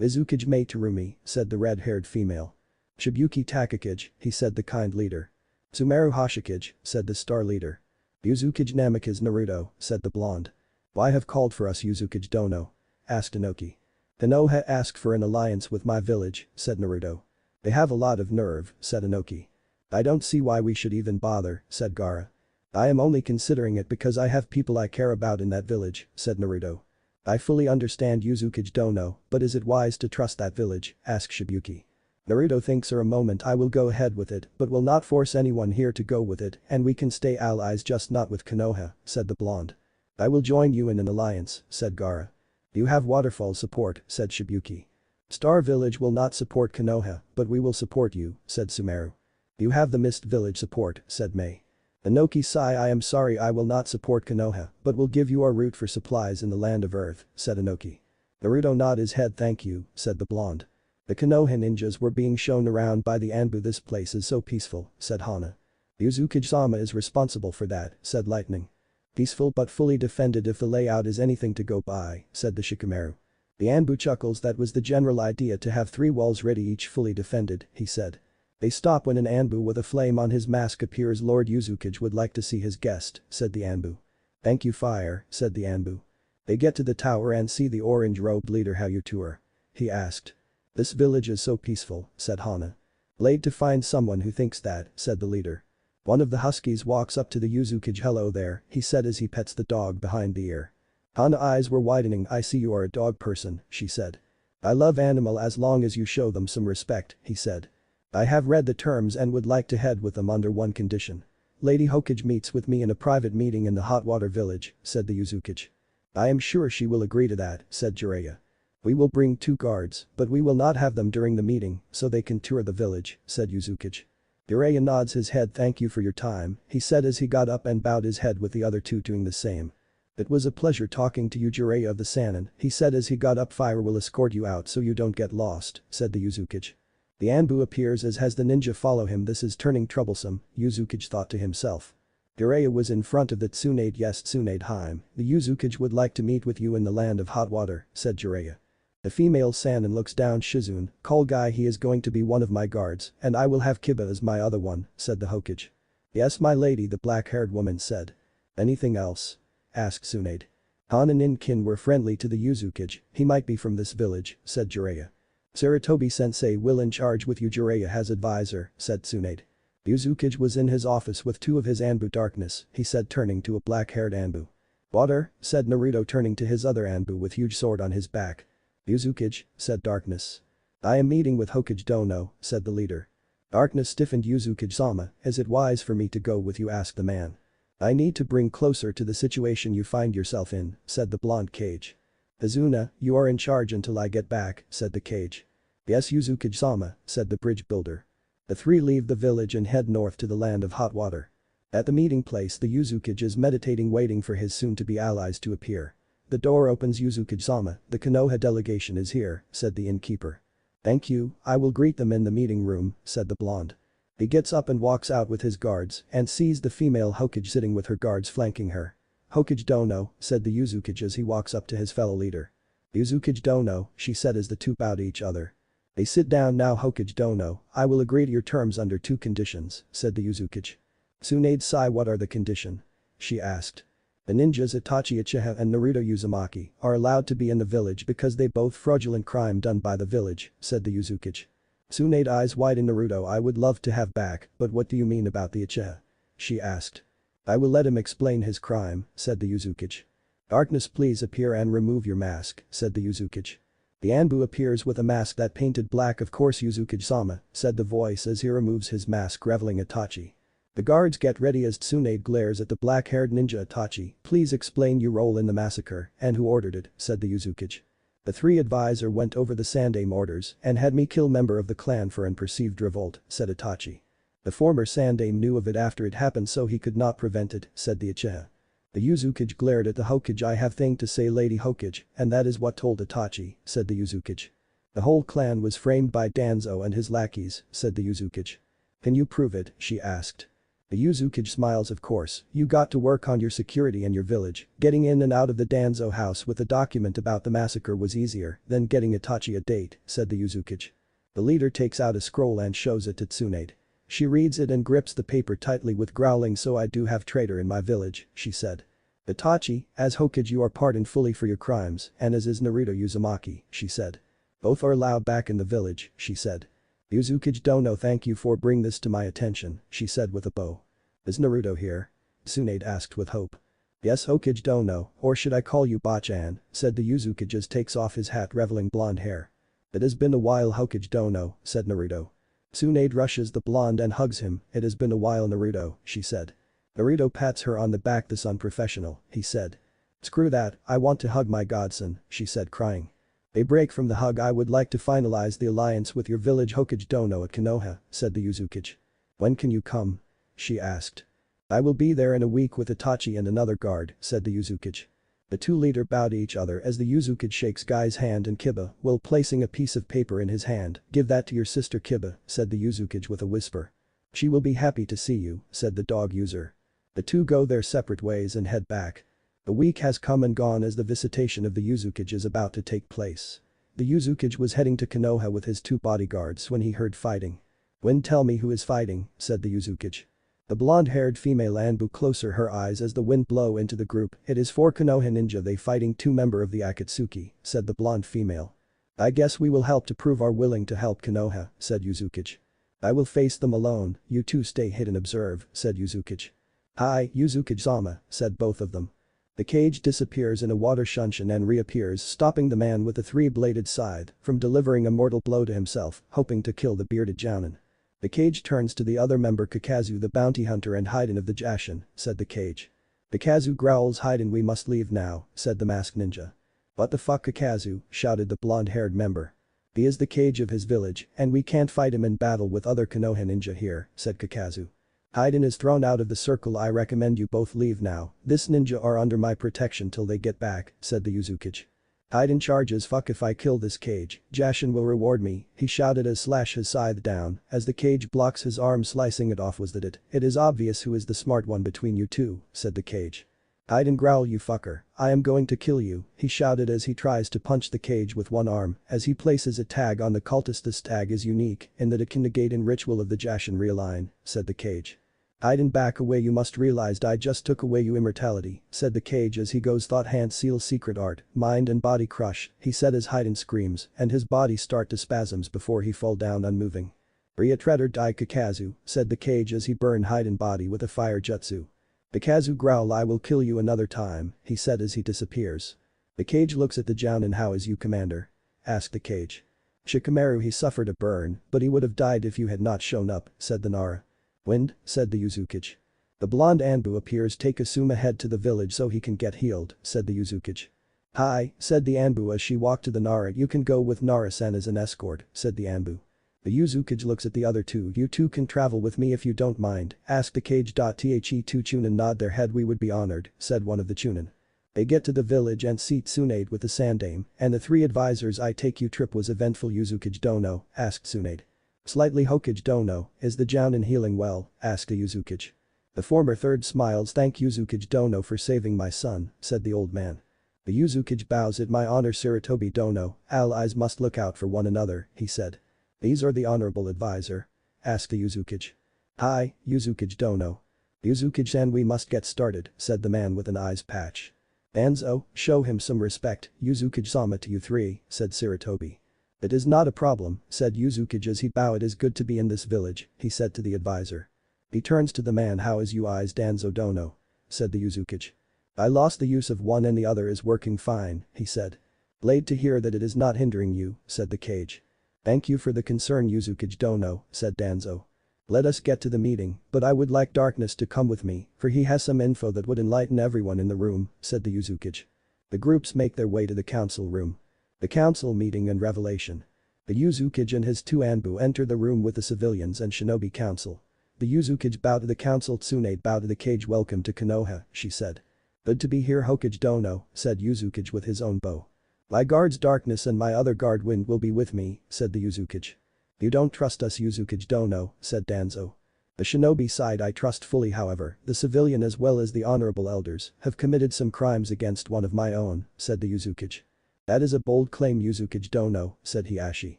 Izukage Mei Terumi, said the red-haired female. Shibuki Takakage, he said the kind leader. Sumeru Hoshikage, said the star leader. Yuzukage Namikaze Naruto, said the blonde. Why have called for us Yuzukage Dono? Asked Inoki. Konoha asked for an alliance with my village, said Naruto. They have a lot of nerve, said Inoki. I don't see why we should even bother, said Gaara. I am only considering it because I have people I care about in that village, said Naruto. I fully understand Yuzukage Dono, but is it wise to trust that village, asked Shibuki. Naruto thinks for a moment. I will go ahead with it, but will not force anyone here to go with it and we can stay allies just not with Konoha, said the blonde. I will join you in an alliance, said Gaara. You have waterfall support, said Shibuki. Star Village will not support Konoha, but we will support you, said Sumeru. You have the Mist Village support, said Mei. Inoki sigh. I am sorry I will not support Konoha, but will give you our route for supplies in the land of Earth, said Inoki. Naruto nod his head. Thank you, said the blonde. The Konoha ninjas were being shown around by the Anbu. This place is so peaceful, said Hana. Yuzukage-sama is responsible for that, said Lightning. Peaceful but fully defended if the layout is anything to go by, said the Shikamaru. The Anbu chuckles. That was the general idea, to have 3 walls ready, each fully defended, he said. They stop when an Anbu with a flame on his mask appears. Lord Yuzukage would like to see his guest, said the Anbu. Thank you Fire, said the Anbu. They get to the tower and see the orange-robed leader. How you tour? He asked. This village is so peaceful, said Hana. Glad to find someone who thinks that, said the leader. One of the huskies walks up to the Yuzukage. Hello there, he said as he pets the dog behind the ear. Hana's eyes were widening. I see you are a dog person, she said. I love animal as long as you show them some respect, he said. I have read the terms and would like to head with them under one condition. Lady Hokage meets with me in a private meeting in the hot water village, said the Yuzukage. I am sure she will agree to that, said Jiraiya. We will bring 2 guards, but we will not have them during the meeting so they can tour the village, said Yuzukage. Jiraiya nods his head. Thank you for your time, he said as he got up and bowed his head with the other 2 doing the same. It was a pleasure talking to you Jiraiya of the Sannin, he said as he got up. Fire will escort you out so you don't get lost, said the Yuzukage. The Anbu appears as has the ninja follow him. This is turning troublesome, Yuzukage thought to himself. Jiraiya was in front of the Tsunade. Yes Tsunade Heim, the Yuzukage would like to meet with you in the land of hot water, said Jiraiya. The female Sannin looks down. Shizune, call guy, he is going to be one of my guards and I will have Kiba as my other one, said the Hokage. Yes my lady, the black-haired woman said. Anything else? Asked Tsunade. Han and Ninkin were friendly to the Yuzukage, he might be from this village, said Jiraiya. Sarutobi Sensei will in charge with you. Jiraiya has advisor, said Tsunade. Yuzukage was in his office with 2 of his Anbu. Darkness, he said turning to a black-haired Anbu. Water, said Naruto turning to his other Anbu with huge sword on his back. Yuzukage, said Darkness. I am meeting with Hokage Dono, said the leader. Darkness stiffened. Yuzukage-sama, is it wise for me to go with you? Asked the man. I need to bring closer to the situation you find yourself in, said the blonde Cage. Azuna, you are in charge until I get back, said the Cage. Yes Yuzukage-sama, said the bridge builder. The three leave the village and head north to the land of hot water. At the meeting place the Yuzukage is meditating waiting for his soon-to-be allies to appear. The door opens. Yuzukage-sama, the Konoha delegation is here, said the innkeeper. Thank you, I will greet them in the meeting room, said the blonde. He gets up and walks out with his guards and sees the female Hokage sitting with her guards flanking her. Hokage Dono, said the Yuzukage as he walks up to his fellow leader. Yuzukage Dono, she said as the two bow to each other. They sit down now. Hokage Dono, I will agree to your terms under two conditions, said the Yuzukage. Tsunade-sai, what are the condition? She asked. The ninjas Itachi Uchiha and Naruto Uzumaki are allowed to be in the village because they both fraudulent crime done by the village, said the Yuzukage. Tsunade eyes wide. In Naruto I would love to have back, but what do you mean about the Uchiha? She asked. I will let him explain his crime, said the Yuzukage. Darkness, please appear and remove your mask, said the Yuzukage. The Anbu appears with a mask that painted black. Of course Yuzukage-sama, said the voice as he removes his mask, revealing Itachi. The guards get ready as Tsunade glares at the black-haired ninja. Itachi, please explain your role in the massacre and who ordered it, said the Yuzukage. The three advisor went over the Sandaime orders and had me kill member of the clan for an perceived revolt, said Itachi. The former Sandaime knew of it after it happened so he could not prevent it, said the Uchiha. The Yuzukage glared at the Hokage. I have thing to say, Lady Hokage, and that is what told Itachi, said the Yuzukage. The whole clan was framed by Danzo and his lackeys, said the Yuzukage. Can you prove it, she asked. The Yuzukage smiles. Of course, you got to work on your security in your village. Getting in and out of the Danzo house with a document about the massacre was easier than getting Itachi a date, said the Yuzukage. The leader takes out a scroll and shows it to Tsunade. She reads it and grips the paper tightly with growling. So I do have traitor in my village, she said. Itachi, as Hokage you are pardoned fully for your crimes and as is Naruto Uzumaki, she said. Both are allowed back in the village, she said. Yuzukage Dono, thank you for bringing this to my attention, she said with a bow. Is Naruto here? Tsunade asked with hope. Yes Hokage Dono, or should I call you Bachan, said the Yuzukage as takes off his hat revealing blonde hair. It has been a while Hokage Dono, said Naruto. Tsunade rushes the blonde and hugs him. It has been a while Naruto, she said. Naruto pats her on the back. This unprofessional, he said. Screw that, I want to hug my godson, she said crying. They break from the hug. I would like to finalize the alliance with your village Hokage Dono at Konoha, said the Yuzukage. When can you come? She asked. I will be there in a week with Itachi and another guard, said the Yuzukage. The two leaders bow to each other as the Yuzukage shakes Guy's hand and Kiba while placing a piece of paper in his hand. Give that to your sister Kiba, said the Yuzukage with a whisper. She will be happy to see you, said the dog user. The two go their separate ways and head back. The week has come and gone as the visitation of the Yuzukage is about to take place. The Yuzukage was heading to Konoha with his two bodyguards when he heard fighting. Wind, tell me who is fighting, said the Yuzukage. The blonde-haired female Anbu closer her eyes as the wind blow into the group. It is 4 Konoha ninja they fighting 2 member of the Akatsuki, said the blonde female. I guess we will help to prove our willing to help Konoha, said Yuzukage. I will face them alone, you two stay hid and observe, said Yuzukage. Hi, Yuzukage-sama, said both of them. The cage disappears in a water shunshin and reappears, stopping the man with the 3-bladed scythe from delivering a mortal blow to himself, hoping to kill the bearded jounin. The cage turns to the other member Kakazu the bounty hunter and Haiden of the Jashin, said the cage. Kakazu growls. Haiden, we must leave now, said the masked ninja. What the fuck Kakazu, shouted the blonde-haired member. He is the cage of his village and we can't fight him in battle with other Konoha ninja here, said Kakazu. Haiden is thrown out of the circle. I recommend you both leave now. This ninja are under my protection till they get back, said the Yuzukage. Haiden charges. Fuck, if I kill this cage, Jashin will reward me, he shouted as slash his scythe down as the cage blocks his arm, slicing it off. Was that it? It is obvious who is the smart one between you two, said the cage. Haiden growl. You fucker, I am going to kill you, he shouted as he tries to punch the cage with one arm as he places a tag on the cultist. This tag is unique in that it can negate in ritual of the Jashin realign, said the cage. Haiden, back away, you must realized I just took away you immortality, said the cage as he goes thought hand seal secret art, mind and body crush, he said as Haiden screams and his body start to spasms before he fall down unmoving. Ria Treader die Kakazu, said the cage as he burned Haiden body with a fire jutsu. Kakazu growl. I will kill you another time, he said as he disappears. The cage looks at the jounin. How is you, commander? Asked the cage. Shikamaru, he suffered a burn, but he would have died if you had not shown up, said the Nara. Wind, said the Yuzukage. The blonde Anbu appears. Take Asuma head to the village so he can get healed, said the Yuzukage. Hi, said the Anbu as she walked to the Nara. You can go with Nara-san as an escort, said the Anbu. The Yuzukage looks at the other two. You two can travel with me if you don't mind, asked the cage. The two Chunin nod their head. We would be honored, said one of the Chunin. They get to the village and see Tsunade with the Sandame and the three advisors. I take you trip was eventful. Yuzukage Dono, asked Tsunade. Slightly. Hokage Dono, is the Jounin healing well, asked the Yuzukage. The former third smiles. Thank Yuzukage Dono for saving my son, said the old man. The Yuzukage bows. At my honor Sarutobi Dono, allies must look out for one another, he said. These are the honorable advisor? Asked the Yuzukage. Hi, Yuzukage Dono. Yuzukage-san, we must get started, said the man with an eyes patch. Danzo, show him some respect, Yuzukage-sama. To you three, said Sarutobi. It is not a problem, said Yuzukage as he bowed. It is good to be in this village, he said to the advisor. He turns to the man. How is you eyes Danzo Dono? Said the Yuzukage. I lost the use of one and the other is working fine, he said. Glad to hear that it is not hindering you, said the cage. Thank you for the concern Yuzukage Dono, said Danzo. Let us get to the meeting, but I would like Darkness to come with me, for he has some info that would enlighten everyone in the room, said the Yuzukage. The groups make their way to the council room. The council meeting and revelation. The Yuzukage and his two Anbu enter the room with the civilians and shinobi council. The Yuzukage bowed to the council. Tsunade bowed to the cage. Welcome to Konoha, she said. Good to be here Hokage Dono, said Yuzukage with his own bow. My guards Darkness and my other guard Wind will be with me, said the Yuzukage. You don't trust us Yuzukage Dono, said Danzo. The shinobi side I trust fully. However, the civilian as well as the honorable elders have committed some crimes against one of my own, said the Yuzukage. That is a bold claim Yuzukage Dono, said Hiashi.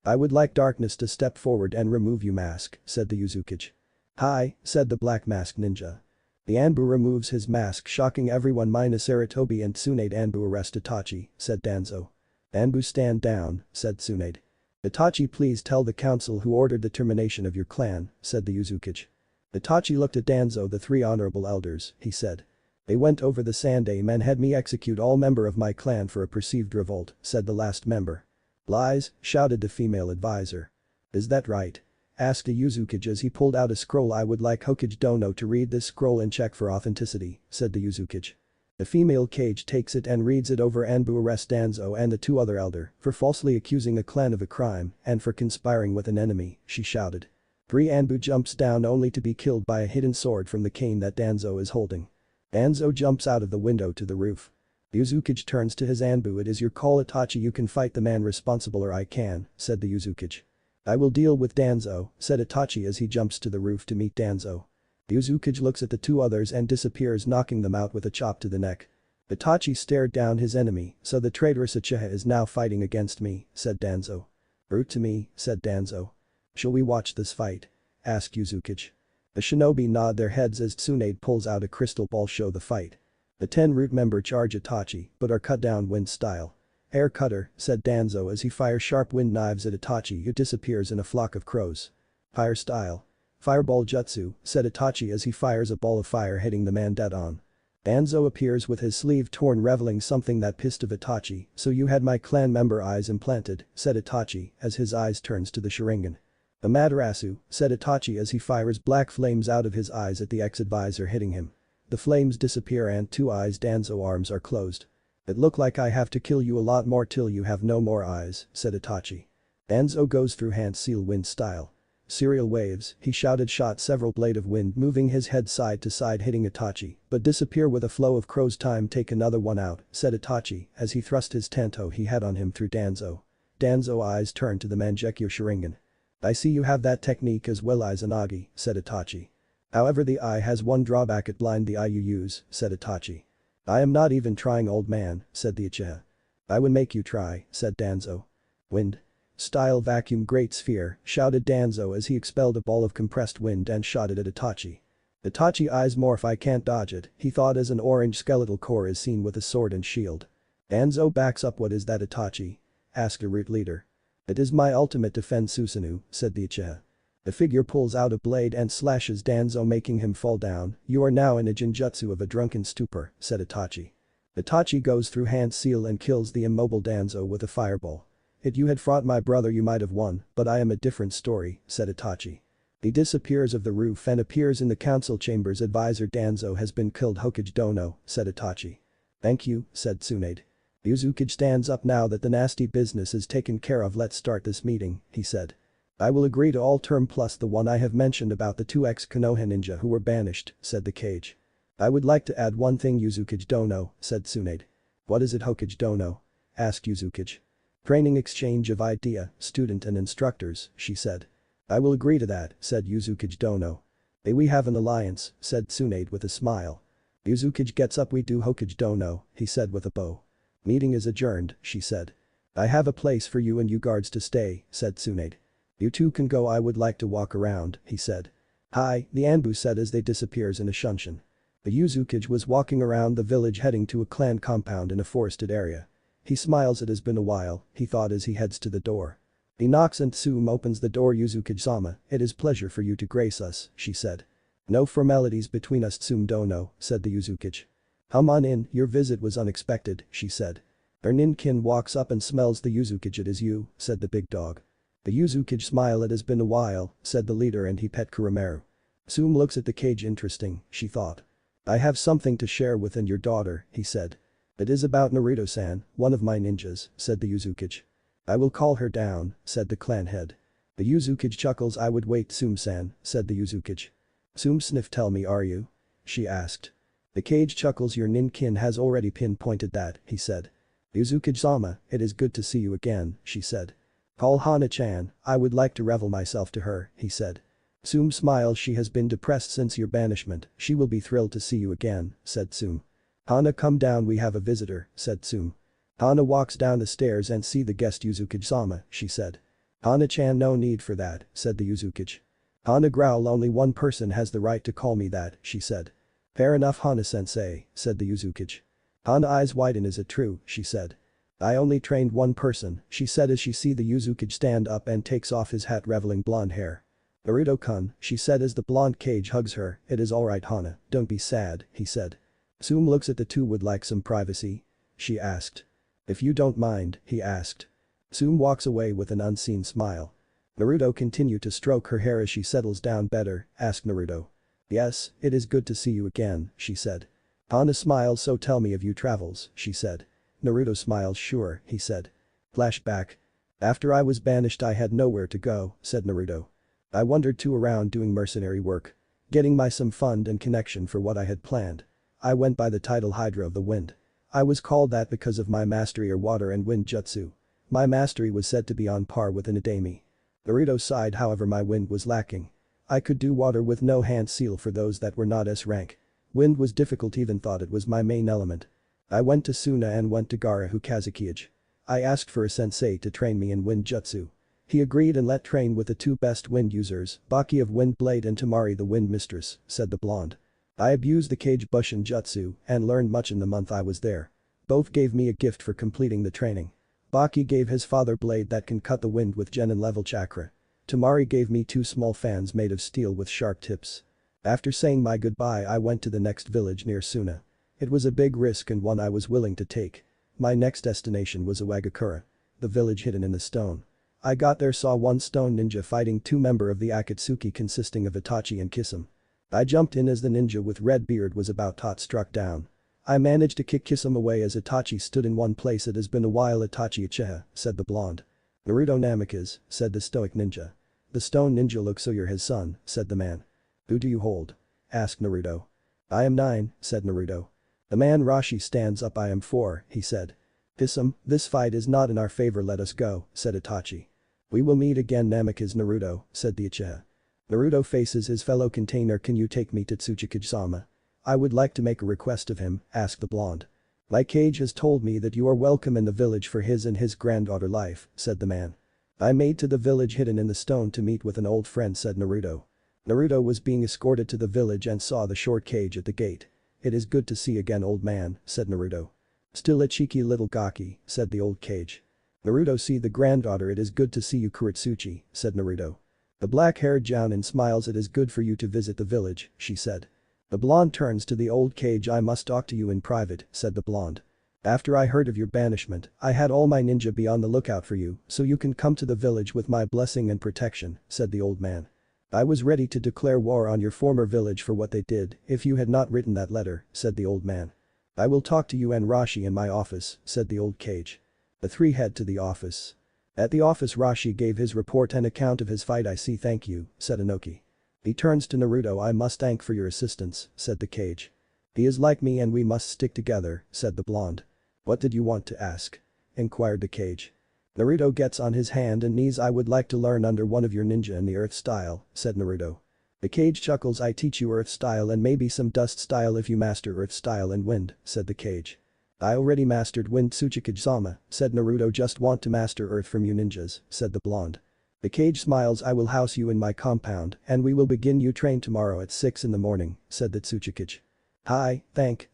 I would like Darkness to step forward and remove you mask, said the Yuzukage. Hi, said the black masked ninja. The Anbu removes his mask shocking everyone minus Sarutobi and Tsunade. Anbu arrest Itachi, said Danzo. Anbu stand down, said Tsunade. Itachi please tell the council who ordered the termination of your clan, said the Yuzukage. Itachi looked at Danzo. The three honorable elders, he said. They went over the Sandame and had me execute all member of my clan for a perceived revolt, said the last member. Lies, shouted the female advisor. Is that right? Asked the Yuzukage as he pulled out a scroll. I would like Hokage Dono to read this scroll and check for authenticity, said the Yuzukage. The female cage takes it and reads it over. Anbu arrest Danzo and the two other elder for falsely accusing a clan of a crime and for conspiring with an enemy, she shouted. 3 Anbu jumps down only to be killed by a hidden sword from the cane that Danzo is holding. Danzo jumps out of the window to the roof. Yuzukage turns to his Anbu. It is your call Itachi. You can fight the man responsible or I can, said the Yuzukage. I will deal with Danzo, said Itachi as he jumps to the roof to meet Danzo. Yuzukage looks at the two others and disappears knocking them out with a chop to the neck. Itachi stared down his enemy. So the traitorous Uchiha is now fighting against me, said Danzo. Brute to me, said Danzo. Shall we watch this fight? Asked Yuzukage. The shinobi nod their heads as Tsunade pulls out a crystal ball. Show the fight. The 10 root member charge Itachi but are cut down wind style. Air cutter, said Danzo as he fires sharp wind knives at Itachi who disappears in a flock of crows. Fire style. Fireball jutsu, said Itachi as he fires a ball of fire hitting the man dead on. Danzo appears with his sleeve torn revealing something that pissed of Itachi. So you had my clan member eyes implanted, said Itachi as his eyes turns to the Sharingan. Amaterasu, said Itachi as he fires black flames out of his eyes at the ex-advisor hitting him. The flames disappear and 2 eyes Danzo arms are closed. It look like I have to kill you a lot more till you have no more eyes, said Itachi. Danzo goes through hand seal wind style. Serial waves, he shouted shot several blade of wind moving his head side to side hitting Itachi but disappear with a flow of crows. Time take another one out, said Itachi as he thrust his tanto he had on him through Danzo. Danzo eyes turned to the Mangekyo Sharingan. I see you have that technique as well Izanagi, said Itachi. However the eye has one drawback it blind the eye you use, said Itachi. I am not even trying old man, said the Uchiha. I would make you try, said Danzo. Wind. Style vacuum great sphere, shouted Danzo as he expelled a ball of compressed wind and shot it at Itachi. Itachi eyes morph. I can't dodge it, he thought as an orange skeletal core is seen with a sword and shield. Danzo backs up. What is that Itachi? Asked a root leader. It is my ultimate defense Susanoo, said the Uchiha. The figure pulls out a blade and slashes Danzo making him fall down. You are now in a genjutsu of a drunken stupor, said Itachi. Itachi goes through hand seal and kills the immobile Danzo with a fireball. If you had fought my brother you might have won, but I am a different story, said Itachi. He disappears of the roof and appears in the council chambers. Advisor Danzo has been killed. Hokage Dono, said Itachi. Thank you, said Tsunade. Uzukage stands up. Now that the nasty business is taken care of, let's start this meeting, he said. I will agree to all term plus the one I have mentioned about the 2 ex-Konoha ninja who were banished, said the Kage. I would like to add one thing, Uzukage Dono, said Tsunade. What is it, Hokage Dono? Asked Uzukage. Training exchange of idea, student and instructors, she said. I will agree to that, said Uzukage Dono. We have an alliance, said Tsunade with a smile. Uzukage gets up. We do, Hokage Dono, he said with a bow. Meeting is adjourned, she said. I have a place for you and you guards to stay, said Tsunade. You two can go. I would like to walk around, he said. Hi, the Anbu said as they disappears in a shunshin. The Uzukage was walking around the village heading to a clan compound in a forested area. He smiles. It has been a while, he thought as he heads to the door. He knocks and Tsum opens the door. Uzukage-sama, it is pleasure for you to grace us, she said. No formalities between us, Tsum Dono, said the Uzukage. Come on in, your visit was unexpected, she said. Her ninkin walks up and smells the Uzukage. It is you, said the big dog. The Uzukage smile. It has been a while, said the leader and he pet Kurumeru. Tsum looks at the Kage. Interesting, she thought. I have something to share with your daughter, he said. It is about Naruto-san, one of my ninjas, said the Uzukage. I will call her down, said the clan head. The Uzukage chuckles. I would wait, Tsum-san, said the Uzukage. Tsum sniffed. Tell me, are you? She asked. The Kage chuckles. Your ninkin has already pinpointed that, he said. Uzukage-sama, it is good to see you again, she said. Call Hana-chan, I would like to reveal myself to her, he said. Tsum smiles. She has been depressed since your banishment, she will be thrilled to see you again, said Tsum. Hana, come down, we have a visitor, said Tsum. Hana walks down the stairs and see the guest. Uzukage-sama, she said. Hana-chan, no need for that, said the Uzukage. Hana growled. Only one person has the right to call me that, she said. Fair enough, Hana-sensei, said the Uzukage. Hana eyes widen. Is it true, she said. I only trained one person, she said as she see the Uzukage stand up and takes off his hat revealing blonde hair. Naruto-kun, she said as the blonde Kage hugs her. It is alright Hana, don't be sad, he said. Tsum looks at the two. Would like some privacy? She asked. If you don't mind, he asked. Tsum walks away with an unseen smile. Naruto continued to stroke her hair as she settles down. Better, asked Naruto. Yes, it is good to see you again, she said. Hana smiles. So tell me of your travels, she said. Naruto smiles. Sure, he said. Flashback. After I was banished I had nowhere to go, said Naruto. I wandered around doing mercenary work. Getting some fund and connection for what I had planned. I went by the title Hydra of the Wind. I was called that because of my mastery of water and wind jutsu. My mastery was said to be on par with an Idami. Naruto sighed. However, my wind was lacking. I could do water with no hand seal for those that were not S rank. Wind was difficult, even thought it was my main element. I went to Suna and went to Gara Hukazukiage. I asked for a sensei to train me in wind jutsu. He agreed and let train with the 2 best wind users, Baki of Wind Blade and Tamari the Wind Mistress, said the blonde. I abused the Kage Bushin jutsu and learned much in the month I was there. Both gave me a gift for completing the training. Baki gave his father blade that can cut the wind with genin level chakra. Tamari gave me 2 small fans made of steel with sharp tips. After saying my goodbye I went to the next village near Suna. It was a big risk and one I was willing to take. My next destination was Iwagakure. The village hidden in the stone. I got there, saw one stone ninja fighting 2 members of the Akatsuki consisting of Itachi and Kisame. I jumped in as the ninja with red beard was about to struck down. I managed to kick Kisame away as Itachi stood in one place. It has been a while, Itachi Uchiha, said the blonde. Naruto Namikaze, said the stoic ninja. The stone ninja looks so you're his son, said the man. Who do you hold? Asked Naruto. I am 9, said Naruto. The man Rashi stands up. I am 4, he said. Kisame, this fight is not in our favor, let us go, said Itachi. We will meet again, Namikaze Naruto, said the Uchiha. Naruto faces his fellow container. Can you take me to Tsuchikage-sama? I would like to make a request of him, asked the blonde. My Kage has told me that you are welcome in the village for his and his granddaughter life, said the man. I made to the village hidden in the stone to meet with an old friend, said Naruto. Naruto was being escorted to the village and saw the short Kage at the gate. It is good to see again, old man, said Naruto. Still a cheeky little gaki, said the old Kage. Naruto, see the granddaughter. It is good to see you, Kuretsuchi, said Naruto. The black-haired Jounin smiles. It is good for you to visit the village, she said. The blonde turns to the old Kage. I must talk to you in private, said the blonde. After I heard of your banishment, I had all my ninja be on the lookout for you, so you can come to the village with my blessing and protection, said the old man. I was ready to declare war on your former village for what they did if you had not written that letter, said the old man. I will talk to you and Rashi in my office, said the old cage. The three head to the office. At the office Rashi gave his report and account of his fight. I see, thank you, said Inoki. He turns to Naruto. I must thank for your assistance, said the cage. He is like me and we must stick together, said the blonde. What did you want to ask? Inquired the cage. Naruto gets on his hand and knees. I would like to learn under one of your ninja in the earth style, said Naruto. The cage chuckles. I teach you earth style and maybe some dust style if you master earth style and wind, said the cage. I already mastered wind, Tsuchikage-sama, said Naruto. Just want to master earth from you ninjas, said the blonde. The cage smiles. I will house you in my compound and we will begin you train tomorrow at 6 in the morning, said the Tsuchikage. Hi,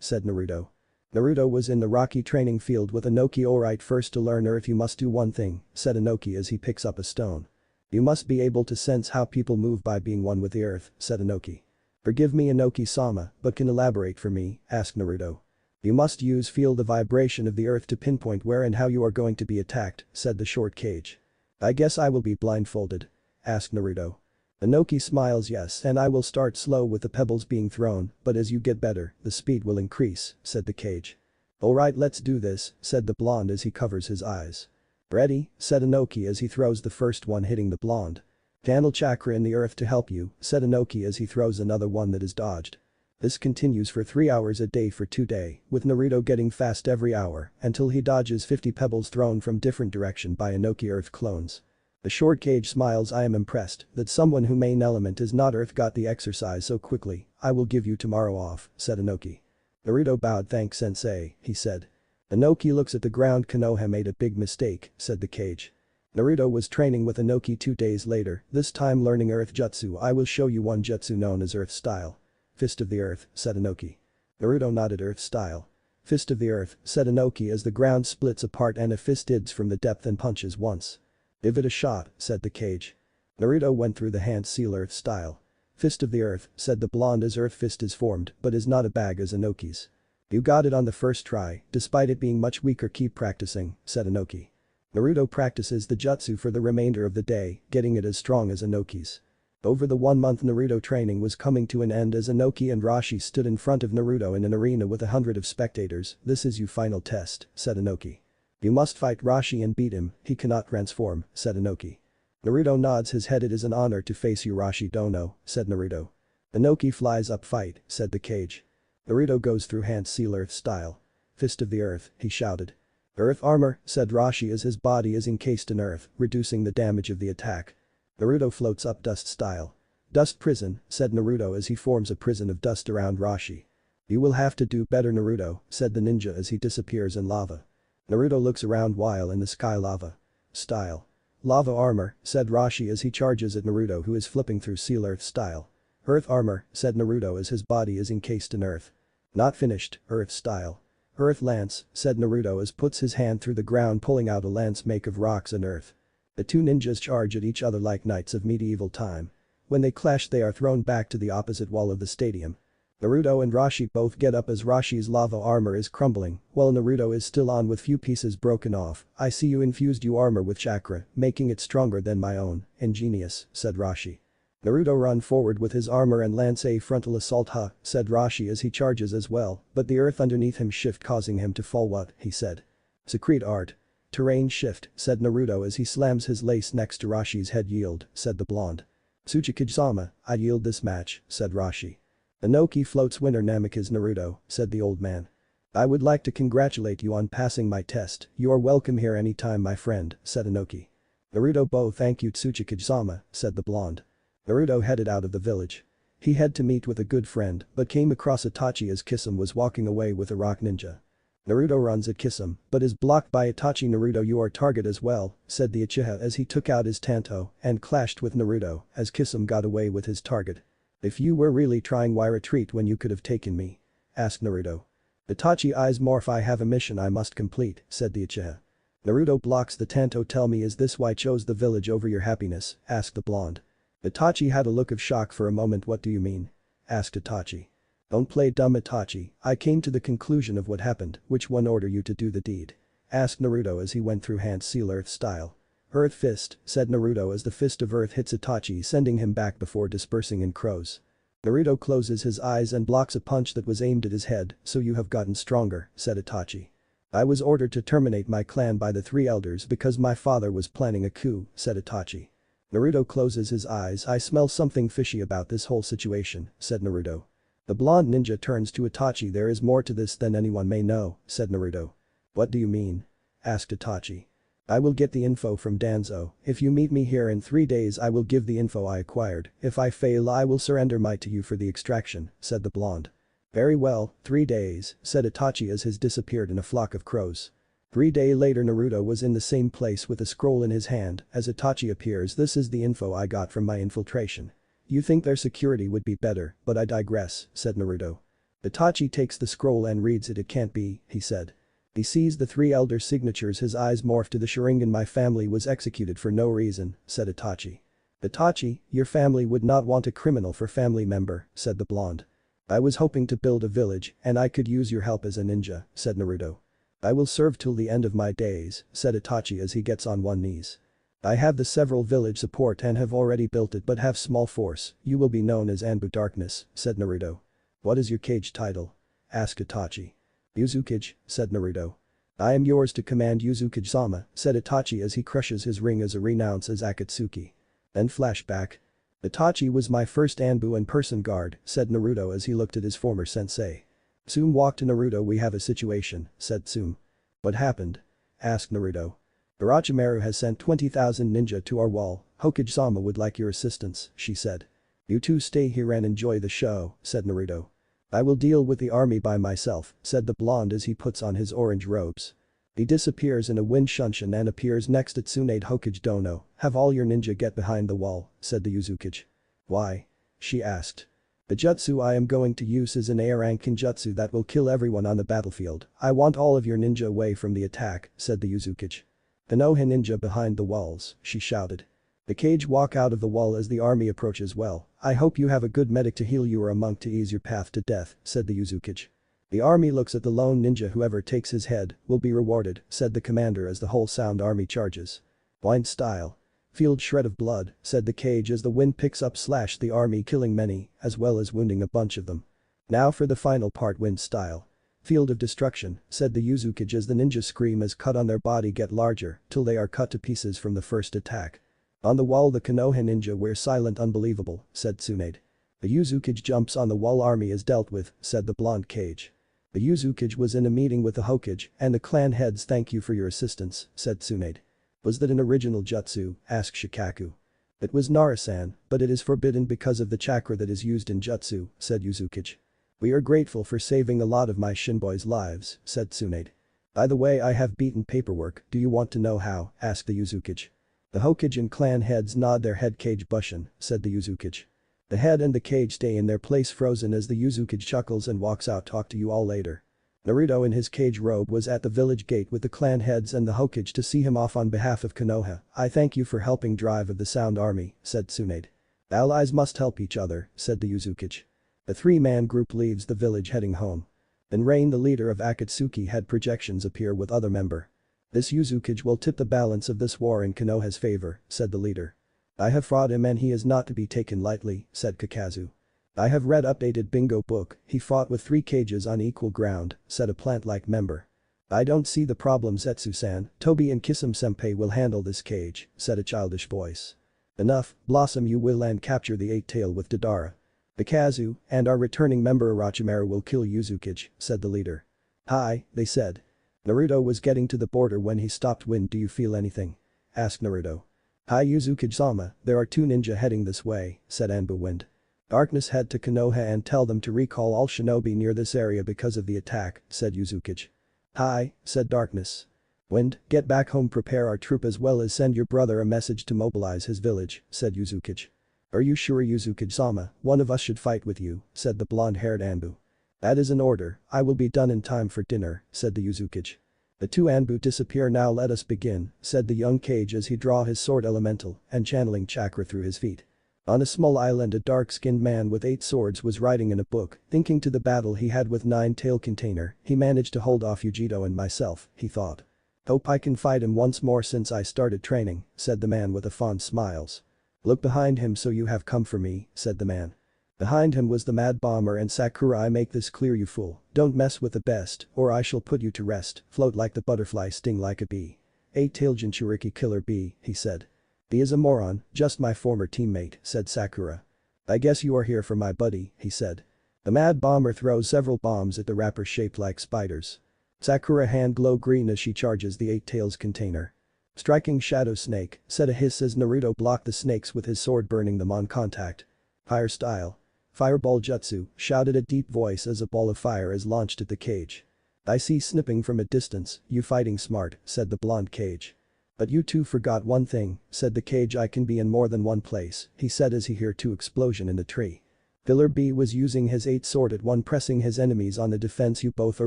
said Naruto. Naruto was in the rocky training field with Inoki. Alright, first to learn earth you must do one thing, said Inoki as he picks up a stone. You must be able to sense how people move by being one with the earth, said Inoki. Forgive me Inoki-sama, but can elaborate for me, asked Naruto. You must feel the vibration of the earth to pinpoint where and how you are going to be attacked, said the short cage. I guess I will be blindfolded? Asked Naruto. Inoki smiles. Yes, and I will start slow with the pebbles being thrown, but as you get better, the speed will increase, said the cage. Alright, let's do this, said the blonde as he covers his eyes. Ready, said Inoki as he throws the first one hitting the blonde. Channel chakra in the earth to help you, said Inoki as he throws another one that is dodged. This continues for 3 hours a day for 2 days, with Naruto getting fast every hour until he dodges 50 pebbles thrown from different direction by Inoki earth clones. The short cage smiles. I am impressed that someone whose main element is not earth got the exercise so quickly. I will give you tomorrow off, said Inoki. Naruto bowed. Thanks sensei, he said. Inoki looks at the ground. Konoha made a big mistake, said the cage. Naruto was training with Inoki 2 days later, this time learning earth jutsu. I will show you one jutsu known as earth style. Fist of the earth, said Inoki. Naruto nodded. Earth style. Fist of the earth, said Inoki as the ground splits apart and a fist digs from the depth and punches once. Give it a shot, said the cage. Naruto went through the hand seal earth style. Fist of the earth, said the blonde as earth fist is formed but is not as big as Inoki's. You got it on the first try, despite it being much weaker. Keep practicing, said Inoki. Naruto practices the jutsu for the remainder of the day, getting it as strong as Inoki's. Over the 1 month Naruto training was coming to an end as Inoki and Rashi stood in front of Naruto in an arena with 100 of spectators. This is your final test, said Inoki. You must fight Rashi and beat him, he cannot transform, said Inoki. Naruto nods his head. It is an honor to face you Rashi Dono, said Naruto. Inoki flies up. Fight, said the cage. Naruto goes through hand seal earth style. Fist of the earth, he shouted. Earth armor, said Rashi as his body is encased in earth, reducing the damage of the attack. Naruto floats up dust style. Dust prison, said Naruto as he forms a prison of dust around Rashi. You will have to do better Naruto, said the ninja as he disappears in lava. Naruto looks around while in the sky. Lava style. Lava armor, said Rashi as he charges at Naruto who is flipping through seal earth style. Earth armor, said Naruto as his body is encased in earth. Not finished, earth style. Earth lance, said Naruto as puts his hand through the ground pulling out a lance made of rocks and earth. The two ninjas charge at each other like knights of medieval time. When they clash they are thrown back to the opposite wall of the stadium. Naruto and Rashi both get up as Rashi's lava armor is crumbling, while Naruto is still on with few pieces broken off. I see you infused your armor with chakra, making it stronger than my own. Ingenious, said Rashi. Naruto run forward with his armor and lance a frontal assault. Said Rashi as he charges as well, but the earth underneath him shift causing him to fall. What, he said. Secret art. Terrain shift, said Naruto as he slams his lace next to Rashi's head. Yield, said the blonde. Tsuchikage-sama, I yield this match, said Rashi. Inoki floats. Winner Namikaze Naruto, said the old man. I would like to congratulate you on passing my test. You are welcome here anytime my friend, said Inoki. Naruto bow. Thank you Tsuchikage-sama, said the blonde. Naruto headed out of the village. He had to meet with a good friend but came across Itachi as Kisame was walking away with a rock ninja. Naruto runs at Kisame but is blocked by Itachi. Naruto, you are target as well, said the Uchiha as he took out his tanto and clashed with Naruto as Kisame got away with his target. If you were really trying, why retreat when you could have taken me? Asked Naruto. Itachi eyes morph. I have a mission I must complete, said the Uchiha. Naruto blocks the tanto. Tell me, is this why chose the village over your happiness? Asked the blonde. Itachi had a look of shock for a moment. What do you mean? Asked Itachi. Don't play dumb Itachi, I came to the conclusion of what happened. Which one ordered you to do the deed? Asked Naruto as he went through hand seal earth style. Earth Fist, said Naruto as the fist of earth hits Itachi, sending him back before dispersing in crows. Naruto closes his eyes and blocks a punch that was aimed at his head, so you have gotten stronger, said Itachi. I was ordered to terminate my clan by the three elders because my father was planning a coup, said Itachi. Naruto closes his eyes. I smell something fishy about this whole situation, said Naruto. The blonde ninja turns to Itachi. There is more to this than anyone may know, said Naruto. What do you mean? Asked Itachi. I will get the info from Danzo. If you meet me here in 3 days I will give the info I acquired. If I fail I will surrender might to you for the extraction, said the blonde. Very well, 3 days, said Itachi as his disappeared in a flock of crows. 3 days later Naruto was in the same place with a scroll in his hand as Itachi appears. This is the info I got from my infiltration. You think their security would be better, but I digress, said Naruto. Itachi takes the scroll and reads it. It can't be, he said. He sees the 3 elder signatures. His eyes morph to the Sharingan. My family was executed for no reason, said Itachi. Itachi, your family would not want a criminal for family member, said the blonde. I was hoping to build a village and I could use your help as a ninja, said Naruto. I will serve till the end of my days, said Itachi as he gets on one knees. I have the several village support and have already built it but have small force. You will be known as Anbu Darkness, said Naruto. What is your cage title? Asked Itachi. Uzukage, said Naruto. I am yours to command Uzukage-sama, said Itachi as he crushes his ring as a renounce as Akatsuki. Then flashback. Itachi was my first Anbu and person guard, said Naruto as he looked at his former sensei. Tsume walked to Naruto. We have a situation, said Tsume. What happened? Asked Naruto. Orochimaru has sent 20,000 ninja to our wall. Hokage-sama would like your assistance, she said. You two stay here and enjoy the show, said Naruto. I will deal with the army by myself, said the blonde as he puts on his orange robes. He disappears in a wind shunshin and appears next to Tsunade. Hokage Dono, have all your ninja get behind the wall, said the Uzukage. Why? She asked. The jutsu I am going to use is an A-rank kinjutsu that will kill everyone on the battlefield. I want all of your ninja away from the attack, said the Uzukage. The Noha ninja behind the walls, she shouted. The cage walk out of the wall as the army approaches. Well, I hope you have a good medic to heal you or a monk to ease your path to death, said the Uzukage. The army looks at the lone ninja. Whoever takes his head will be rewarded, said the commander as the whole sound army charges. Wind style. Field shred of blood, said the cage as the wind picks up / the army killing many, as well as wounding a bunch of them. Now for the final part. Wind style. Field of destruction, said the Uzukage as the ninja scream as cut on their body get larger till they are cut to pieces from the first attack. On the wall the Konoha ninja wear silent. Unbelievable, said Tsunade. The Uzukage jumps on the wall. Army is dealt with, said the blonde cage. The Uzukage was in a meeting with the Hokage and the clan heads. Thank you for your assistance, said Tsunade. Was that an original jutsu? Asked Shikaku. It was Narasan, but it is forbidden because of the chakra that is used in jutsu, said Uzukage. We are grateful for saving a lot of my shinboys' lives, said Tsunade. By the way, I have beaten paperwork. Do you want to know how? Asked the Uzukage. The Hokage and clan heads nod their head. Cage Bushin, said the Uzukage. The head and the cage stay in their place frozen as the Uzukage chuckles and walks out. Talk to you all later. Naruto in his cage robe was at the village gate with the clan heads and the Hokage to see him off on behalf of Konoha. I thank you for helping drive of the Sound Army, said Tsunade. Allies must help each other, said the Uzukage. The 3-man group leaves the village heading home. Then Rain, the leader of Akatsuki, had projections appear with other member. This Uzukage will tip the balance of this war in Konoha's favor, said the leader. I have fought him and he is not to be taken lightly, said Kakazu. I have read updated bingo book. He fought with 3 cages on equal ground, said a plant-like member. I don't see the problem. Zetsu-san, Tobi and Kisame-senpai will handle this cage, said a childish voice. Enough, Blossom, you will and capture the 8-tail with Deidara. Bikazu and our returning member Orochimaru will kill Uzukage, said the leader. Hi, they said. Naruto was getting to the border when he stopped. Wind, do you feel anything? Asked Naruto. Hi Uzukage-sama, there are 2 ninja heading this way, said Anbu Wind. Darkness, head to Konoha and tell them to recall all shinobi near this area because of the attack, said Uzukage. Hi, said Darkness. Wind, get back home, prepare our troop as well as send your brother a message to mobilize his village, said Uzukage. Are you sure Uzukage-sama, one of us should fight with you, said the blonde-haired Anbu. That is an order. I will be done in time for dinner, said the Uzukage. The 2 Anbu disappear. Now let us begin, said the young cage as he draw his sword elemental and channeling chakra through his feet. On a small island a dark-skinned man with 8 swords was writing in a book, thinking to the battle he had with 9-tail container. He managed to hold off Yujito and myself, he thought. Hope I can fight him once more since I started training, said the man with a fond smiles. Look behind him so you have come for me, said the man. Behind him was the mad bomber and Sakura. I make this clear, you fool, don't mess with the best or I shall put you to rest, float like the butterfly, sting like a bee. Eight-tailed Jinchuriki killer bee, he said. He is a moron, just my former teammate, said Sakura. I guess you are here for my buddy, he said. The mad bomber throws several bombs at the rapper shaped like spiders. Sakura hand glow green as she charges the eight tails container. Striking Shadow Snake, said a hiss as Naruto blocked the snakes with his sword, burning them on contact. Fire style. Fireball jutsu, shouted a deep voice as a ball of fire is launched at the cage. I see snipping from a distance, you fighting smart, said the blonde cage. But you two forgot one thing, said the cage. I can be in more than one place, he said as he heard two explosion in the tree. Filler B was using his 8 sword at one, pressing his enemies on the defense. You both are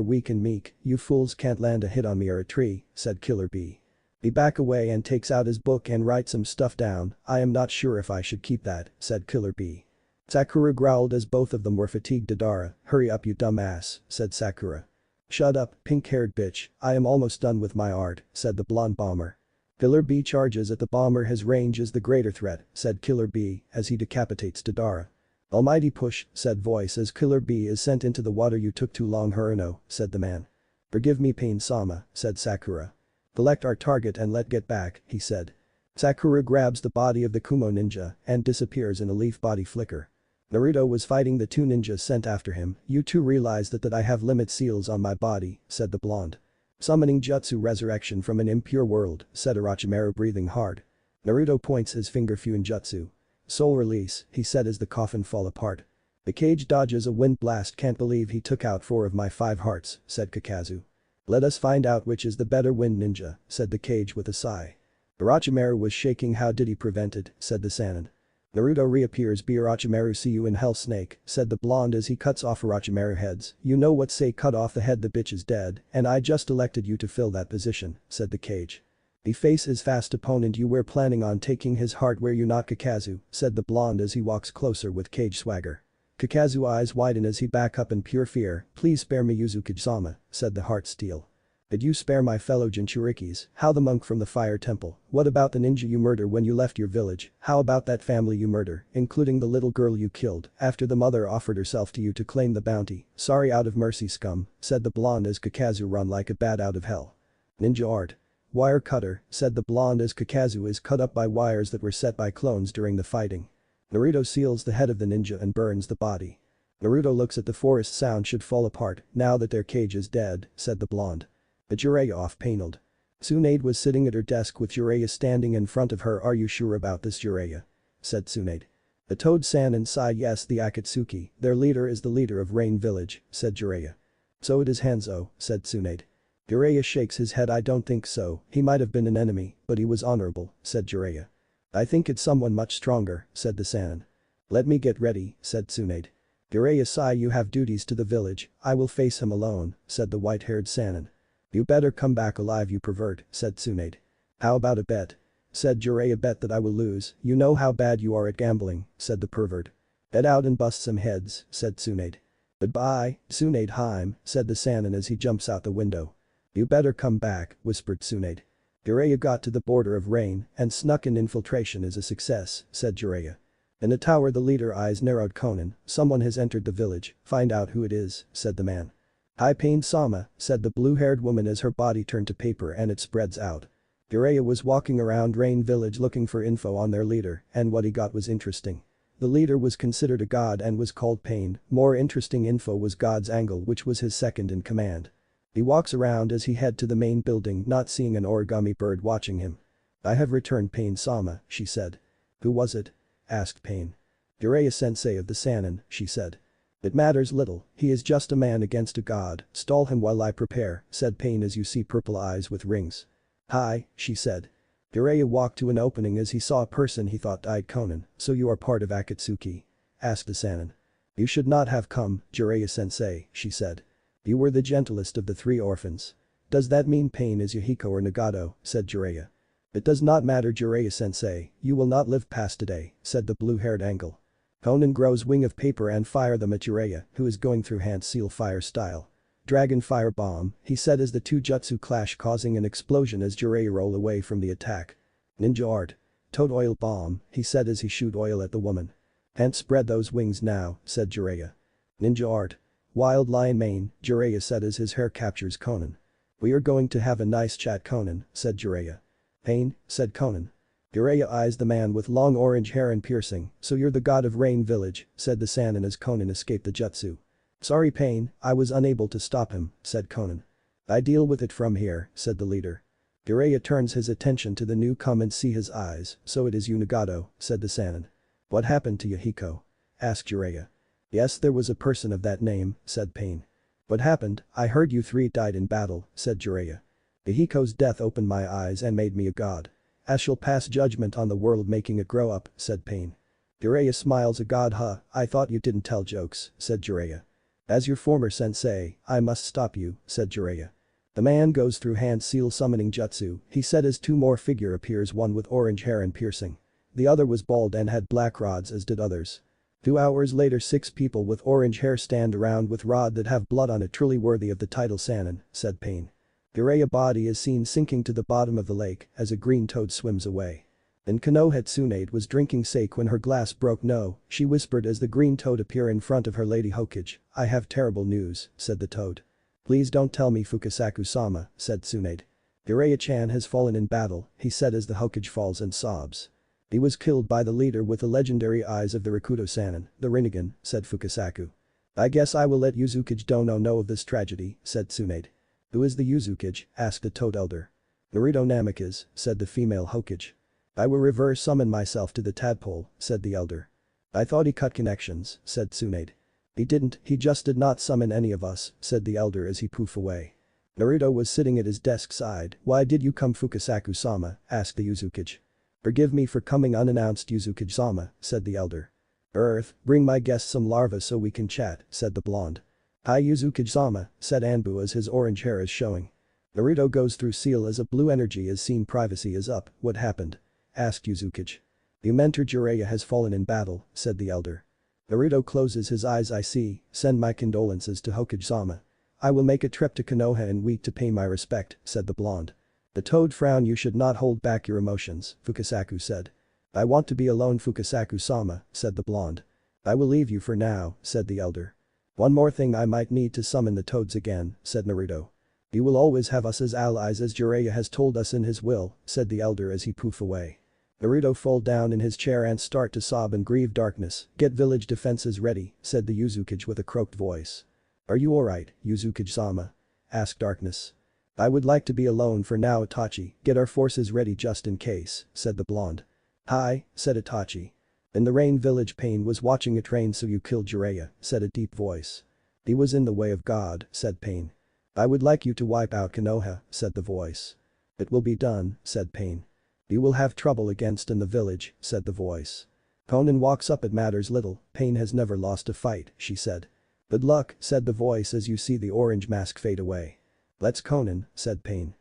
weak and meek, you fools can't land a hit on me or a tree, said Killer B. He back away and takes out his book and writes some stuff down. I am not sure if I should keep that, said Killer B. Sakura growled as both of them were fatigued. Deidara, hurry up you dumb ass, said Sakura. Shut up, pink-haired bitch, I am almost done with my art, said the blonde bomber. Killer B charges at the bomber. His range is the greater threat, said Killer B as he decapitates Deidara. Almighty push, said voice as Killer B is sent into the water. You took too long, Haruno, said the man. Forgive me, Pain-sama, said Sakura. Collect our target and let get back, he said. Sakura grabs the body of the Kumo ninja and disappears in a leaf body flicker. Naruto was fighting the 2 ninjas sent after him. You two realize that I have limit seals on my body, said the blonde. Summoning jutsu resurrection from an impure world, said Orochimaru breathing hard. Naruto points his finger. Fuinjutsu. Soul release, he said as the coffin fall apart. The cage dodges a wind blast. Can't believe he took out 4 of my 5 hearts, said Kakazu. Let us find out which is the better wind ninja, said the cage with a sigh. Orochimaru was shaking. How did he prevent it, said the Sannin. Naruto reappears. Be Orochimaru, see you in hell, Snake, said the blonde as he cuts off Orochimaru heads. You know what, say cut off the head, the bitch is dead and I just elected you to fill that position, said the cage. He face his fast opponent. You were planning on taking his heart, were you not, Kakazu, said the blonde as he walks closer with cage swagger. Kakazu eyes widen as he back up in pure fear. Please spare me, Yuzuki-sama, said the heart steel. Did you spare my fellow Jinchurikis? How the monk from the fire temple? What about the ninja you murder when you left your village? How about that family you murder, including the little girl you killed after the mother offered herself to you to claim the bounty? Sorry, out of mercy, scum, said the blonde as Kakazu run like a bat out of hell. Ninja art. Wire cutter, said the blonde as Kakazu is cut up by wires that were set by clones during the fighting. Naruto seals the head of the ninja and burns the body. Naruto looks at the forest. Sound should fall apart now that their cage is dead, said the blonde. The Jiraiya off-paneled. Tsunade was sitting at her desk with Jiraiya standing in front of her. Are you sure about this, Jiraiya? Said Tsunade. The Toad Sannin sighed. Yes, the Akatsuki, their leader, is the leader of Rain Village, said Jiraiya. So it is Hanzo, said Tsunade. Jiraiya shakes his head. I don't think so, he might have been an enemy, but he was honorable, said Jiraiya. I think it's someone much stronger, said the Sannin. Let me get ready, said Tsunade. Jiraiya sigh. You have duties to the village, I will face him alone, said the white-haired Sannin. You better come back alive, you pervert, said Tsunade. How about a bet? Said Jiraiya. Bet that I will lose, you know how bad you are at gambling, said the pervert. Bet out and bust some heads, said Tsunade. Goodbye, Tsunade Heim, said the Sannin as he jumps out the window. You better come back, whispered Tsunade. Jiraiya got to the border of Rain and snuck in. Infiltration is a success, said Jiraiya. In the tower, the leader eyes narrowed. Conan, someone has entered the village, find out who it is, said the man. Hi Pain-sama, said the blue-haired woman as her body turned to paper and it spreads out. Jiraiya was walking around Rain Village looking for info on their leader and what he got was interesting. The leader was considered a god and was called Pain. More interesting info was God's Angle, which was his second in command. He walks around as he head to the main building, not seeing an origami bird watching him. I have returned, Pain-sama, she said. Who was it? Asked Pain. Jiraiya Sensei of the Sannin, she said. It matters little, he is just a man against a god, stall him while I prepare, said Pain as you see purple eyes with rings. Hi, she said. Jiraiya walked to an opening as he saw a person he thought died. Conan, so you are part of Akatsuki? Asked the Sannin. You should not have come, Jiraiya Sensei, she said. You were the gentlest of the 3 orphans. Does that mean Pain is Yahiko or Nagato, said Jiraiya. It does not matter, Jiraiya Sensei, you will not live past today, said the blue-haired Angle. Conan grows wing of paper and fire them at Jiraiya, who is going through hand seal fire style. Dragon Fire Bomb, he said as the two jutsu clash causing an explosion as Jiraiya roll away from the attack. Ninja Art. Toad Oil Bomb, he said as he shoot oil at the woman. And spread those wings now, said Jiraiya. Ninja Art. Wild Lion Mane, Jiraiya said as his hair captures Conan. We are going to have a nice chat Conan, said Jiraiya. Pain, said Conan. Jiraiya eyes the man with long orange hair and piercing, so you're the god of Rain Village, said the Sannin as Conan escaped the jutsu. Sorry Pain, I was unable to stop him, said Conan. I deal with it from here, said the leader. Jiraiya turns his attention to the new come and see his eyes, so it is you Nagato, said the Sannin. What happened to Yahiko? Asked Jiraiya. Yes there was a person of that name, said Pain. What happened? I heard you three died in battle, said Jiraiya. Yahiko's death opened my eyes and made me a god. I shall pass judgment on the world making it grow up, said Pain. Jiraiya smiles a god I thought you didn't tell jokes, said Jiraiya. As your former sensei, I must stop you, said Jiraiya. The man goes through hand seal summoning jutsu, he said as two more figure appears one with orange hair and piercing. The other was bald and had black rods as did others. 2 hours later 6 people with orange hair stand around with rod that have blood on it truly worthy of the title Sannin, said Pain. Jiraiya body is seen sinking to the bottom of the lake as a green toad swims away. Then Konoha Tsunade was drinking sake when her glass broke no, she whispered as the green toad appear in front of her Lady Hokage. I have terrible news, said the toad. Please don't tell me Fukasaku-sama, said Tsunade. Jiraiya-chan has fallen in battle, he said as the Hokage falls and sobs. He was killed by the leader with the legendary eyes of the Rakuto Sannin, the Rinnegan, said Fukasaku. I guess I will let Uzukage Dono know of this tragedy, said Tsunade. Who is the Uzukage? Asked the toad elder. Naruto Namikaze, said the female Hokage. I will reverse summon myself to the tadpole, said the elder. I thought he cut connections, said Tsunade. He didn't, he just did not summon any of us, said the elder as he poof away. Naruto was sitting at his desk side. Why did you come Fukasaku-sama? Asked the Uzukage. Forgive me for coming unannounced Uzukage-sama, said the elder. Earth, bring my guest some larvae so we can chat, said the blonde. Hi Uzukage-sama, said Anbu as his orange hair is showing. Naruto goes through seal as a blue energy is seen privacy is up, what happened? Asked Uzukage. The mentor Jiraiya has fallen in battle, said the elder. Naruto closes his eyes I see, send my condolences to Hokage-sama. I will make a trip to Konoha in week to pay my respect, said the blonde. The toad frown you should not hold back your emotions, Fukasaku said. I want to be alone Fukasaku-sama, said the blonde. I will leave you for now, said the elder. One more thing I might need to summon the toads again, said Naruto. You will always have us as allies as Jiraiya has told us in his will, said the elder as he poof away. Naruto fall down in his chair and start to sob and grieve darkness. Get village defenses ready, said the Uzukage with a croaked voice. Are you alright, Uzukage-sama? Asked Darkness. I would like to be alone for now Itachi, get our forces ready just in case, said the blonde. Hi, said Itachi. In the Rain Village Pain was watching a train so you killed Jiraiya, said a deep voice. He was in the way of God, said Pain. I would like you to wipe out Konoha, said the voice. It will be done, said Pain. You will have trouble against in the village, said the voice. Conan walks up it matters little, Pain has never lost a fight, she said. Good luck, said the voice as you see the orange mask fade away. Let's Conan, said Pain.